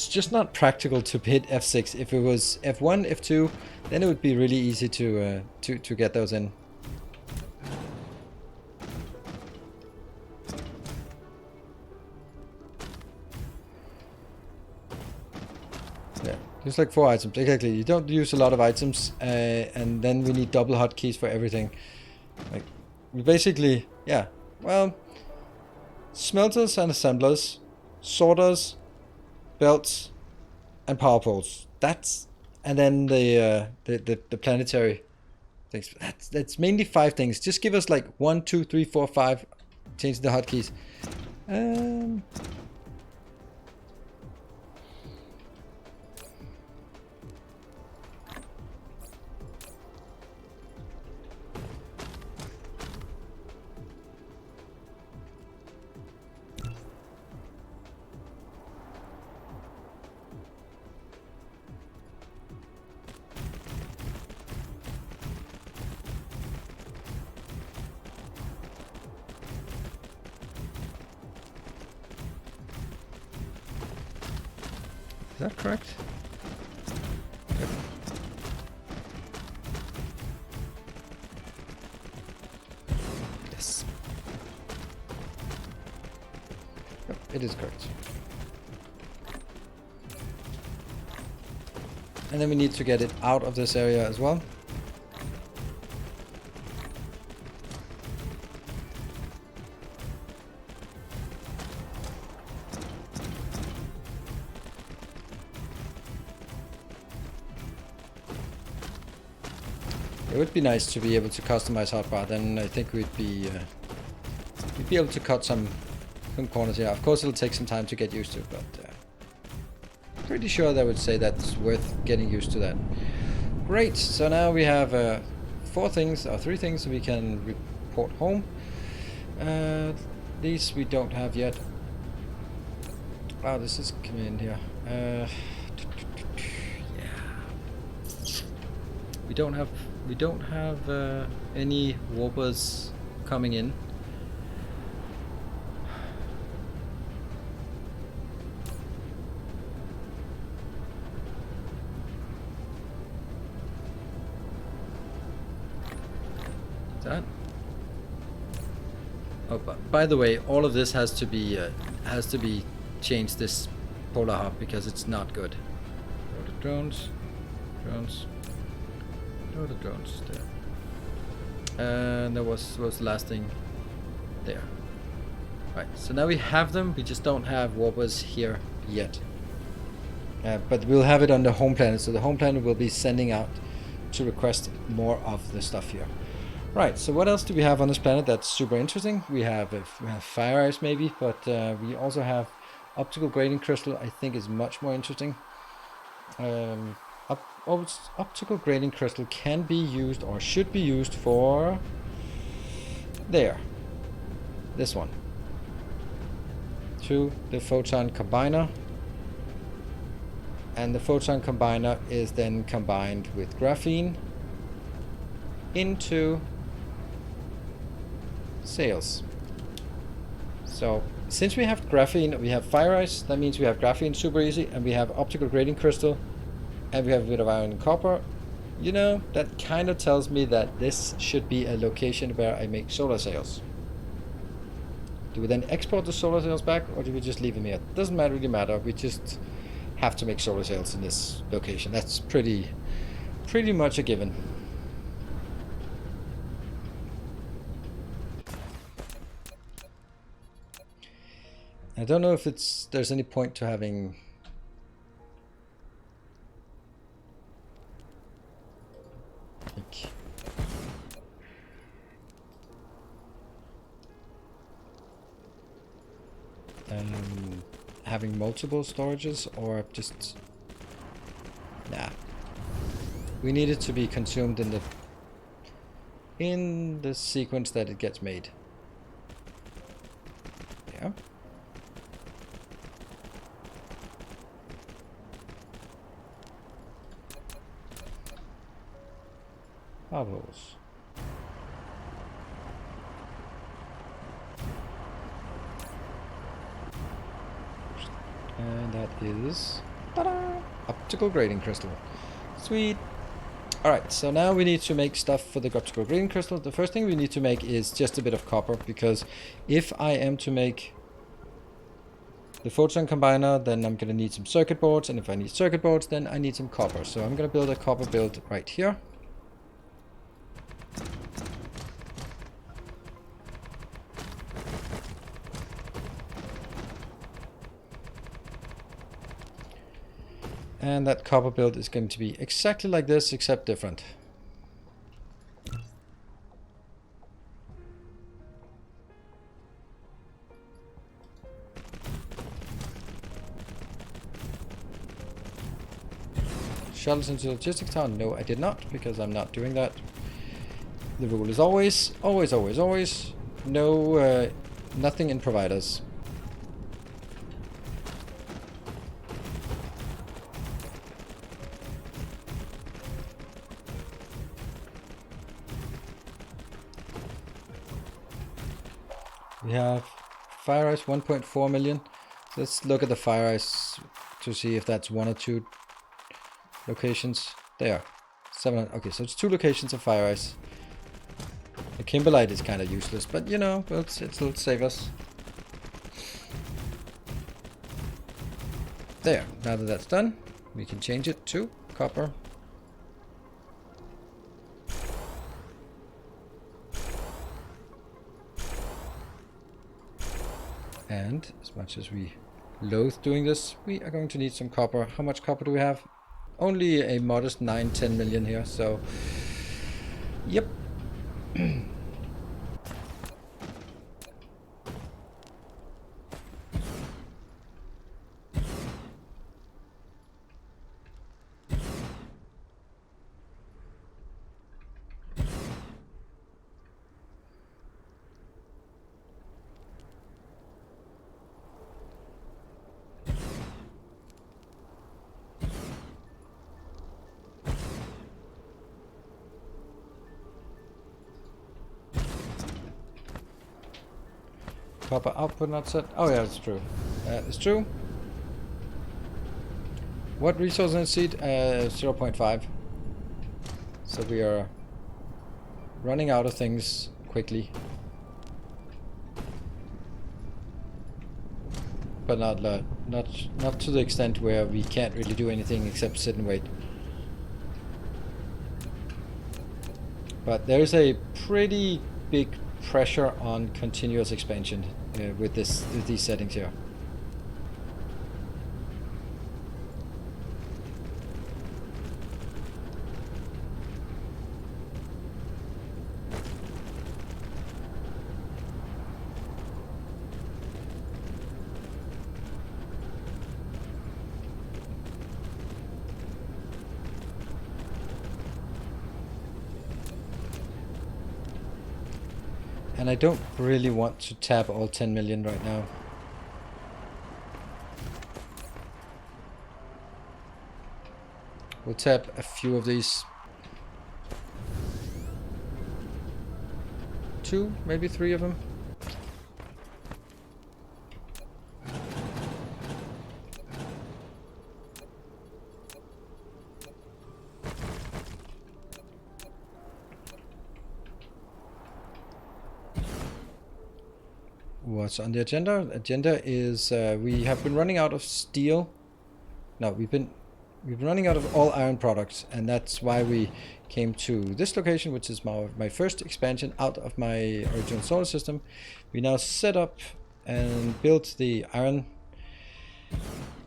just not practical to hit F6. If it was F1, F2, then it would be really easy to get those in. Yeah, just like 4 items, exactly. You don't use a lot of items, and then we need double hotkeys for everything. Like, we basically, yeah, well, smelters and assemblers, sorters, belts, and power poles. That's, and then the planetary things. That's mainly 5 things. Just give us like 1, 2, 3, 4, 5. Change the hotkeys. Is that correct? Yep. Yes. Yep, it is correct. And then we need to get it out of this area as well. It would be nice to be able to customize hotbar. Then I think we'd be able to cut some corners here. Of course, it'll take some time to get used to, but pretty sure that would say that's worth getting used to that. Great. So now we have 4 things or 3 things we can report home. These we don't have yet. Wow, this is coming in here. Yeah. We don't have any warpers coming in. That. Oh, by the way, all of this has to be changed. This polar hop, because it's not good. Go to drones. Oh, the drones there. And that was the last thing there. Right, so now we have them, we just don't have warpers here yet. But we'll have it on the home planet, so the home planet will be sending out to request more of the stuff here. Right, so what else do we have on this planet that's super interesting? We have fire ice maybe, but we also have optical grading crystal. I think is much more interesting. Optical grading crystal can be used, or should be used, for this one, to the photon combiner, and the photon combiner is then combined with graphene into sails. So since we have graphene, we have fire ice, that means we have graphene super easy, and we have optical grading crystal, and we have a bit of iron and copper. You know, that kind of tells me that this should be a location where I make solar sails. Do we then export the solar sails back, or do we just leave them here? Doesn't really matter. We just have to make solar sails in this location. That's pretty much a given. I don't know if there's any point to having having multiple storages, or just nah. We need it to be consumed in the in the sequence that it gets made. Yeah. Marvelous. And that is optical grading crystal. Sweet. Alright, so now we need to make stuff for the optical grading crystal. The first thing we need to make is just a bit of copper, because if I am to make the photon combiner, then I'm going to need some circuit boards, and if I need circuit boards, then I need some copper. So I'm going to build a copper build right here. And that copper build is going to be exactly like this, except different. Shuttles into the logistics town? No, I did not, because I'm not doing that. The rule is always, always, always, always, no, nothing in providers. We have fire ice 1.4 million. Let's look at the fire ice to see if that's 1 or 2 locations. There. 700. Okay, so it's 2 locations of fire ice. The kimberlite is kind of useless, but you know, it'll save us. There. Now that that's done, we can change it to copper. And as much as we loathe doing this, we are going to need some copper. How much copper do we have? Only a modest 9-10 million here, so yep. Copper output not set. Oh yeah, that's true. It's true. What resource in seed? 0.5. So we are running out of things quickly. But not to the extent where we can't really do anything except sit and wait. But there is a pretty big pressure on continuous expansion with these settings here. And I don't really want to tap all 10 million right now. We'll tap a few of these. 2, maybe 3 of them. What's on the agenda? Agenda is we have been running out of steel. No, we've been running out of all iron products, and that's why we came to this location, which is my first expansion out of my original solar system. We now set up and built the iron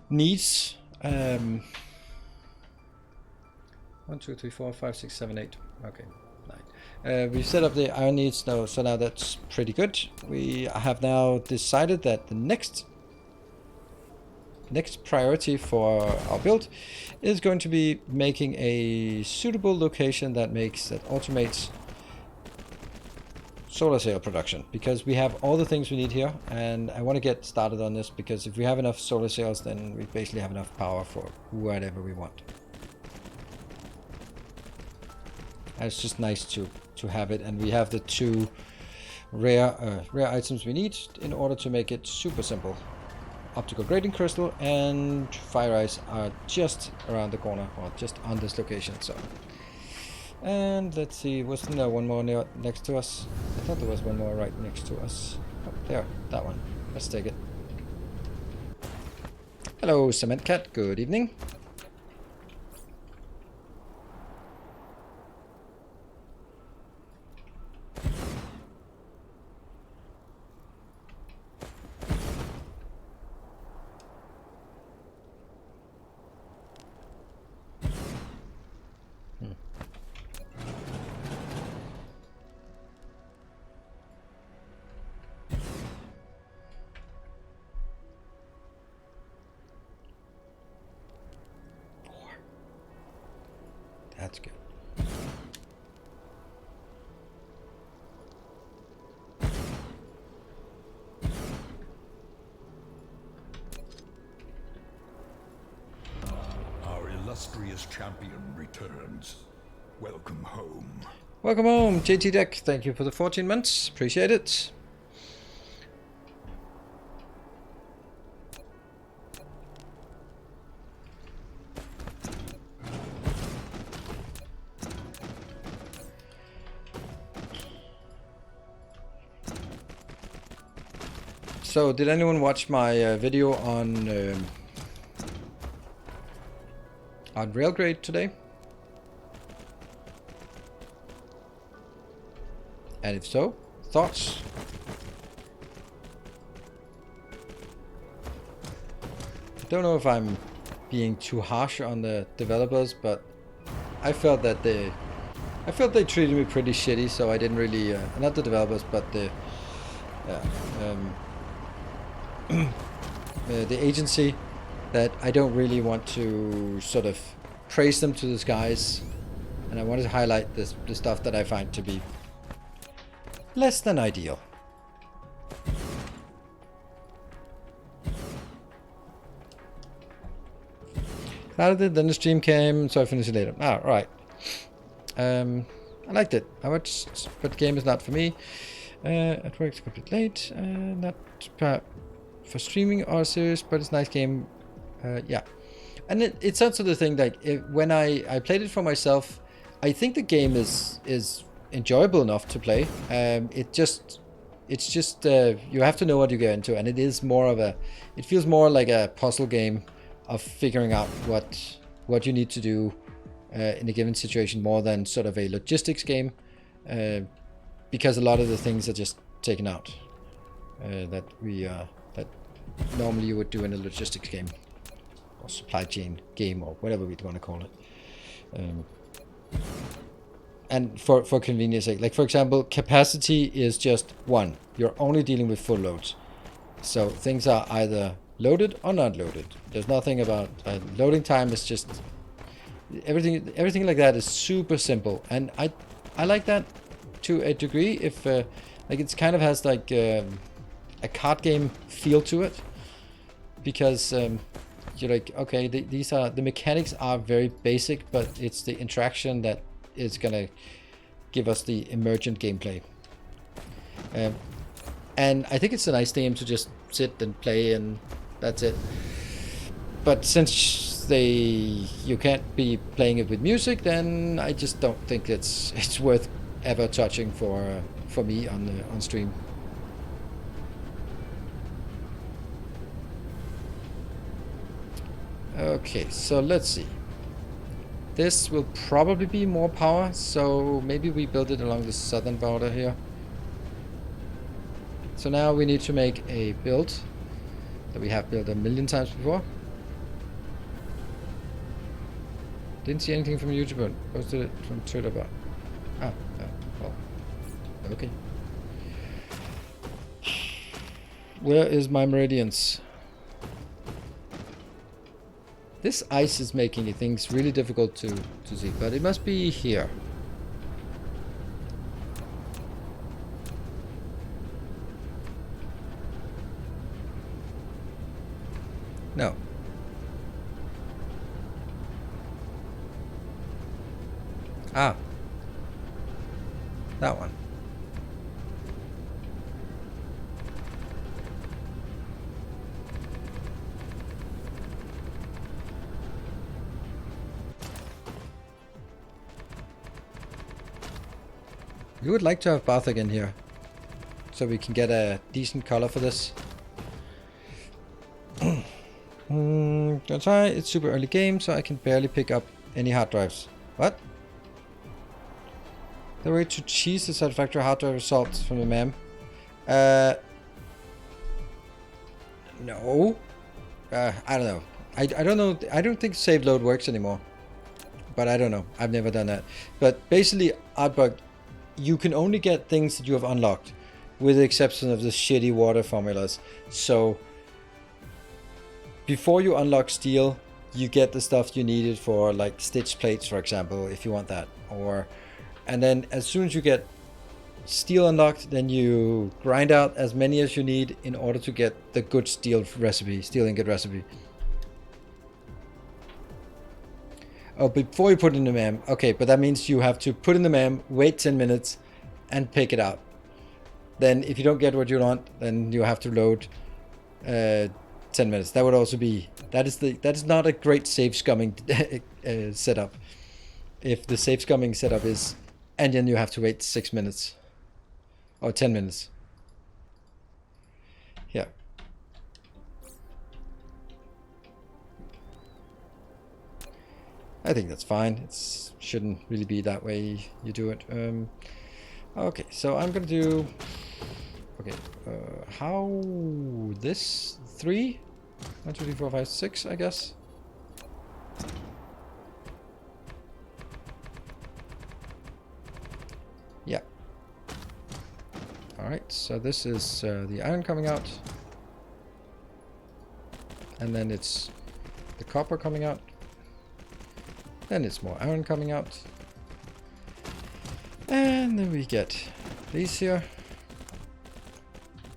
needs. 1, 2, 3, 4, 5, 6, 7, 8. Okay. We set up the iron needs now, so now that's pretty good. We have now decided that the next priority for our build is going to be making a suitable location that automates solar sail production, because we have all the things we need here, and I want to get started on this, because if we have enough solar sails, then we basically have enough power for whatever we want. And it's just nice to have it, and we have the two rare items we need in order to make it super simple. Optical grating crystal and fire ice are just around the corner, or just on this location. So, and let's see, wasn't there one more next to us? I thought there was one more right next to us. Oh, there, that one. Let's take it. Hello, Cement Cat. Good evening. That's good. Our illustrious champion returns. Welcome home. Welcome home, JT Deck. Thank you for the 14 months. Appreciate it. So, did anyone watch my video on Railgrade today? And if so, thoughts? I don't know if I'm being too harsh on the developers, but I felt that they treated me pretty shitty, so I didn't really, not the developers, but the agency, that I don't really want to sort of praise them to the skies, and I wanted to highlight the stuff that I find to be less than ideal. Started, then the stream came, so I finished it later. Ah, right. I liked it. I watched, but the game is not for me. At work, it's a bit late. Not for streaming or serious, but it's a nice game. Yeah, and it's also the thing, like when I played it for myself, I think the game is enjoyable enough to play. It's just you have to know what you get into, and it is more of a, it feels more like a puzzle game of figuring out what you need to do in a given situation, more than sort of a logistics game, because a lot of the things are just taken out that normally you would do in a logistics game or supply chain game or whatever we'd want to call it. And for convenience sake, like for example, capacity is just one. You're only dealing with full loads. So things are either loaded or not loaded. There's nothing about loading time. Is just everything like that is super simple, and I like that to a degree. If like it's kind of has like a card game feel to it, because you're like, okay, these are the mechanics are very basic, but it's the interaction that is gonna give us the emergent gameplay. And I think it's a nice game to just sit and play, and that's it. But since you can't be playing it with music, then I just don't think it's worth ever touching for me on stream. Okay, so let's see. This will probably be more power, so maybe we build it along the southern border here. So now we need to make a build that we have built a million times before. Didn't see anything from YouTube, but posted it from Twitter, but well, okay. Where is my meridians? This ice is making things really difficult to see, but it must be here. Ah. That one. We would like to have bath again here, so we can get a decent color for this. Gonna try. It's super early game, so I can barely pick up any hard drives. What? The way to cheese the satisfactory hard drive results from the MAM. No. I don't know. I don't know. I don't think save load works anymore. But I don't know. I've never done that. But basically, Artbug, you can only get things that you have unlocked, with the exception of the shitty water formulas. So before you unlock steel, you get the stuff you needed for like stitch plates, for example, if you want that. And then as soon as you get steel unlocked, then you grind out as many as you need in order to get the good steel recipe, steel ingot recipe. Oh, before you put in the MAM. Okay, but that means you have to put in the MAM, wait 10 minutes, and pick it out. Then if you don't get what you want, then you have to load 10 minutes. That would also be... That is not a great save scumming setup. If the save scumming setup is... And then you have to wait 6 minutes. Or 10 minutes. Yeah. I think that's fine. It shouldn't really be that way you do it. Okay, so I'm gonna do... Okay, how... This? 3? 1, 2, 3, 4, 5, 6, I guess. Yeah. Alright, so this is the iron coming out. And then it's the copper coming out. Then it's more iron coming out. And then we get these here.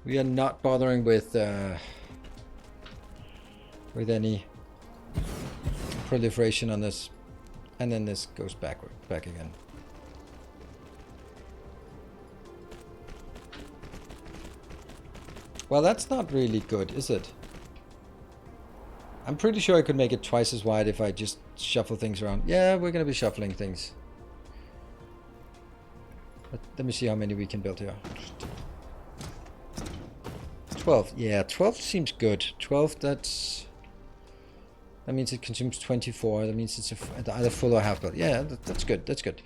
We are not bothering with any proliferation on this. And then this goes back again. Well, that's not really good, is it? I'm pretty sure I could make it twice as wide if I just shuffle things around. Yeah, we're going to be shuffling things. But let me see how many we can build here. 12. Yeah, 12 seems good. 12, that means it consumes 24. That means it's either full or half built. Yeah, that's good. That's good.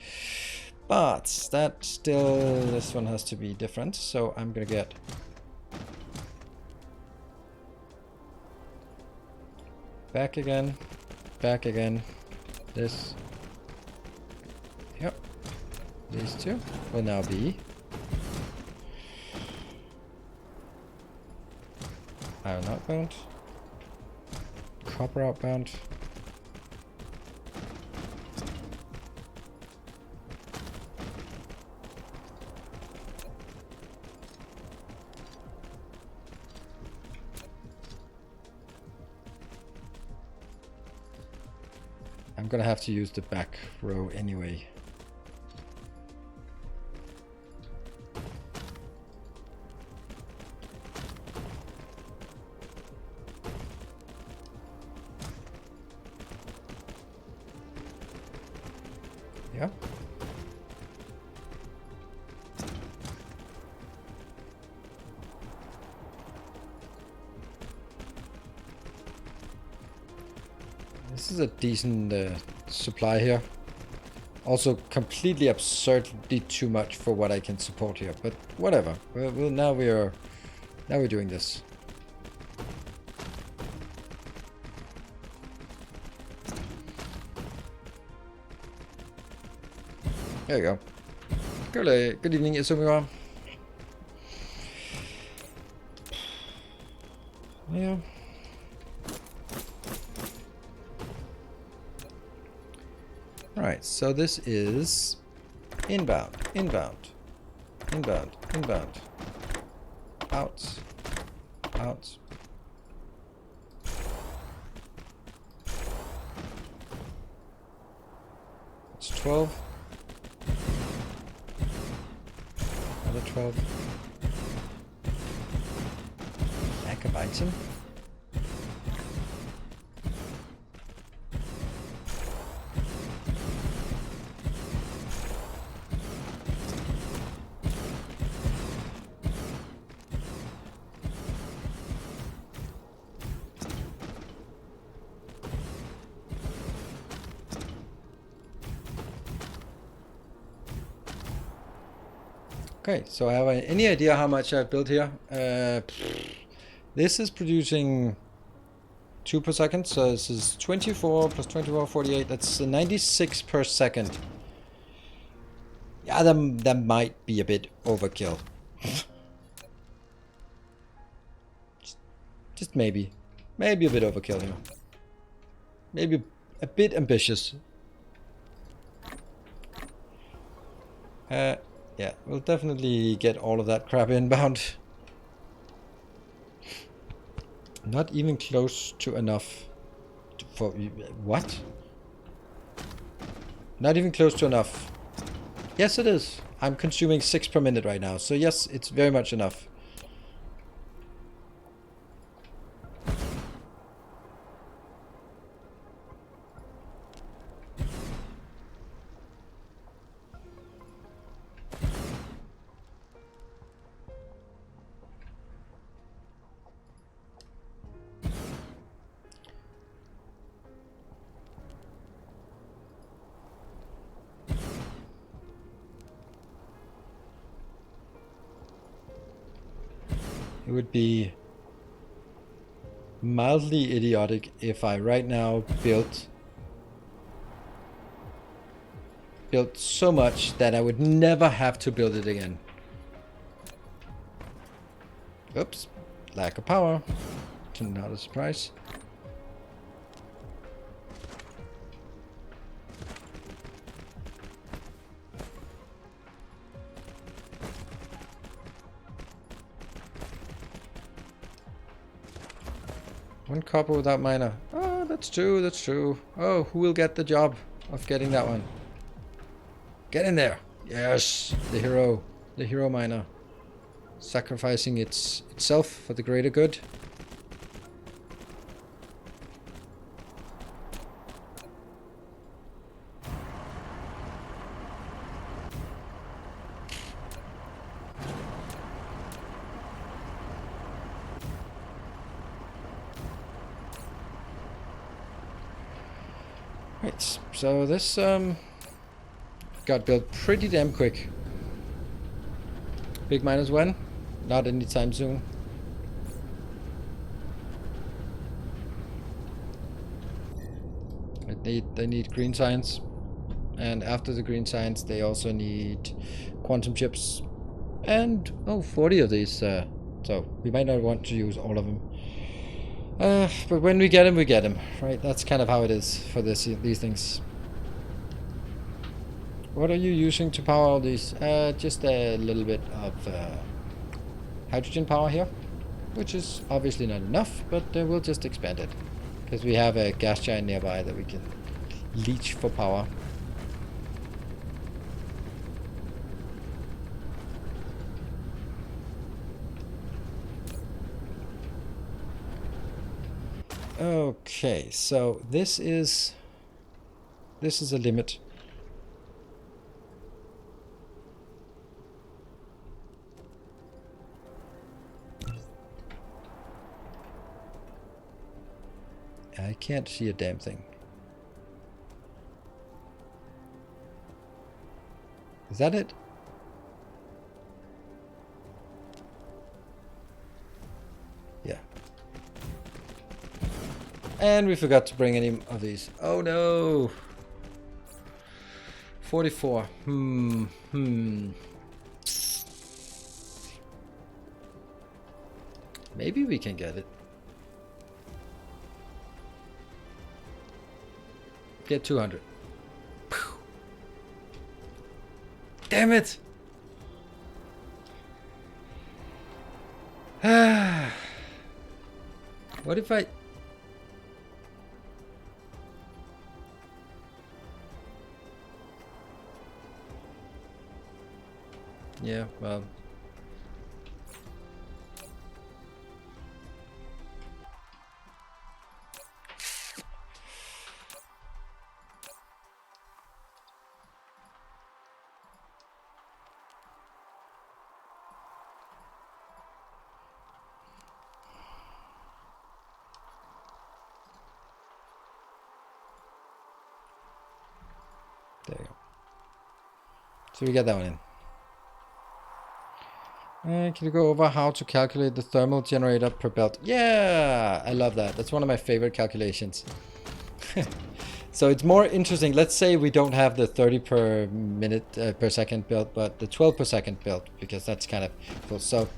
But that still, this one has to be different. So I'm going to get... Back again. This. Yep. These two will now be iron outbound, copper outbound, I'm gonna have to use the back row anyway. Yeah. This is a decent supply here. Also completely absurdly too much for what I can support here, but whatever. Now we're doing this. There you go. Good evening, Isumira. Yeah. Alright, so this is inbound, inbound, inbound, inbound, out, out. It's 12. 12 lack of item. Okay, so I have any idea how much I've built here? This is producing 2 per second, so this is 24 plus 24, 48. That's 96 per second. Yeah, that might be a bit overkill. just maybe a bit overkill here. Maybe a bit ambitious. Yeah, we'll definitely get all of that crap inbound. Not even close to enough for... What? Not even close to enough. Yes, it is. I'm consuming 6 per minute right now. So yes, it's very much enough. It would be mildly idiotic if I right now built so much that I would never have to build it again. Oops, lack of power. Not a surprise. One copper without miner. Oh, that's true, that's true. Oh, who will get the job of getting that one? Get in there. Yes, the hero miner. Sacrificing itself for the greater good. Right, so this got built pretty damn quick. Big miners when? Not anytime soon. They need green science, and after the green science they also need quantum chips, and 40 of these. So we might not want to use all of them. But when we get them, right? That's kind of how it is for these things. What are you using to power all these? Just a little bit of hydrogen power here, which is obviously not enough, but we'll just expand it. Because we have a gas giant nearby that we can leech for power. Okay, so this is a limit. I can't see a damn thing. Is that it? Yeah. And we forgot to bring any of these. Oh no! 44. Maybe we can get it. Get 200. Damn it! What if I... Yeah, well, There you go. So we get that one in. Can you go over how to calculate the thermal generator per belt? Yeah, I love that. That's one of my favorite calculations. So it's more interesting. Let's say we don't have the 30 per minute per second belt, but the 12 per second belt, because that's kind of cool. So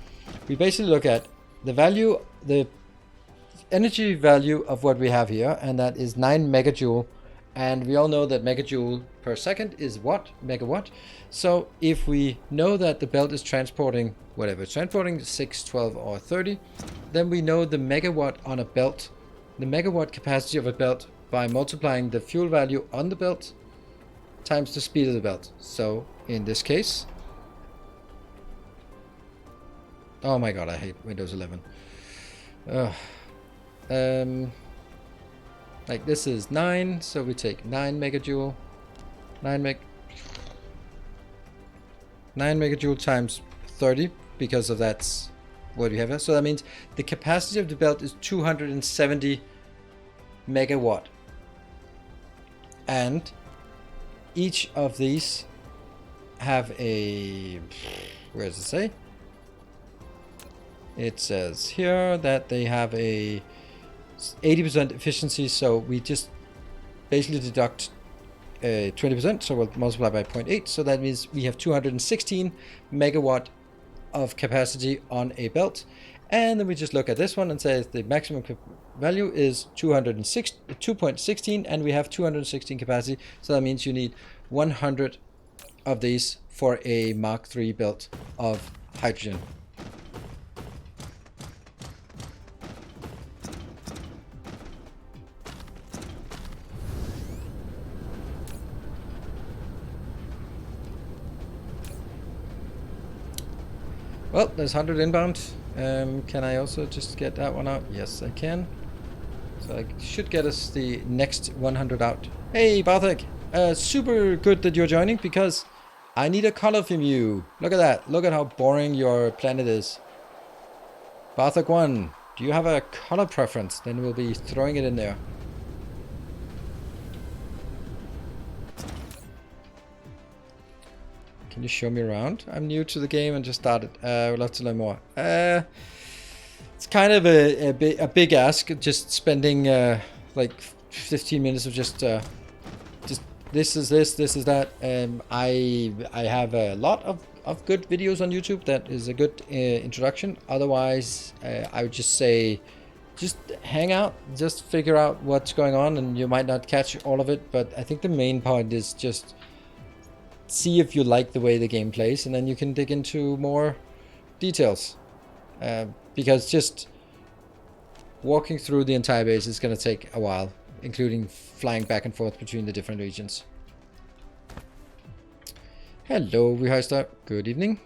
we basically look at the value, the energy value of what we have here, and that is 9 megajoule. And we all know that megajoule per second is what? Megawatt. So if we know that the belt is transporting whatever, it's transporting 6, 12, or 30, then we know the megawatt on a belt, the megawatt capacity of a belt, by multiplying the fuel value on the belt times the speed of the belt. So in this case, oh my god, I hate Windows 11. Like this is 9, so we take 9 megajoule, 9 megajoule times 30, because of that's what we have here. So that means the capacity of the belt is 270 megawatt. And each of these have a, where does it say? It says here that they have a 80% efficiency, so we just basically deduct 20%, so we'll multiply by 0.8, so that means we have 216 megawatt of capacity on a belt. And then we just look at this one and say the maximum value is 2.16, and we have 216 capacity, so that means you need 100 of these for a Mark III belt of hydrogen. Well, there's 100 inbound. Can I also just get that one out? Yes, I can. So I should get us the next 100 out. Hey, Bartek! Super good that you're joining, because I need a color from you. Look at that. Look at how boring your planet is. Bartek 1, do you have a color preference? Then we'll be throwing it in there. Can you show me around? I'm new to the game and just started. I would love to learn more. It's kind of a big ask, just spending like 15 minutes of just this is that. I have a lot of good videos on YouTube. That is a good introduction. Otherwise, I would just say, just hang out, just figure out what's going on, and you might not catch all of it. But I think the main point is just see if you like the way the game plays, and then you can dig into more details. Because just walking through the entire base is going to take a while, including flying back and forth between the different regions. Hello, Reheister. Good evening.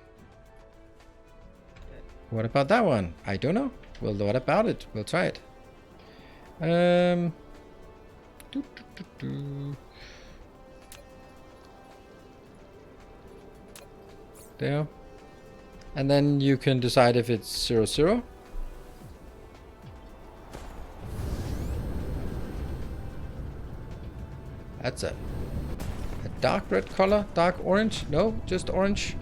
What about that one? I don't know. Well, what about it? We'll try it. There. And then you can decide if it's 0, 0. That's a dark red color, dark orange. No, just orange.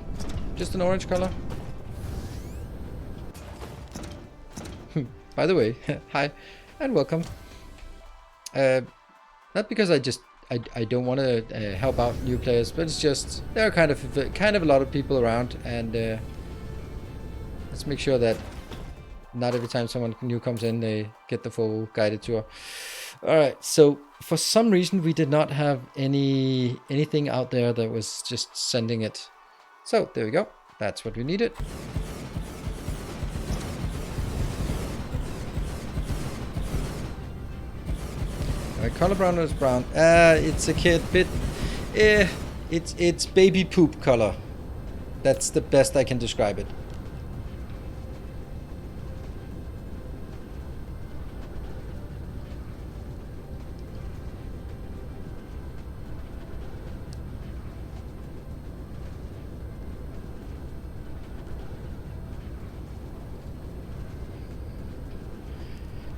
Just an orange color. By the way, hi and welcome. Not because I don't want to help out new players, but it's just there are kind of a lot of people around, and let's make sure that not every time someone new comes in they get the full guided tour. All right, so for some reason we did not have anything out there that was just sending it. So there we go. That's what we needed. Color brown is brown. It's a bit. It's baby poop color. That's the best I can describe it.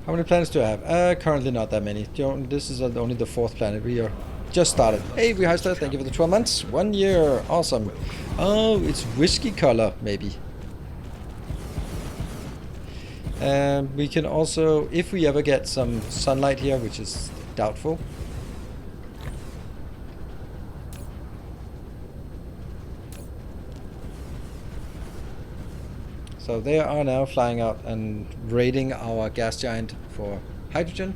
How many planets do I have? Currently not that many. This is only the 4th planet. We are Just started. Hey, Heister, thank you for the 12 months. 1 year. Awesome. Oh, it's whiskey color, maybe. We can also, if we ever get some sunlight here, which is doubtful. So they are now flying out and raiding our gas giant for hydrogen.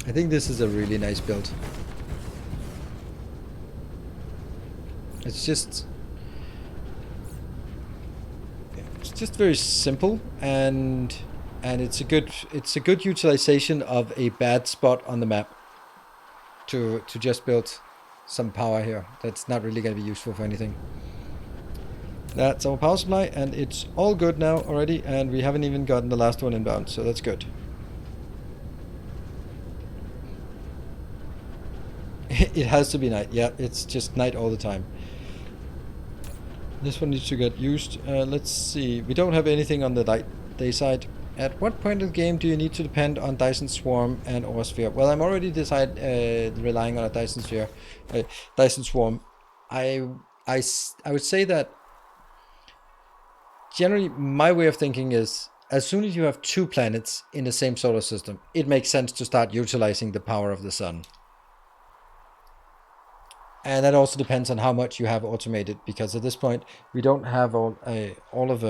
I think this is a really nice build. It's just very simple, and it's a good utilization of a bad spot on the map to just build some power here. That's not really going to be useful for anything. That's our power supply, and it's all good now already, and we haven't even gotten the last one inbound, so that's good. It has to be night. Yeah, it's just night all the time. This one needs to get used. Let's see. We don't have anything on the day side. At what point in the game do you need to depend on Dyson Swarm and or Sphere? Well, I'm already relying on a Dyson Sphere, Dyson Swarm. I would say that generally my way of thinking is, as soon as you have 2 planets in the same solar system, it makes sense to start utilizing the power of the sun. And that also depends on how much you have automated, because at this point we don't have all of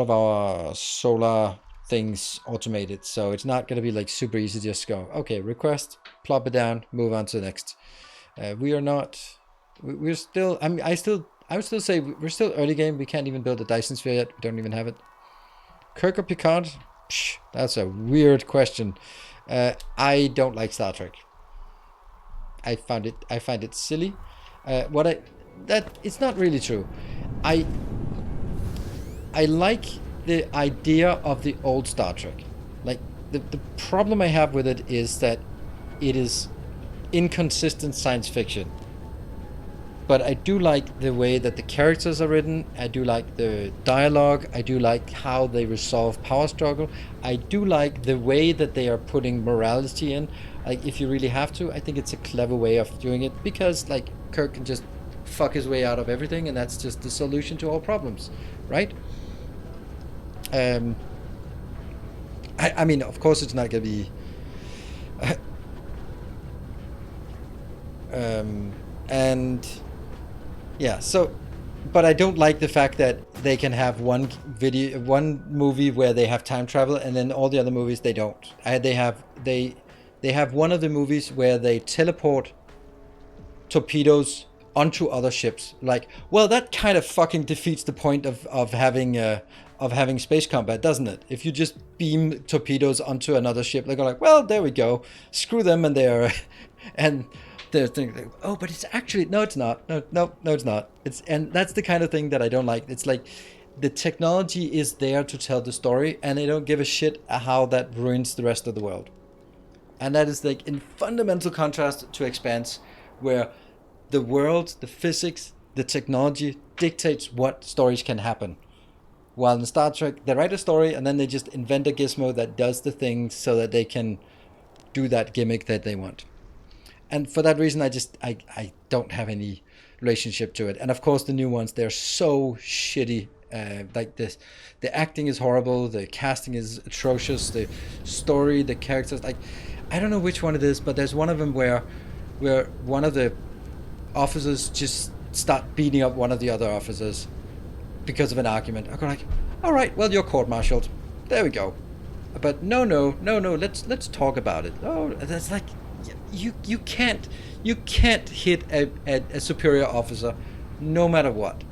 our solar things automated, so it's not going to be like super easy to just go, okay, request, plop it down, move on to the next. We're still, I would still say we're still early game. We can't even build a Dyson Sphere yet. We don't even have it. Kirk or Picard? Psh, that's a weird question. I don't like Star Trek. I find it silly. It's not really true. I like the idea of the old Star Trek. Like the problem I have with it is that it is inconsistent science fiction. But I do like the way that the characters are written. I do like the dialogue. I do like how they resolve power struggle. I do like the way that they are putting morality in. Like, if you really have to, I think it's a clever way of doing it, because like Kirk can just fuck his way out of everything, and that's just the solution to all problems, right? I mean, of course, it's not gonna be. And yeah, so, but I don't like the fact that they can have one movie where they have time travel, and then all the other movies they don't. They have one of the movies where they teleport torpedoes onto other ships. Like, well, that kind of fucking defeats the point of having space combat, doesn't it? If you just beam torpedoes onto another ship, they go like, well, there we go, screw them, and they're and they're thinking, oh, but it's actually, no, it's not. No, it's not. And that's the kind of thing that I don't like. It's like the technology is there to tell the story, and they don't give a shit how that ruins the rest of the world. And that is like in fundamental contrast to Expanse, where the world, the physics, the technology dictates what stories can happen. While in Star Trek, they write a story and then they just invent a gizmo that does the thing so that they can do that gimmick that they want. And for that reason, I don't have any relationship to it. And of course, the new ones, they're so shitty. Like this, the acting is horrible. The casting is atrocious. The story, the characters, like, I don't know which one it is, but there's one of them where one of the officers just start beating up one of the other officers because of an argument. I go like, all right, well, you're court-martialed. There we go. But no, let's talk about it. Oh, that's like, you can't hit a superior officer, no matter what.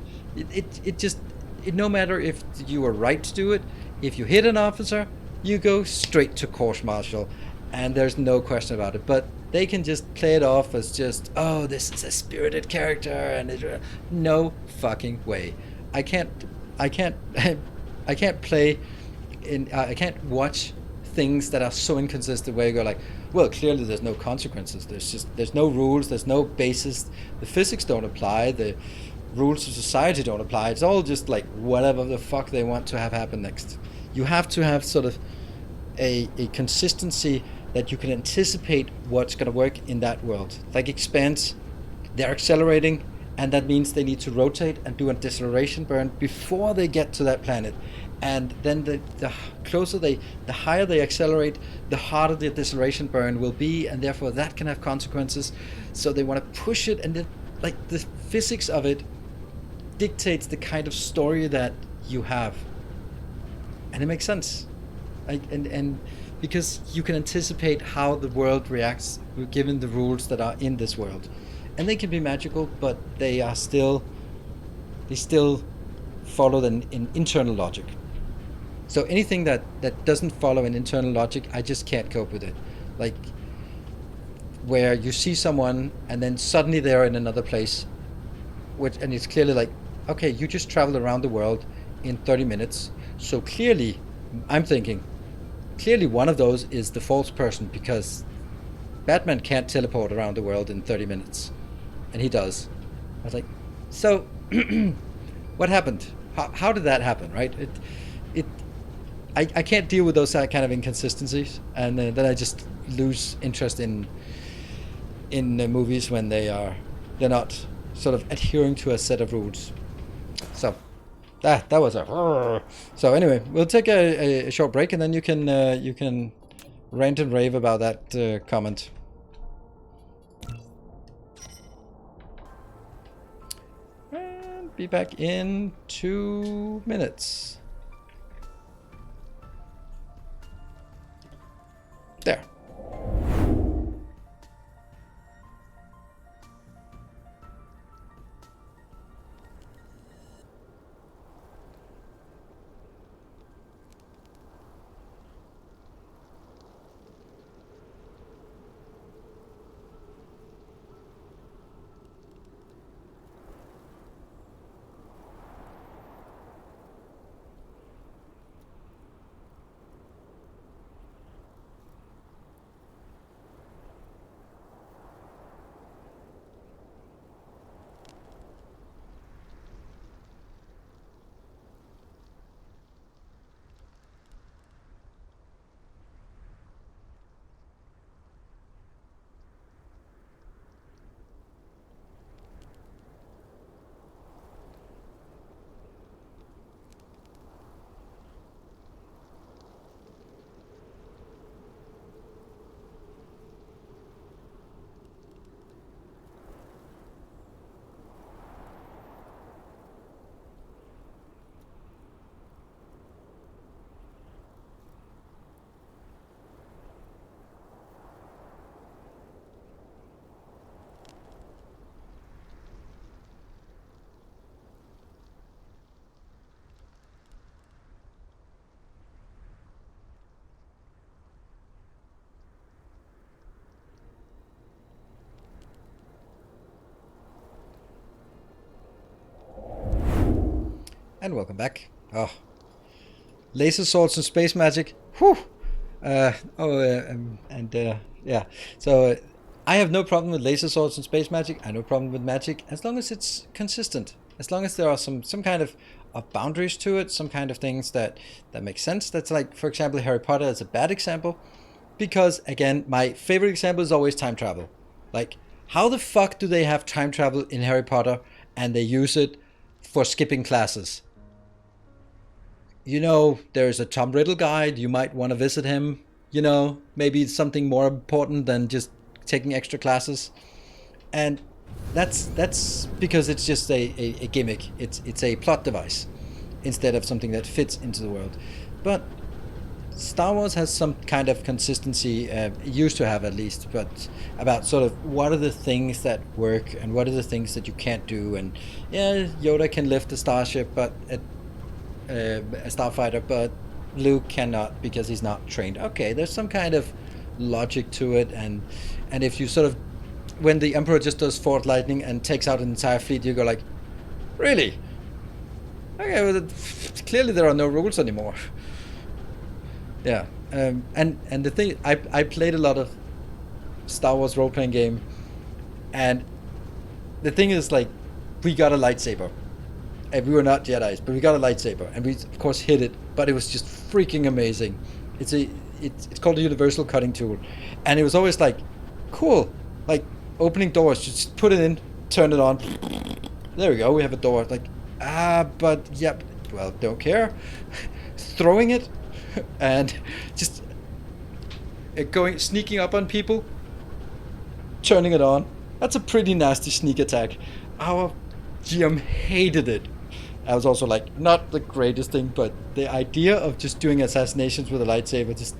No matter if you were right to do it, if you hit an officer, you go straight to court-martial, and there's no question about it. But they can just play it off as just, oh, this is a spirited character, and no fucking way. I can't watch things that are so inconsistent where you go like, well, clearly there's no consequences. There's no rules. There's no basis. The physics don't apply. The rules of society don't apply. It's all just like whatever the fuck they want to have happen next. You have to have sort of a consistency that you can anticipate what's going to work in that world. Like expands, they're accelerating, and that means they need to rotate and do a deceleration burn before they get to that planet. And then the higher they accelerate, the harder the deceleration burn will be, and therefore that can have consequences. So they want to push it, and the physics of it dictates the kind of story that you have, and it makes sense. And because you can anticipate how the world reacts given the rules that are in this world, and they can be magical, but they still follow an internal logic. So anything that doesn't follow an internal logic, I just can't cope with it. Like where you see someone and then suddenly they're in another place, and it's clearly like, okay, you just traveled around the world in 30 minutes. So clearly, I'm thinking, clearly one of those is the false person, because Batman can't teleport around the world in 30 minutes. And he does. I was like, so what happened? How did that happen, right? I can't deal with those kind of inconsistencies, and then I just lose interest in movies when they're not sort of adhering to a set of rules. So that was a. So anyway, we'll take a short break, and then you can rant and rave about that comment. And be back in 2 minutes. There. And welcome back. Oh, laser swords and space magic. Whew. Yeah. So I have no problem with laser swords and space magic. I have no problem with magic as long as it's consistent. As long as there are some kind of boundaries to it, some kind of things that make sense. That's like, for example, Harry Potter is a bad example, because again, my favorite example is always time travel. Like, how the fuck do they have time travel in Harry Potter and they use it for skipping classes? You know, there's a Tom Riddle guide. You might want to visit him. You know, maybe it's something more important than just taking extra classes. And that's because it's just a gimmick. It's a plot device instead of something that fits into the world. But Star Wars has some kind of consistency, used to have at least, but about sort of what are the things that work and what are the things that you can't do. And yeah, Yoda can lift a starship, but a starfighter, but Luke cannot because he's not trained. Okay, there's some kind of logic to it, and if you sort of, when the Emperor just does forward lightning and takes out an entire fleet, you go like, really? Okay, well, clearly there are no rules anymore. Yeah, And the thing, I played a lot of Star Wars role playing game, and the thing is like, we got a lightsaber, and we were not Jedi's, but we got a lightsaber, and we of course hit it, but it was just freaking amazing. It's called a universal cutting tool, and it was always like, cool, like opening doors. Just put it in, turn it on. There we go. We have a door. Like, but yep. Well, don't care. Throwing it, and just sneaking up on people, turning it on. That's a pretty nasty sneak attack. Our GM hated it. I was also like, not the greatest thing, but the idea of just doing assassinations with a lightsaber, just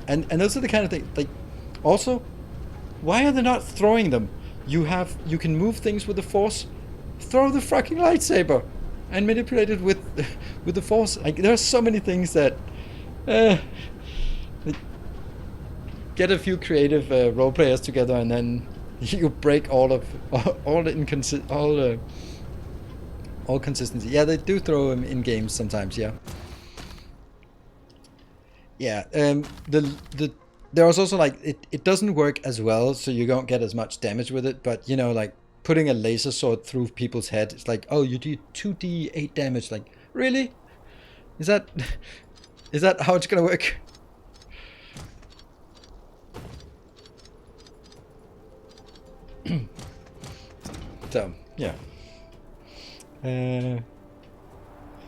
and those are the kind of things. Like, also, why are they not throwing them? You can move things with the Force. Throw the fucking lightsaber and manipulate it with the Force. Like, there are so many things that get a few creative role players together, and then you break all consistency. Yeah, they do throw them in games sometimes. Yeah. Yeah. There was also like it doesn't work as well, so you don't get as much damage with it. But you know, like putting a laser sword through people's head, it's like, oh, you do 2d8 damage. Like, really? Is that how it's gonna work? So yeah.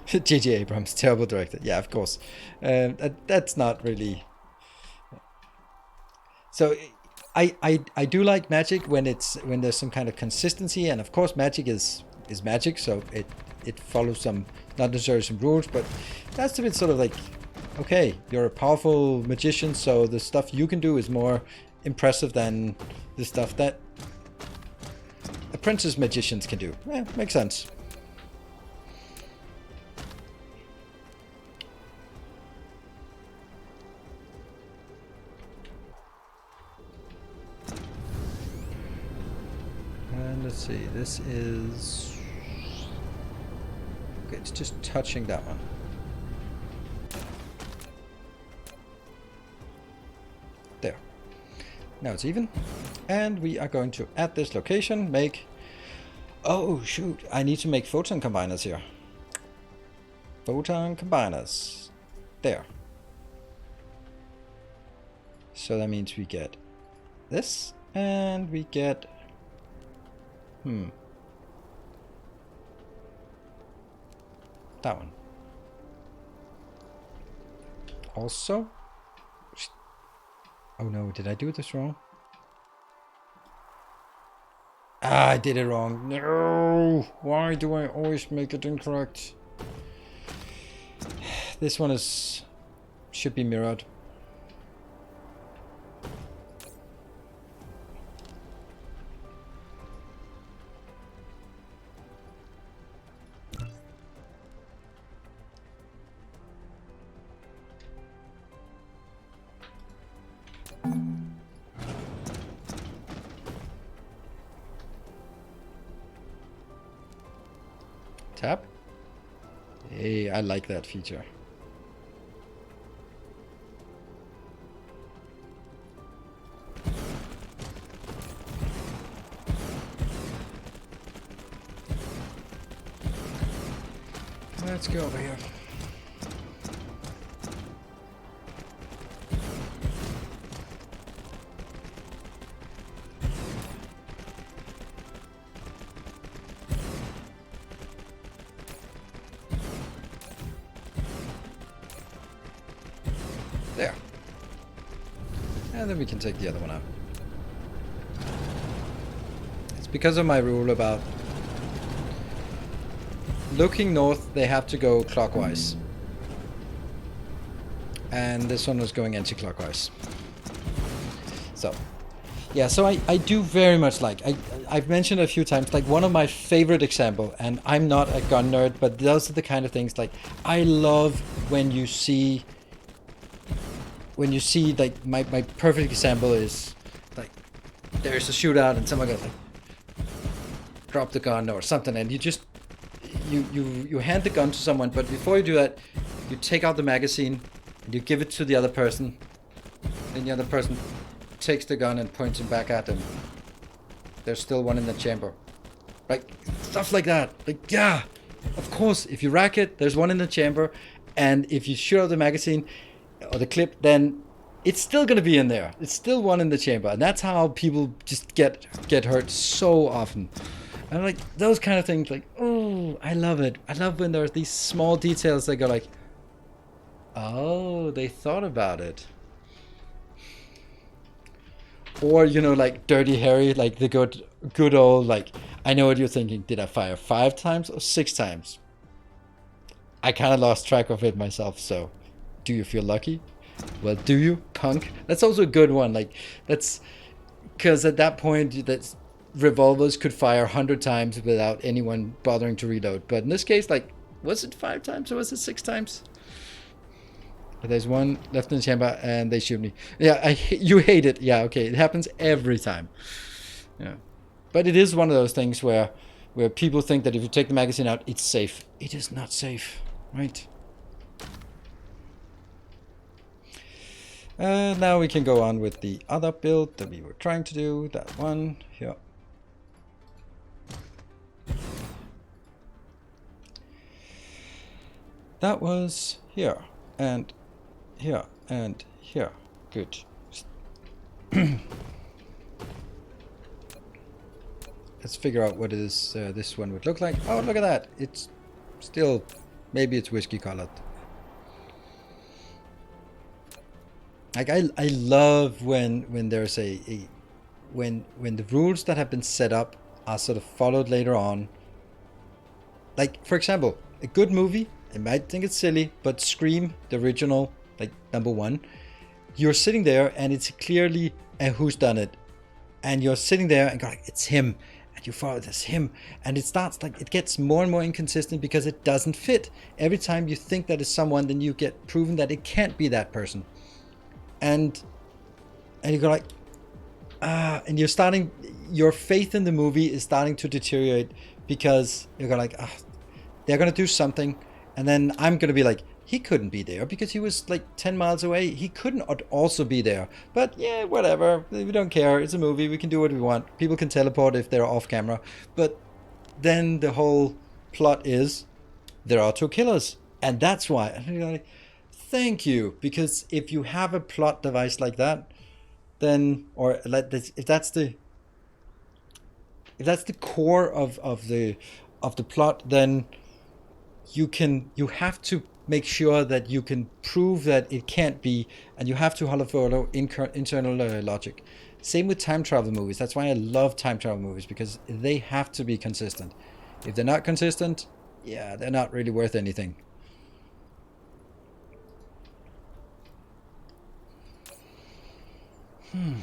J.J. Abrams, terrible director. Yeah, of course. That's not really. So I do like magic when there's some kind of consistency, and of course magic is magic, so it follows some, not necessarily some rules, but that's a bit sort of like, okay, you're a powerful magician, so the stuff you can do is more impressive than the stuff that apprentice magicians can do. Yeah, makes sense. And let's see, this is... okay, it's just touching that one. There. Now it's even. And we are going to, at this location, make... oh, shoot. I need to make photon combiners here. Photon combiners. There. So that means we get this, and we get... that one. Also... oh no, did I do this wrong? Ah, I did it wrong. No! Why do I always make it incorrect? This one should be mirrored. Tap. Hey, I like that feature. Let's go over here. There. And then we can take the other one out. It's because of my rule about looking north, they have to go clockwise. And this one was going anti-clockwise. So, yeah, so I do very much like, I've mentioned a few times, like one of my favorite example, and I'm not a gun nerd, but those are the kind of things, like, I love when you see like, my perfect example is, like, there's a shootout and someone goes like, drop the gun or something, and you just, you hand the gun to someone, but before you do that, you take out the magazine, and you give it to the other person, then the other person takes the gun and points it back at them. There's still one in the chamber. Like, stuff like that. Like, yeah, of course, if you rack it, there's one in the chamber, and if you shoot out the magazine or the clip, then it's still gonna be in there. It's still one in the chamber, and that's how people just get hurt so often. And like those kind of things, like, oh, I love it. I love when there's these small details that go like, oh, they thought about it. Or, you know, like Dirty Harry, like the good old, like, I know what you're thinking. Did I fire 5 times or 6 times? I kind of lost track of it myself, so do you feel lucky? Well, do you, punk? That's also a good one. Like, that's because at that point, that's revolvers could fire 100 times without anyone bothering to reload. But in this case, like, was it 5 times or was it 6 times? There's one left in the chamber and they shoot me. Yeah, you hate it. Yeah, okay, it happens every time. Yeah, but it is one of those things where people think that if you take the magazine out, it's safe. It is not safe, right? Now we can go on with the other build that we were trying to do. That one here. That was here and here and here. Good. Let's figure out what it is this one would look like. Oh, look at that. It's still, maybe it's whiskey colored. Like I love when there's when the rules that have been set up are sort of followed later on. Like, for example, a good movie, I might think it's silly, but Scream, the original, like #1, you're sitting there and it's clearly a whodunit, and you're sitting there and going, it's him, and you follow this him, and it starts like, it gets more and more inconsistent because it doesn't fit. Every time you think that is someone, then you get proven that it can't be that person. And you go like, and you're starting, your faith in the movie is starting to deteriorate because you're going like, they're going to do something. And then I'm going to be like, he couldn't be there because he was like 10 miles away. He couldn't also be there. But yeah, whatever. We don't care. It's a movie. We can do what we want. People can teleport if they're off camera. But then the whole plot is there are 2 killers. And that's why. And you're like, thank you. Because if you have a plot device like that, then, or like this, if that's the core of the plot, then you have to make sure that you can prove that it can't be, and you have to follow internal logic. Same with time travel movies. That's why I love time travel movies, because they have to be consistent. If they're not consistent, yeah, they're not really worth anything. Hmm.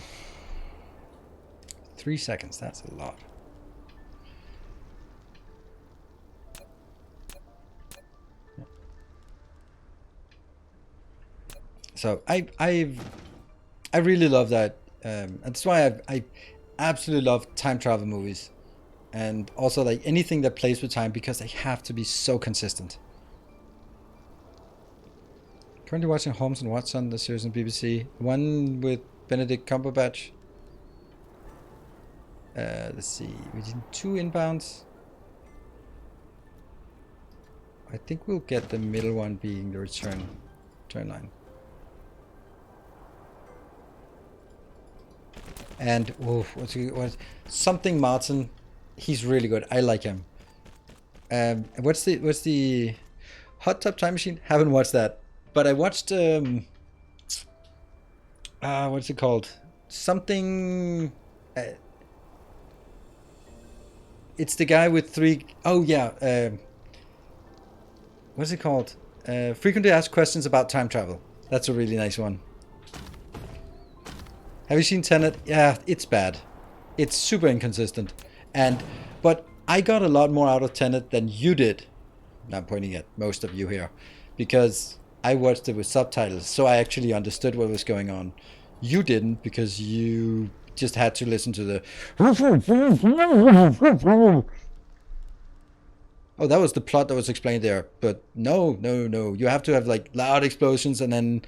3 seconds, that's a lot. So I really love that. That's why I absolutely love time travel movies, and also like anything that plays with time, because they have to be so consistent. Currently watching Holmes and Watson, the series on BBC, one with Benedict Cumberbatch. Let's see, we did 2 inbounds. I think we'll get the middle one being the return line. And what's something Martin? He's really good. I like him. What's the Hot Tub Time Machine? Haven't watched that, but I watched what's it called? Something. It's the guy with 3. Oh yeah. What's it called? Frequently Asked Questions About Time Travel. That's a really nice one. Have you seen Tenet? Yeah, it's bad. It's super inconsistent. But I got a lot more out of Tenet than you did. Now I'm pointing at most of you here. Because I watched it with subtitles, so I actually understood what was going on. You didn't, because you just had to listen to the... Oh, that was the plot that was explained there. But no, no, no. You have to have like loud explosions and then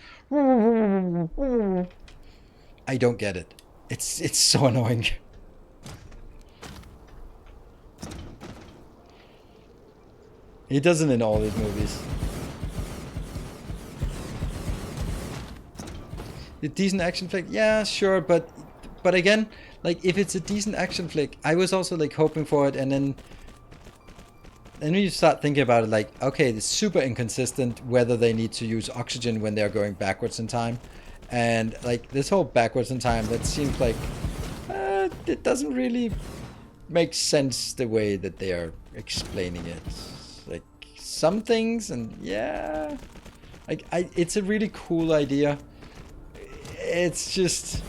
I don't get it. It's so annoying. He does it in all his movies. A decent action flick, yeah, sure, but again, like if it's a decent action flick, I was also like hoping for it, and then you start thinking about it, like okay, it's super inconsistent whether they need to use oxygen when they're going backwards in time, and like this whole backwards in time, that seems like it doesn't really make sense the way that they are explaining it. Like some things, and yeah, like it's a really cool idea. It's just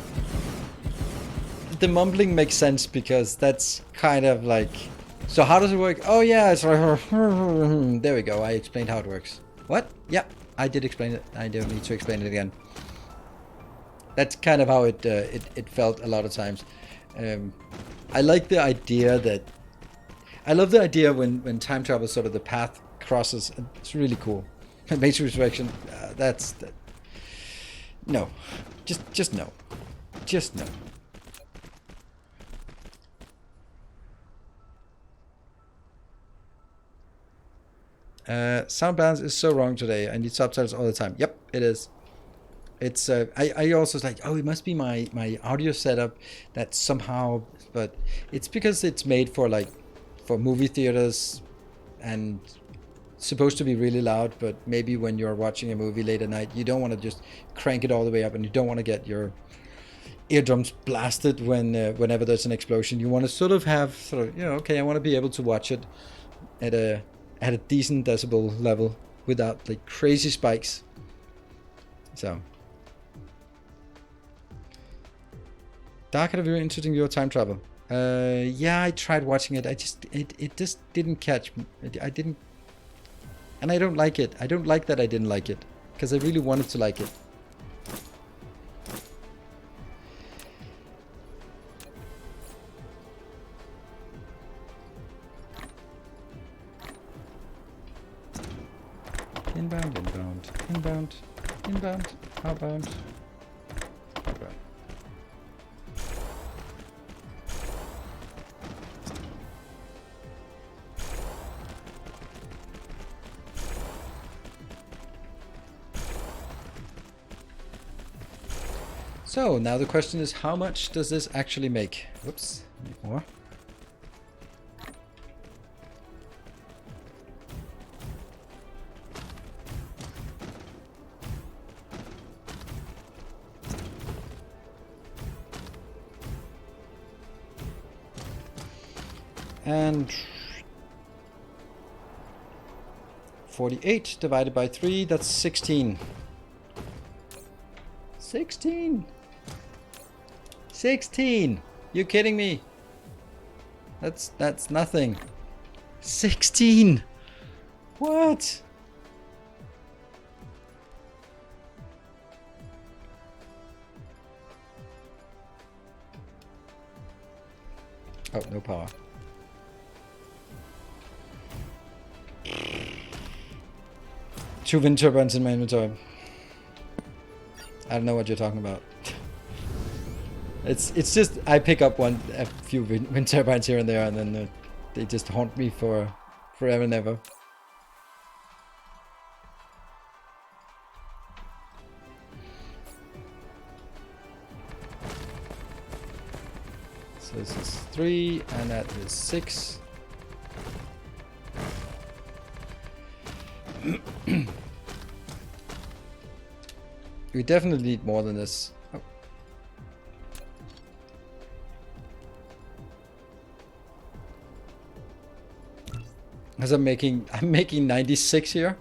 the mumbling makes sense because that's kind of like, so how does it work? Oh yeah, it's like, there we go. I explained how it works. What? Yeah, I did explain it. I don't need to explain it again. That's kind of how it felt a lot of times. I like the idea that I love the idea when time travel sort of the path crosses. It's really cool. Matrix Resurrection. That's no. Just no. Just no. Sound balance is so wrong today. I need subtitles all the time. Yep, it is. It's I also was like, oh, it must be my audio setup that somehow, but it's because it's made for like for movie theaters and supposed to be really loud, but maybe when you're watching a movie late at night, you don't want to just crank it all the way up, and you don't want to get your eardrums blasted whenever there's an explosion. You want to sort of have okay, I want to be able to watch it at a decent decibel level without like crazy spikes. So Dark had a very interesting view of time travel. Yeah, I tried watching it. It just didn't catch me. I didn't. And I don't like it. I don't like that I didn't like it. Because I really wanted to like it. Inbound, inbound, inbound, inbound, outbound, outbound. So now the question is, how much does this actually make? Whoops, more. And 48 divided by 3, that's 16. 16! 16! You kidding me? That's nothing. 16! What? Oh, no power. Two wind turbines in my inventory. I don't know what you're talking about. It's just I pick up a few wind turbines here and there, and then they just haunt me for forever and ever. So this is 3, and that is 6. We definitely need more than this. Oh. As I'm making 96 here.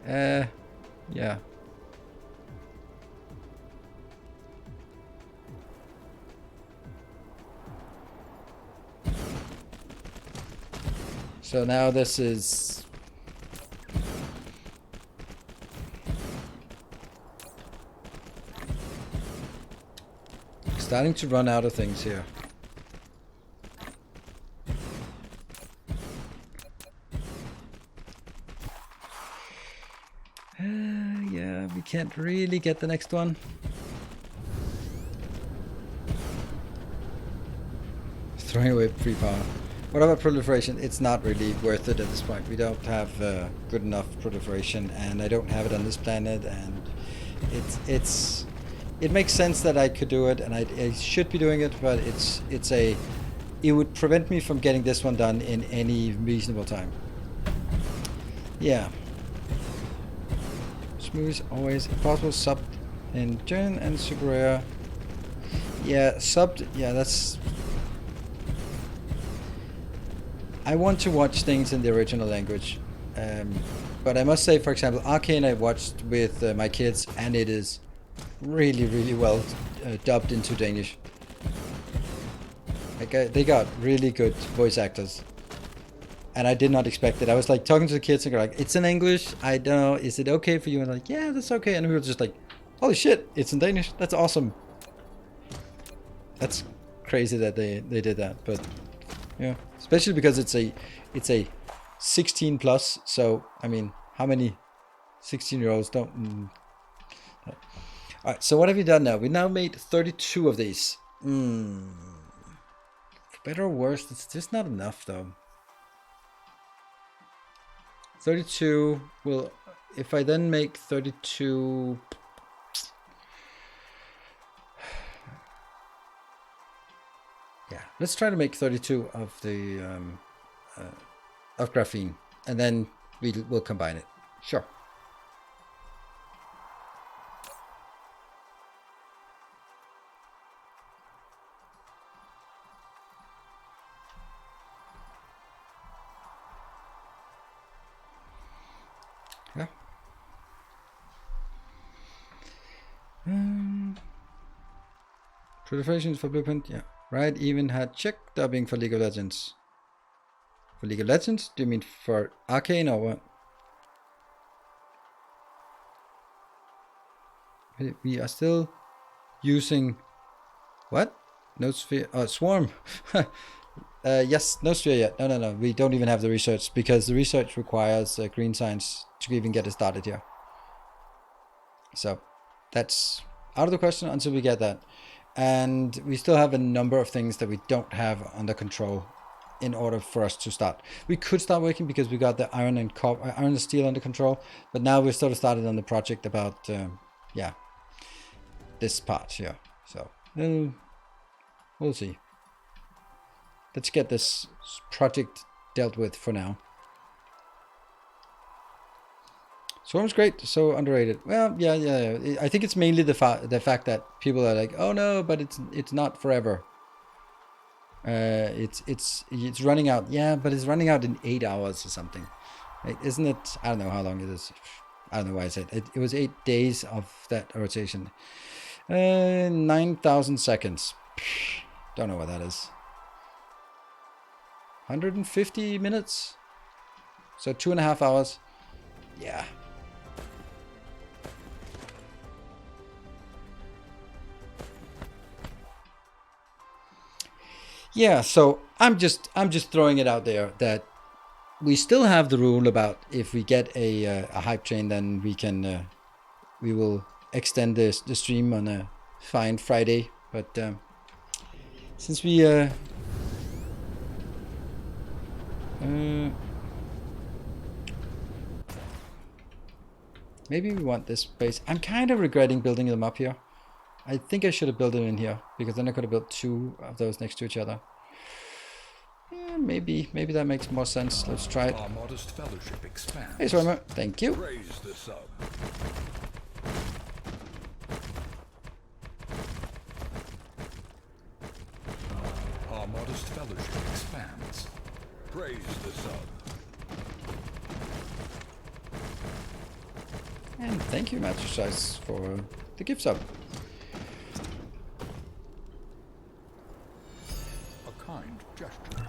Yeah. So now this is starting to run out of things here. can't really get the next one. Throwing away free power. What about proliferation? It's not really worth it at this point. We don't have good enough proliferation, and I don't have it on this planet, and it makes sense that I could do it, and I should be doing it, but it would prevent me from getting this one done in any reasonable time. Yeah. Smooth always impossible. Sub in Gen and super rare. Yeah, subbed. Yeah, that's. I want to watch things in the original language, but I must say, for example, Arcane I watched with my kids, and it is really, really well dubbed into Danish. Like, they got really good voice actors, and I did not expect it. I was like talking to the kids, and they're like, "It's in English. I don't know. Is it okay for you?" And I'm like, "Yeah, that's okay." And we were just like, "Holy shit! It's in Danish. That's awesome." That's crazy that they did that, but. Yeah, especially because it's a 16 plus. So I mean, how many 16-year-olds don't? All right. So what have you done now? We now made 32 of these. For better or worse, it's just not enough though. 32 will. If I then make 32. Yeah, let's try to make 32 of the of graphene, and then we'll combine it. Sure. Yeah. Proliferations for blueprint. Yeah. Right, even had check dubbing for League of Legends. For League of Legends? Do you mean for Arcane or what? We are still using what? No sphere. Oh, Swarm. Yes, no sphere yet. No. We don't even have the research because the research requires green science to even get it started here. So that's out of the question until we get that. And we still have a number of things that we don't have under control in order for us to start. We could start working because we got the iron and steel under control, but now we're sort of started on the project about this part here. So we'll see. Let's get this project dealt with for now. Swarm's great, so underrated. Well, yeah. I think it's mainly the fact that people are like, oh no, but it's not forever. It's running out. Yeah, but it's running out in 8 hours or something. Right? Isn't it? I don't know how long it is. I don't know why I said it. It was 8 days of that rotation. 9,000 seconds. Don't know what that is. 150 minutes. So 2.5 hours. Yeah. Yeah, so I'm just throwing it out there that we still have the rule about if we get a hype train, then we will extend the stream on a fine Friday. But since we maybe we want this space. I'm kind of regretting building them up here. I think I should have built them in here because then I could have built 2 of those next to each other. Yeah, maybe that makes more sense. Let's try it. Our modest fellowship expands. Hey, Swarmer, thank you. Praise the sub. Our modest fellowship expands. Praise the sub. And thank you, Matricize, for the gift sub. A kind gesture.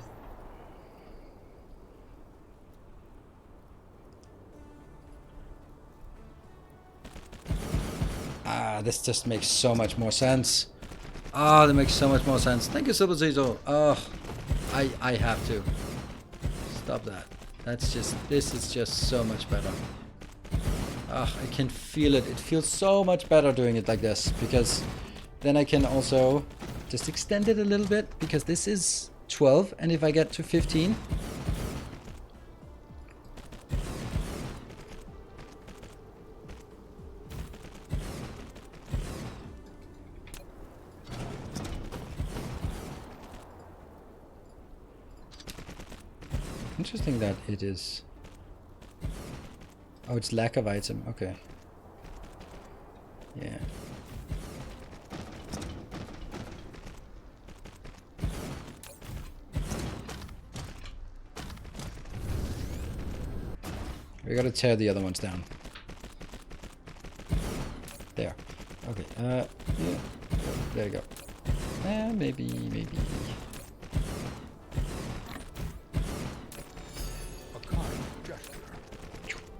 This just makes so much more sense. That makes so much more sense. Thank you, Super Zizo. I have to stop that. This is just so much better. I can feel it. It feels so much better doing it like this, because then I can also just extend it a little bit, because this is 12, and if I get to 15... Interesting that it is... Oh, it's lack of item. Okay. Yeah. We gotta tear the other ones down. There. Okay. Yeah. There you go. Maybe.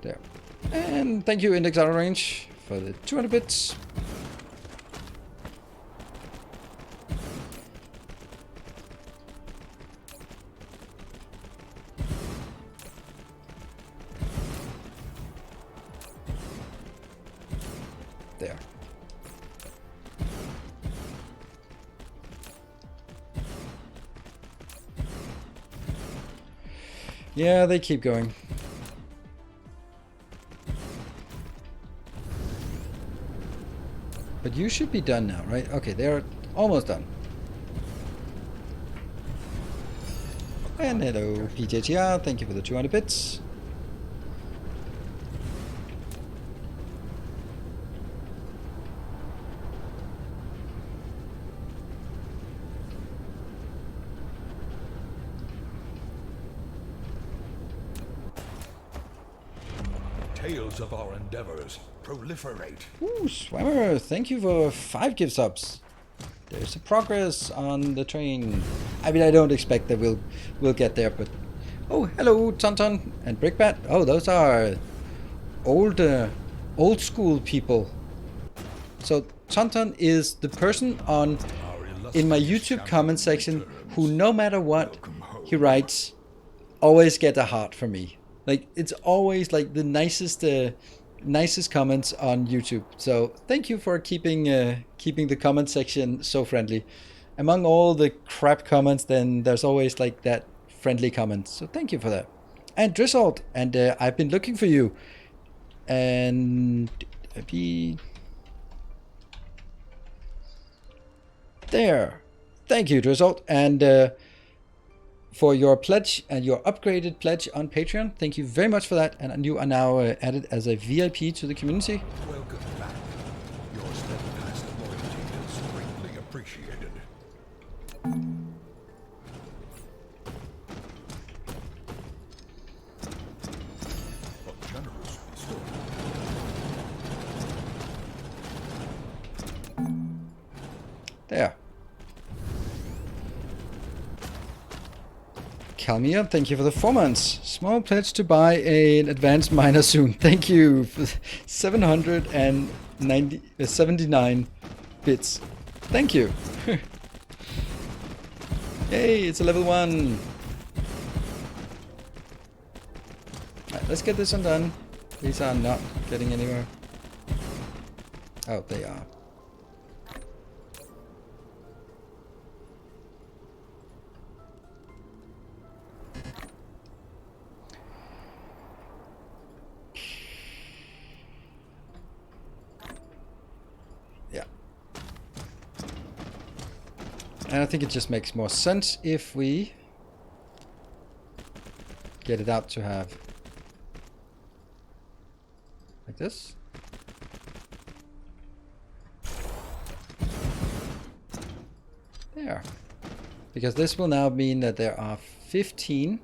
There. And thank you, Index Out of Range, for the 200 bits. There. Yeah, they keep going. But you should be done now, right? Okay, they're almost done. And hello, PTTR, thank you for the 200 bits. Tales of our endeavors proliferate. Ooh, Swammer, thank you for 5 gift subs. There's a progress on the train. I mean, I don't expect that we'll get there, but... Oh, hello, Tonton and Brickbat. Oh, those are old school people. So Tonton is the person in my YouTube comment section who, no matter what he writes, always get a heart from me. Like, it's always like the nicest comments on YouTube. So thank you for keeping the comment section so friendly. Among all the crap comments, then there's always like that friendly comment. So thank you for that. And Drizzled, and I've been looking for you. And there. Thank you, Drizzled, and for your pledge and your upgraded pledge on Patreon. Thank you very much for that, and you are now added as a VIP to the community. Welcome back. Your steadfast loyalty is greatly appreciated. A generous story. There. Kalmia, thank you for the 4 months. Small pledge to buy an advanced miner soon. Thank you for 79 bits. Thank you. Yay, it's a level 1. Right, let's get this one done. These are not getting anywhere. Oh, they are. And I think it just makes more sense if we get it out to have like this. There. Because this will now mean that there are 15.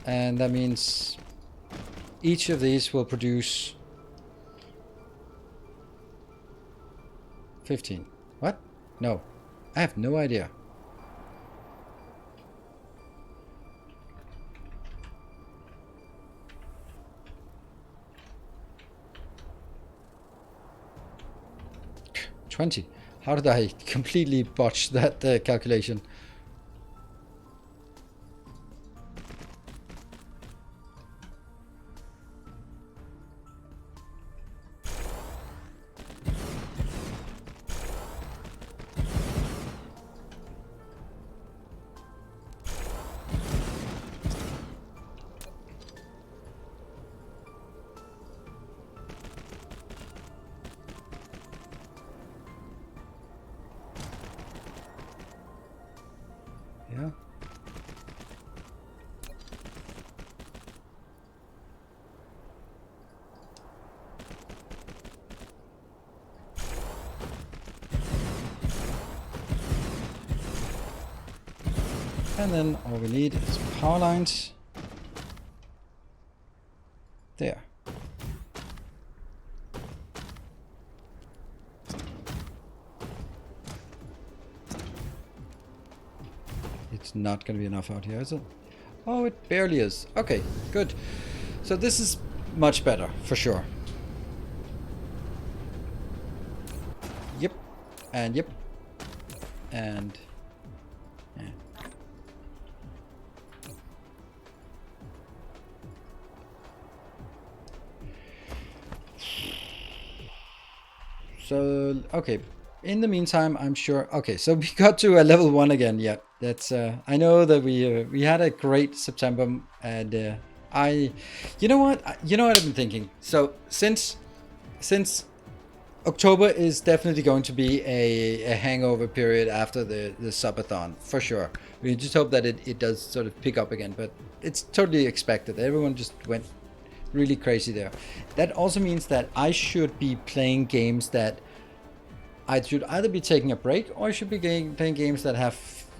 And that means each of these will produce 15. What? No. I have no idea. $20. How did I completely botch that calculation? go. And then all we need is power lines. There. It's not going to be enough out here, is it? Oh, it barely is. Okay, good. So this is much better, for sure. Yep. And yep. And... yeah. So, okay. In the meantime, I'm sure... okay, so we got to a level 1 again. Yeah, that's... I know that we had a great September, and you know what? You know what I've been thinking? So, since October is definitely going to be a hangover period after the subathon, for sure. We just hope that it does sort of pick up again, but it's totally expected. Everyone just went really crazy there. That also means that I should be playing games that I should either be taking a break, or I should be playing games that have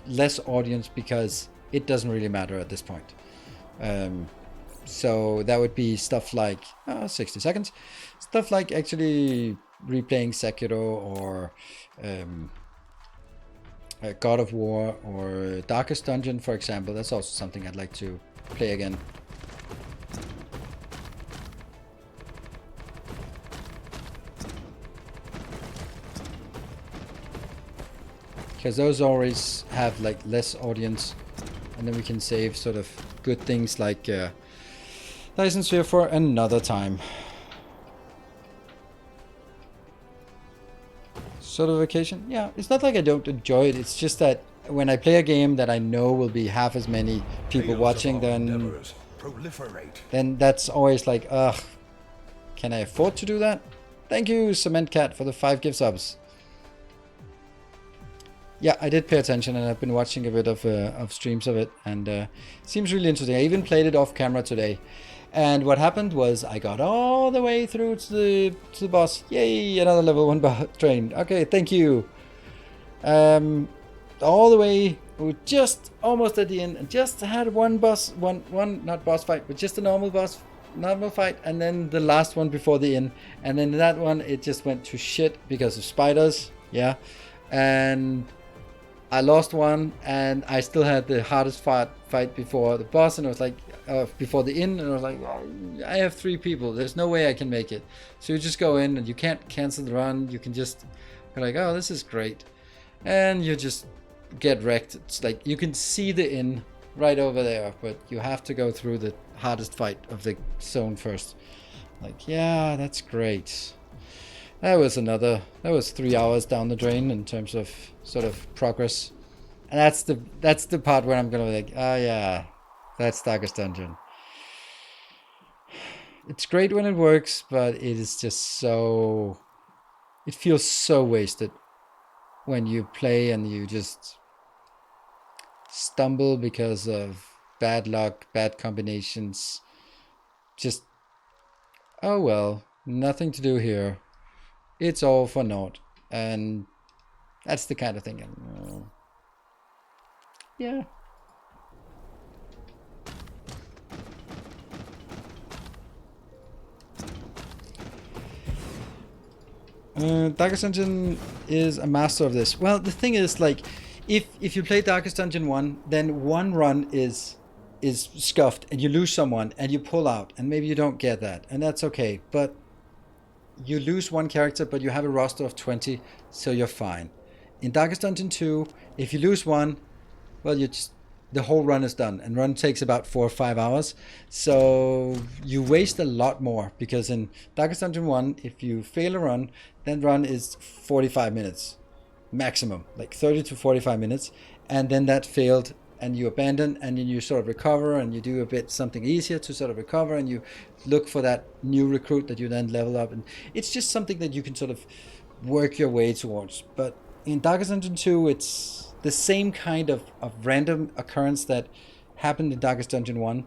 less audience, because it doesn't really matter at this point. So that would be stuff like 60 seconds, stuff like actually replaying Sekiro or God of War or Darkest Dungeon, for example. That's also something I'd like to play again. Because those always have like less audience, and then we can save sort of good things like Dyson Sphere for another time. Sort of vacation? Yeah, it's not like I don't enjoy it. It's just that when I play a game that I know will be half as many people watching, then that's always like, ugh, can I afford to do that? Thank you, Cement Cat, for the 5 gift subs. Yeah, I did pay attention, and I've been watching a bit of streams of it, and it seems really interesting. I even played it off camera today, and what happened was I got all the way through to the boss. Yay, another level 1 train. Okay, thank you. All the way, we just almost at the end, and just had one not boss fight, but just a normal fight, and then the last one before the end, and then that one it just went to shit because of spiders. Yeah, and I lost one, and I still had the hardest fight before the boss, and I was like, before the inn, and I was like, I have 3 people, there's no way I can make it. So you just go in, and you can't cancel the run, you can just be like, oh, this is great, and you just get wrecked. It's like, you can see the inn right over there, but you have to go through the hardest fight of the zone first. Like, yeah, that's great. That was 3 hours down the drain in terms of sort of progress. And that's the part where I'm gonna be like, oh yeah, that's Darkest Dungeon. It's great when it works, but it is just so... it feels so wasted when you play and you just stumble because of bad luck, bad combinations. Just, oh well, nothing to do here. It's all for naught, and that's the kind of thing. Yeah. Darkest Dungeon is a master of this. Well, the thing is, like, if you play Darkest Dungeon 1, then one run is scuffed, and you lose someone, and you pull out, and maybe you don't get that, and that's okay. But you lose one character, but you have a roster of 20, so you're fine. In Darkest Dungeon 2, if you lose one, well, the whole run is done, and run takes about 4 or 5 hours, so you waste a lot more, because in Darkest Dungeon 1, if you fail a run, then run is 45 minutes maximum, like 30 to 45 minutes, and then that failed, and you abandon, and then you sort of recover, and you do something easier to sort of recover, and you look for that new recruit that you then level up, and it's just something that you can sort of work your way towards. But in Darkest Dungeon 2, it's the same kind of random occurrence that happened in Darkest Dungeon 1.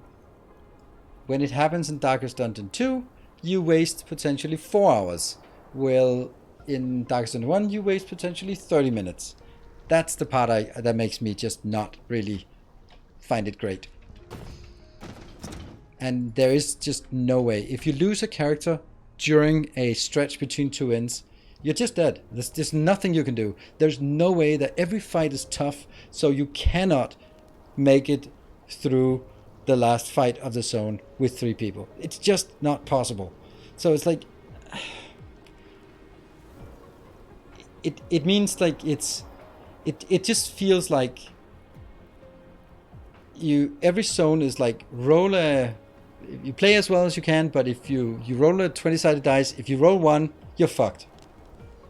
When it happens in Darkest Dungeon 2, you waste potentially 4 hours. Well, in Darkest Dungeon 1, you waste potentially 30 minutes. That's the part that makes me just not really find it great. And there is just no way. If you lose a character during a stretch between two ends, you're just dead. There's nothing you can do. There's no way that every fight is tough, so you cannot make it through the last fight of the zone with 3 people. It's just not possible. So it's like... It means like it just feels like every zone is like you play as well as you can, but if you roll a 20-sided dice, if you roll 1, you're fucked.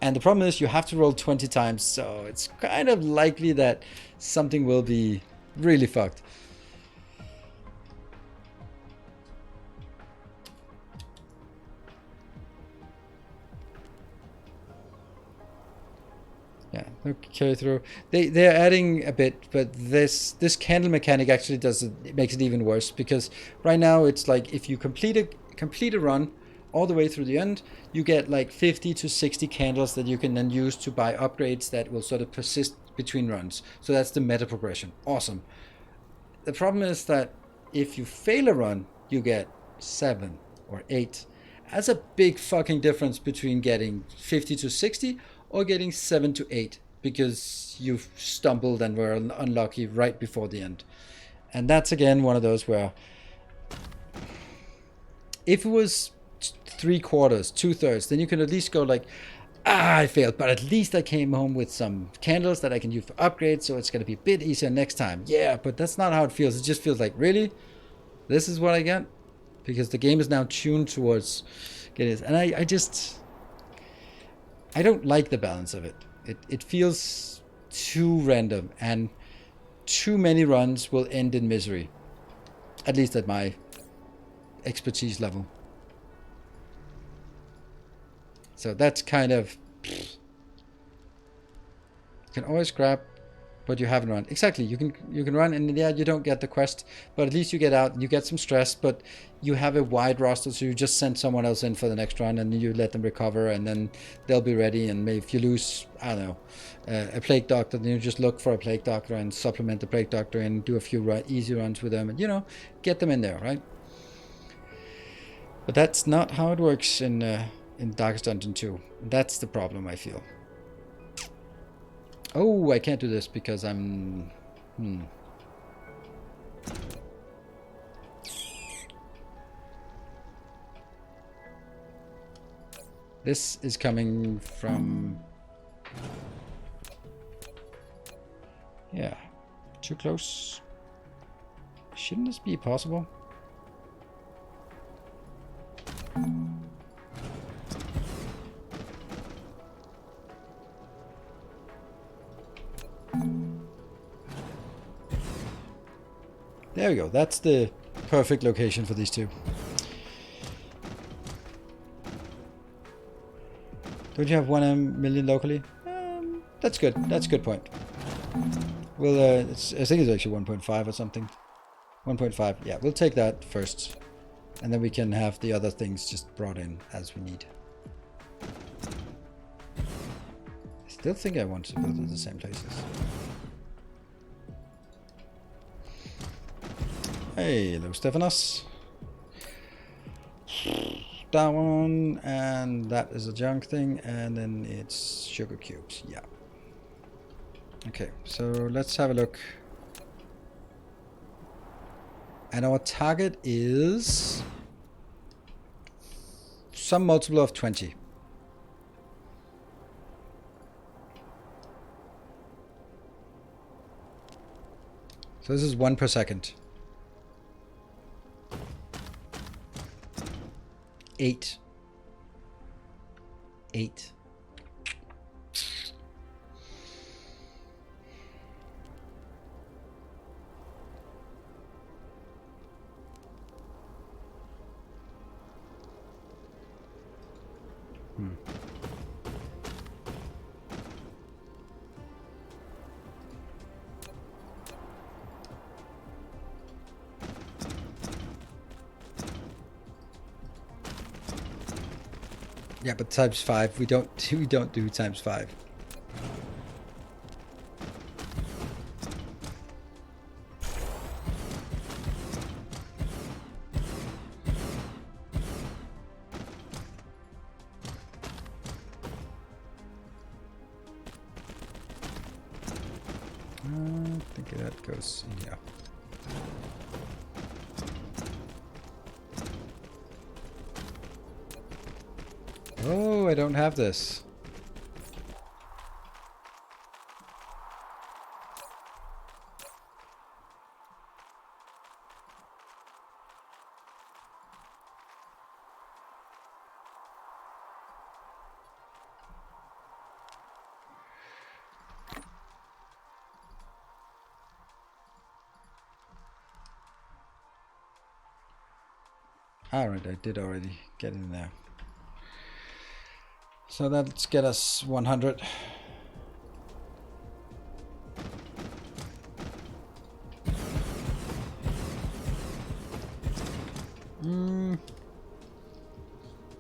And the problem is you have to roll 20 times, so it's kind of likely that something will be really fucked. Yeah, no carry through. They're adding a bit, but this candle mechanic actually makes it even worse, because right now it's like if you complete a run all the way through the end, you get like 50 to 60 candles that you can then use to buy upgrades that will sort of persist between runs. So that's the meta progression. Awesome. The problem is that if you fail a run, you get 7 or 8. That's a big fucking difference between getting 50 to 60 or getting 7 to 8 because you stumbled and were unlucky right before the end. And that's again one of those where if it was 3/4, 2/3, then you can at least go like, I failed, but at least I came home with some candles that I can use for upgrades, so it's going to be a bit easier next time. Yeah, but that's not how it feels. It just feels like, really? This is what I get? Because the game is now tuned towards getting it. And I don't like the balance of it. It feels too random, and too many runs will end in misery. At least at my expertise level. So that's kind of... You can always grab what you haven't run. Exactly, you can run, and yeah, you don't get the quest, but at least you get out, you get some stress, but you have a wide roster, so you just send someone else in for the next run, and you let them recover, and then they'll be ready, and maybe if you lose, I don't know, a plague doctor, then you just look for a plague doctor and supplement the plague doctor and do a few easy runs with them, and, you know, get them in there, right? But that's not how it works in Darkest Dungeon 2. That's the problem, I feel. Oh, I can't do this because I'm... This is coming from... Yeah, too close. Shouldn't this be possible? There we go. That's the perfect location for these two. Don't you have 1 million locally? That's good. That's a good point. Well, I think it's actually 1.5 or something. 1.5. Yeah, we'll take that first. And then we can have the other things just brought in as we need. I still think I want to build in the same places. Hey, hello, Stephanos. That one, and that is a junk thing, and then it's sugar cubes. Yeah. Okay, so let's have a look. And our target is some multiple of 20. So this is 1 per second. 8. 8. Yeah, but times 5. We don't do times 5. I think that goes in here. Oh, I don't have this. Alright, I did already get in there. So let's get us 100.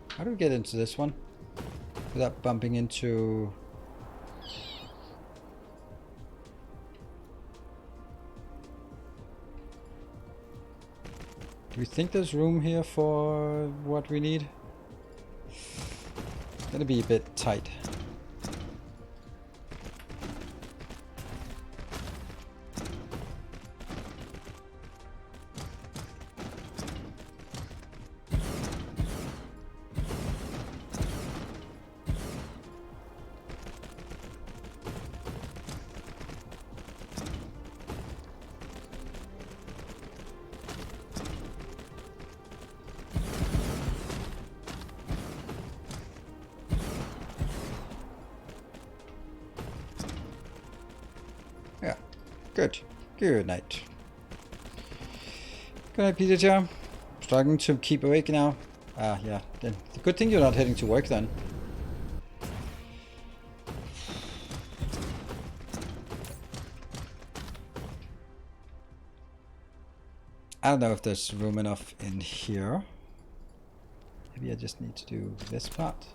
How do we get into this one without bumping into... Do we think there's room here for what we need? It's gonna be a bit tight. Yeah, good. Good night. Good night, Peter Jar. Struggling to keep awake now. Ah, yeah. Then good thing you're not heading to work then. I don't know if there's room enough in here. Maybe I just need to do this part.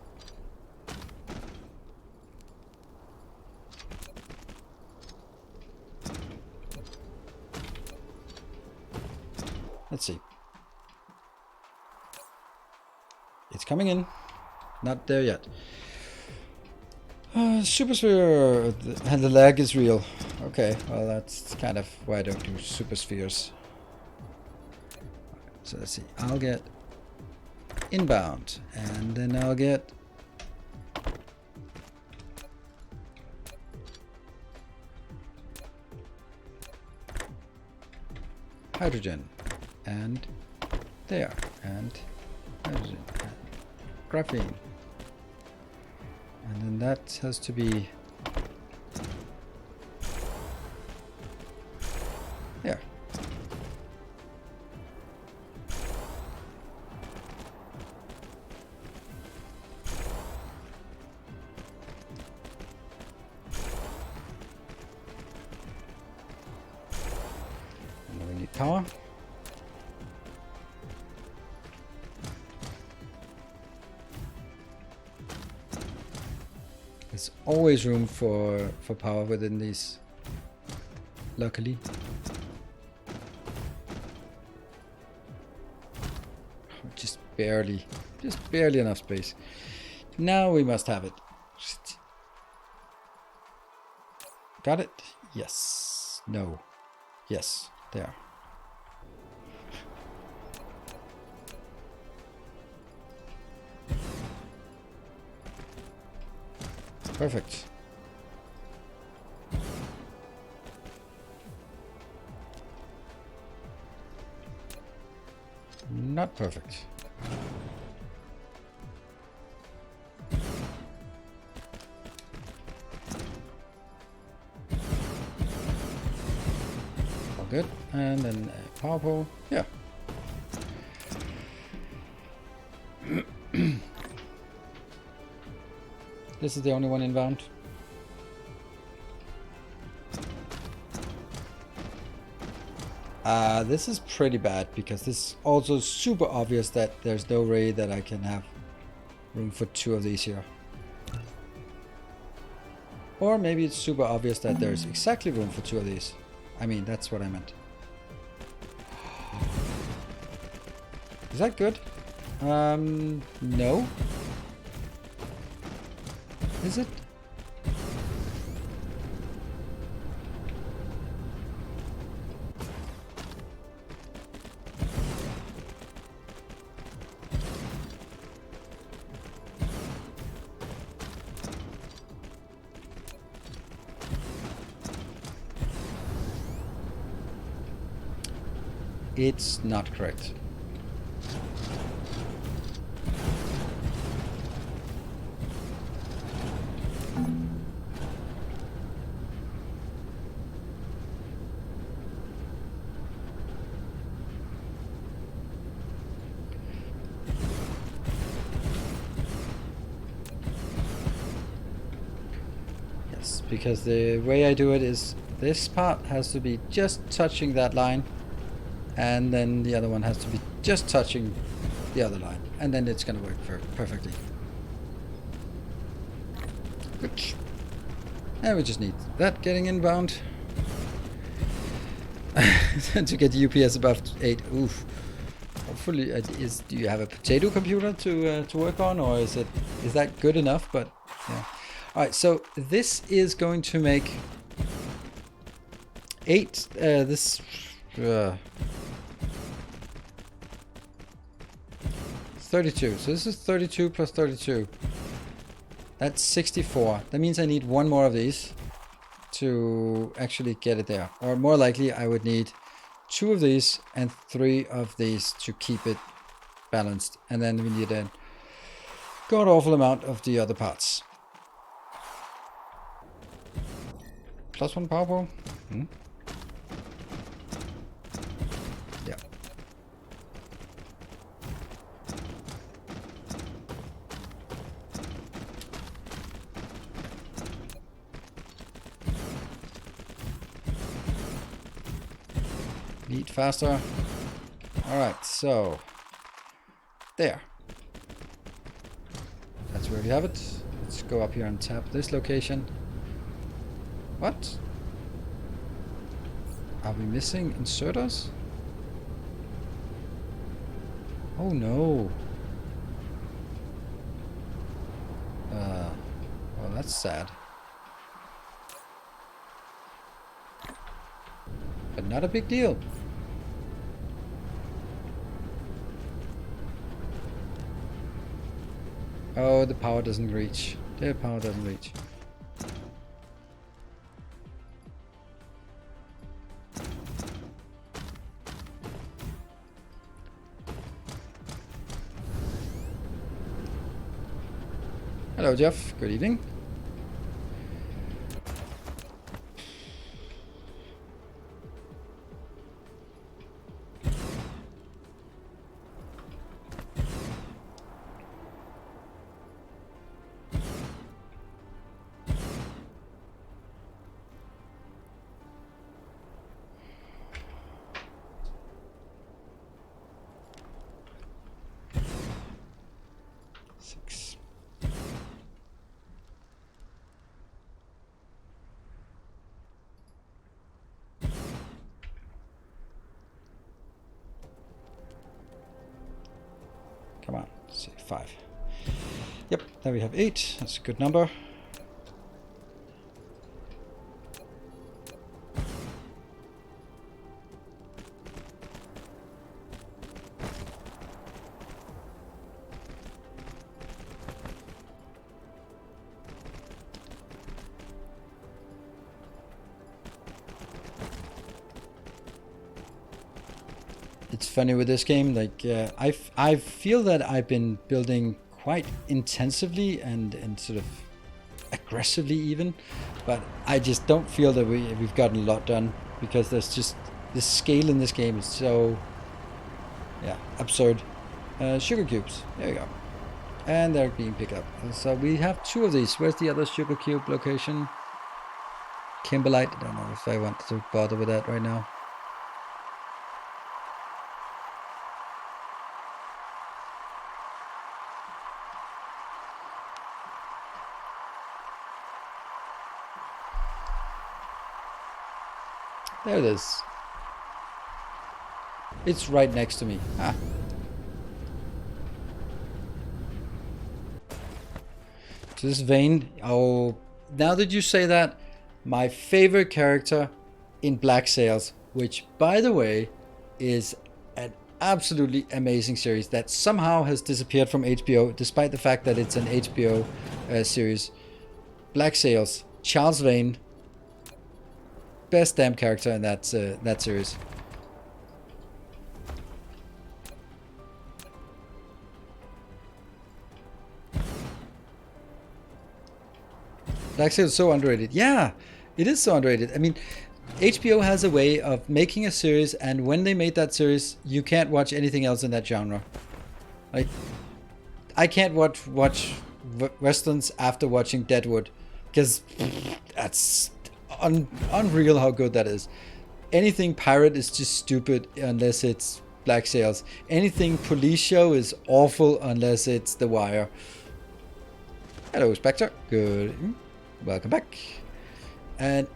Let's see. It's coming in. Not there yet. Super sphere. And the lag is real. Okay, well that's kind of why I don't do super spheres. So let's see. I'll get inbound. And then I'll get... hydrogen. And there. And hydrogen. And graphene. And then that has to be there. And then we need power. There's always room for power within these, luckily. Just barely enough space. Now we must have it. Got it? Yes. No. Yes. There. Perfect. Not perfect. All good. And then a power pole. Yeah. This is the only one inbound. This is pretty bad because this is also super obvious that there's no way that I can have room for 2 of these here. Or maybe it's super obvious that there's exactly room for 2 of these. I mean, that's what I meant. Is that good? No. Is it? It's not correct. Yes, because the way I do it is this part has to be just touching that line, and then the other one has to be just touching the other line, and then it's gonna work perfectly. Which, and we just need that getting inbound to get the UPS above 8. Oof. Hopefully, do you have a potato computer to work on, or is that good enough? But yeah. All right, so this is going to make 8. This. 32. So this is 32 plus 32. That's 64. That means I need 1 more of these to actually get it there. Or more likely, I would need 2 of these and 3 of these to keep it balanced. And then we need a god awful amount of the other parts. +1 power pole. Yeah. Eat faster. Alright, so there. That's where we have it. Let's go up here and tap this location. What? Are we missing inserters? Oh no. Well, that's sad. But not a big deal. Oh, the power doesn't reach. The power doesn't reach. Hello, Jeff. Good evening. Come on, say 5. Yep, there we have 8. That's a good number. It's funny with this game, like I feel that I've been building quite intensively and sort of aggressively even, but I just don't feel that we've gotten a lot done, because there's just the scale in this game is so absurd. Sugar cubes, there you go, and they're being picked up. So we have 2 of these. Where's the other sugar cube location? Kimberlite. I don't know if I want to bother with that right now. There it is. It's right next to me. Ah. To this vein, oh, now that you say that, my favorite character in Black Sails, which by the way is an absolutely amazing series that somehow has disappeared from HBO, despite the fact that it's an HBO series. Black Sails, Charles Vane, best damn character in that series. Black Sails is so underrated. Yeah, it is so underrated. I mean, HBO has a way of making a series, and when they made that series, you can't watch anything else in that genre. Like, I can't watch westerns after watching Deadwood, because that's unreal how good that is. Anything pirate is just stupid unless it's Black Sails. Anything police show is awful unless it's The Wire. Hello, Spectre. Good. Welcome back. And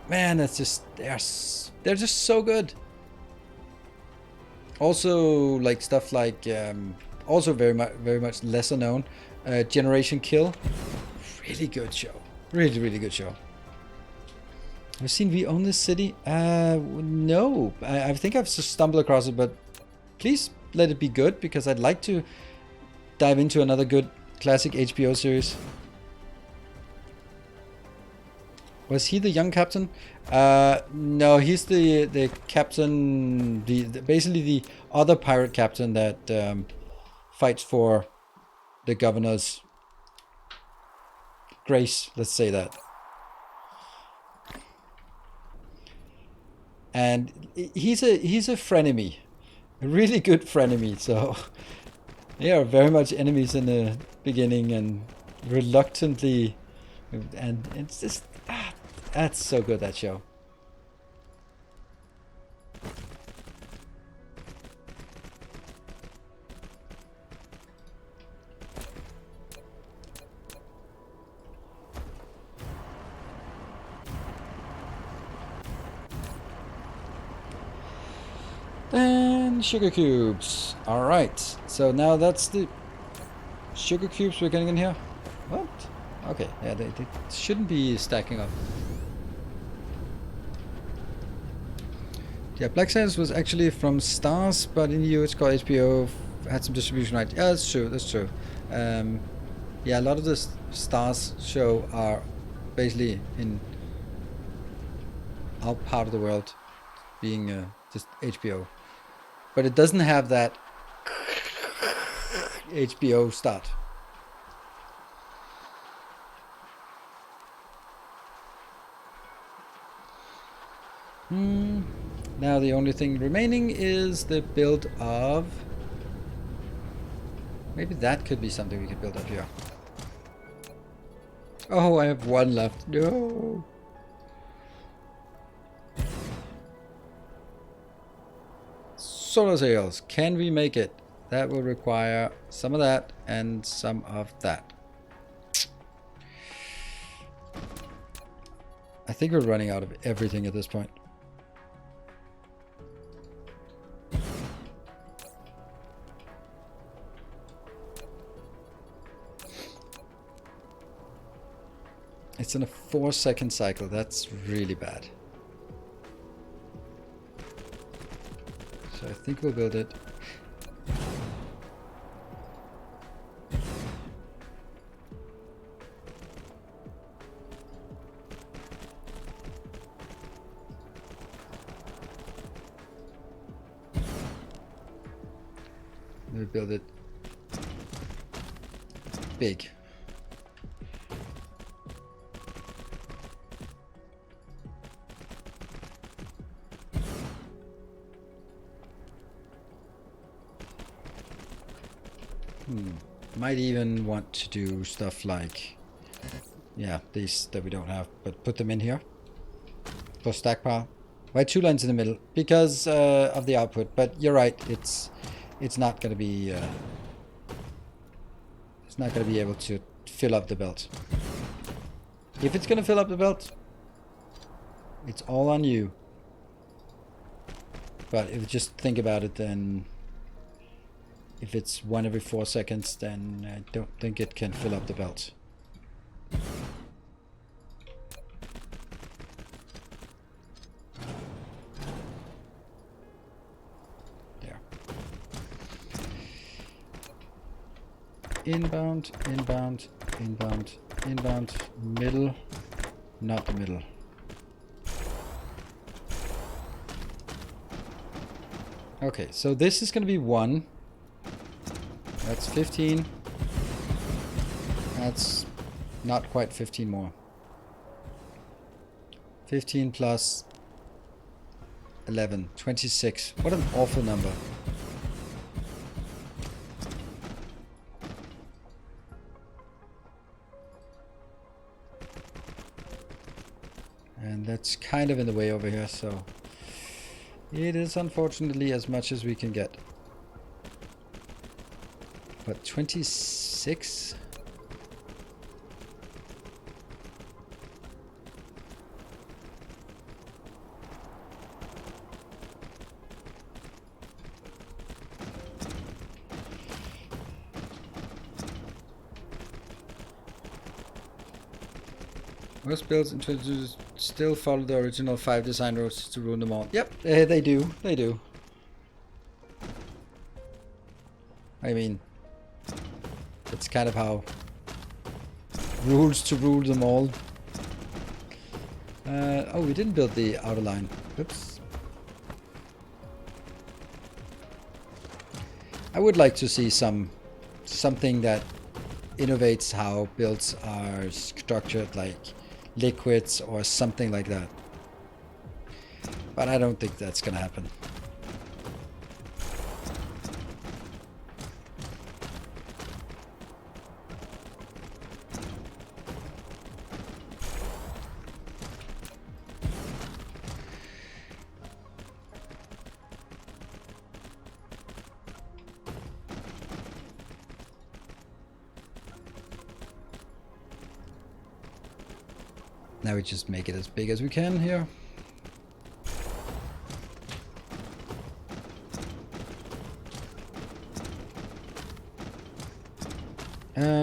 man, that's just they're just so good. Also, like stuff like also very much lesser known, Generation Kill. Really good show. Really good show. Have you seen We Own This City? No. I think I've just stumbled across it, but please let it be good, because I'd like to dive into another good classic HBO series. Was he the young captain? No, he's the captain, basically the other pirate captain that fights for the governor's grace, let's say that. And he's a frenemy, a really good frenemy. So they are very much enemies in the beginning, and reluctantly, and it's just that's so good, that show. And sugar cubes. Alright, so now that's the sugar cubes we're getting in here. What? Okay, yeah, they shouldn't be stacking up. Yeah, Black Sails was actually from Stars, but in the US it's called HBO, had some distribution rights. Yeah, that's true, that's true. Yeah, a lot of the Stars show are basically in our part of the world, being just HBO. But it doesn't have that HBO start. Now the only thing remaining is the build of... Maybe that could be something we could build up here. Oh, I have one left. No. Solar sails. Can we make it? That will require some of that and some of that. I think we're running out of everything at this point. It's in a 4-second cycle. That's really bad. So I think we'll build it. We'll build it big. Might even want to do stuff like, yeah, these that we don't have, but put them in here for stack pile. Why 2 lines in the middle? Because of the output. But you're right, it's not going to be it's not going to be able to fill up the belt. If it's going to fill up the belt, it's all on you. But if you just think about it, then if it's 1 every 4 seconds, then I don't think it can fill up the belt. There. Inbound, inbound, inbound, inbound, middle, not the middle. Okay, so this is going to be 1. That's 15. That's not quite 15 more. 15 plus 11, 26. What an awful number. And that's kind of in the way over here, so it is unfortunately as much as we can get. But 26? Most builds introduce still follow the original 5 design roads to ruin them all. Yep, they do. They do. I mean, it's kind of how rules to rule them all. Oh, we didn't build the outer line. Oops. I would like to see something that innovates how builds are structured, like liquids or something like that. But I don't think that's gonna happen. Now we just make it as big as we can here.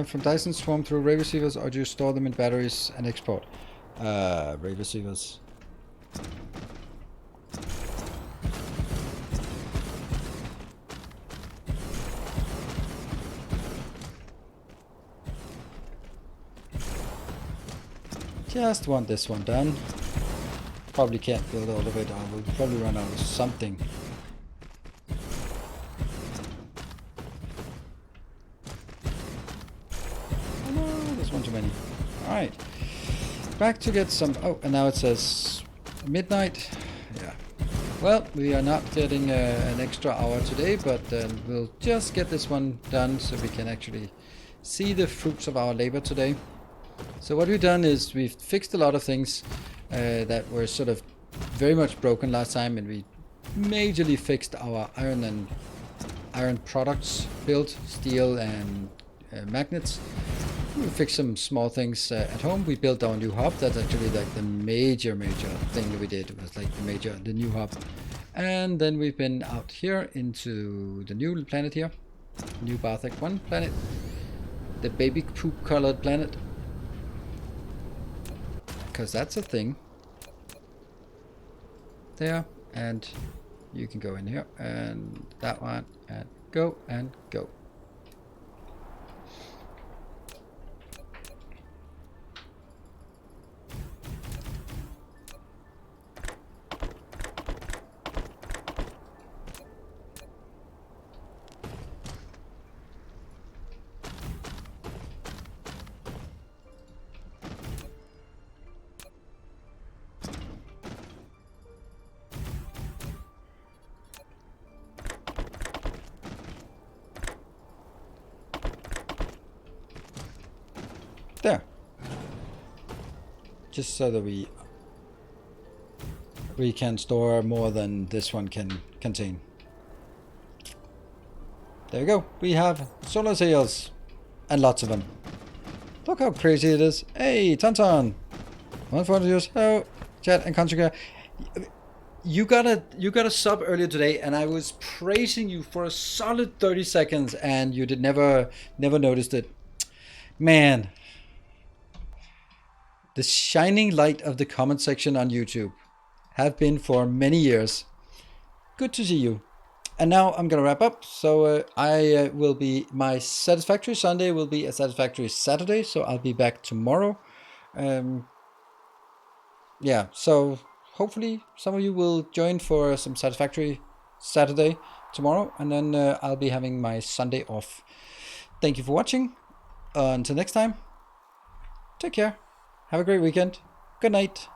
From Dyson swarm through ray receivers, or do you store them in batteries and export? Ray receivers. Just want this one done. Probably can't build all of it, or we'll probably run out of something. Oh no, there's one too many. Alright. Back to get some... Oh, and now it says midnight. Yeah. Well, we are not getting an extra hour today, but we'll just get this one done so we can actually see the fruits of our labor today. So what we've done is we've fixed a lot of things that were sort of very much broken last time, and we majorly fixed our iron products, built steel and magnets. We fixed some small things at home. We built our new hub. That's actually like the major thing that we did. It was like the new hub. And then we've been out here into the new planet here, new Barthek 1 planet, the baby poop colored planet. Because that's a thing. There, and you can go in here, and that one, and go, and go. There. Just so that we can store more than this one can contain. There we go. We have solar sails and lots of them. Look how crazy it is. Hey, Tonton. 1 for years. Oh, chat and contribute. you got a sub earlier today, and I was praising you for a solid 30 seconds, and you did never noticed it. Man, the shining light of the comment section on YouTube have been for many years. Good to see you. And now I'm gonna wrap up. So I will be, my Satisfactory Sunday will be a Satisfactory Saturday. So I'll be back tomorrow. Yeah. So hopefully some of you will join for some Satisfactory Saturday tomorrow, and then I'll be having my Sunday off. Thank you for watching. Until next time, take care. Have a great weekend. Good night.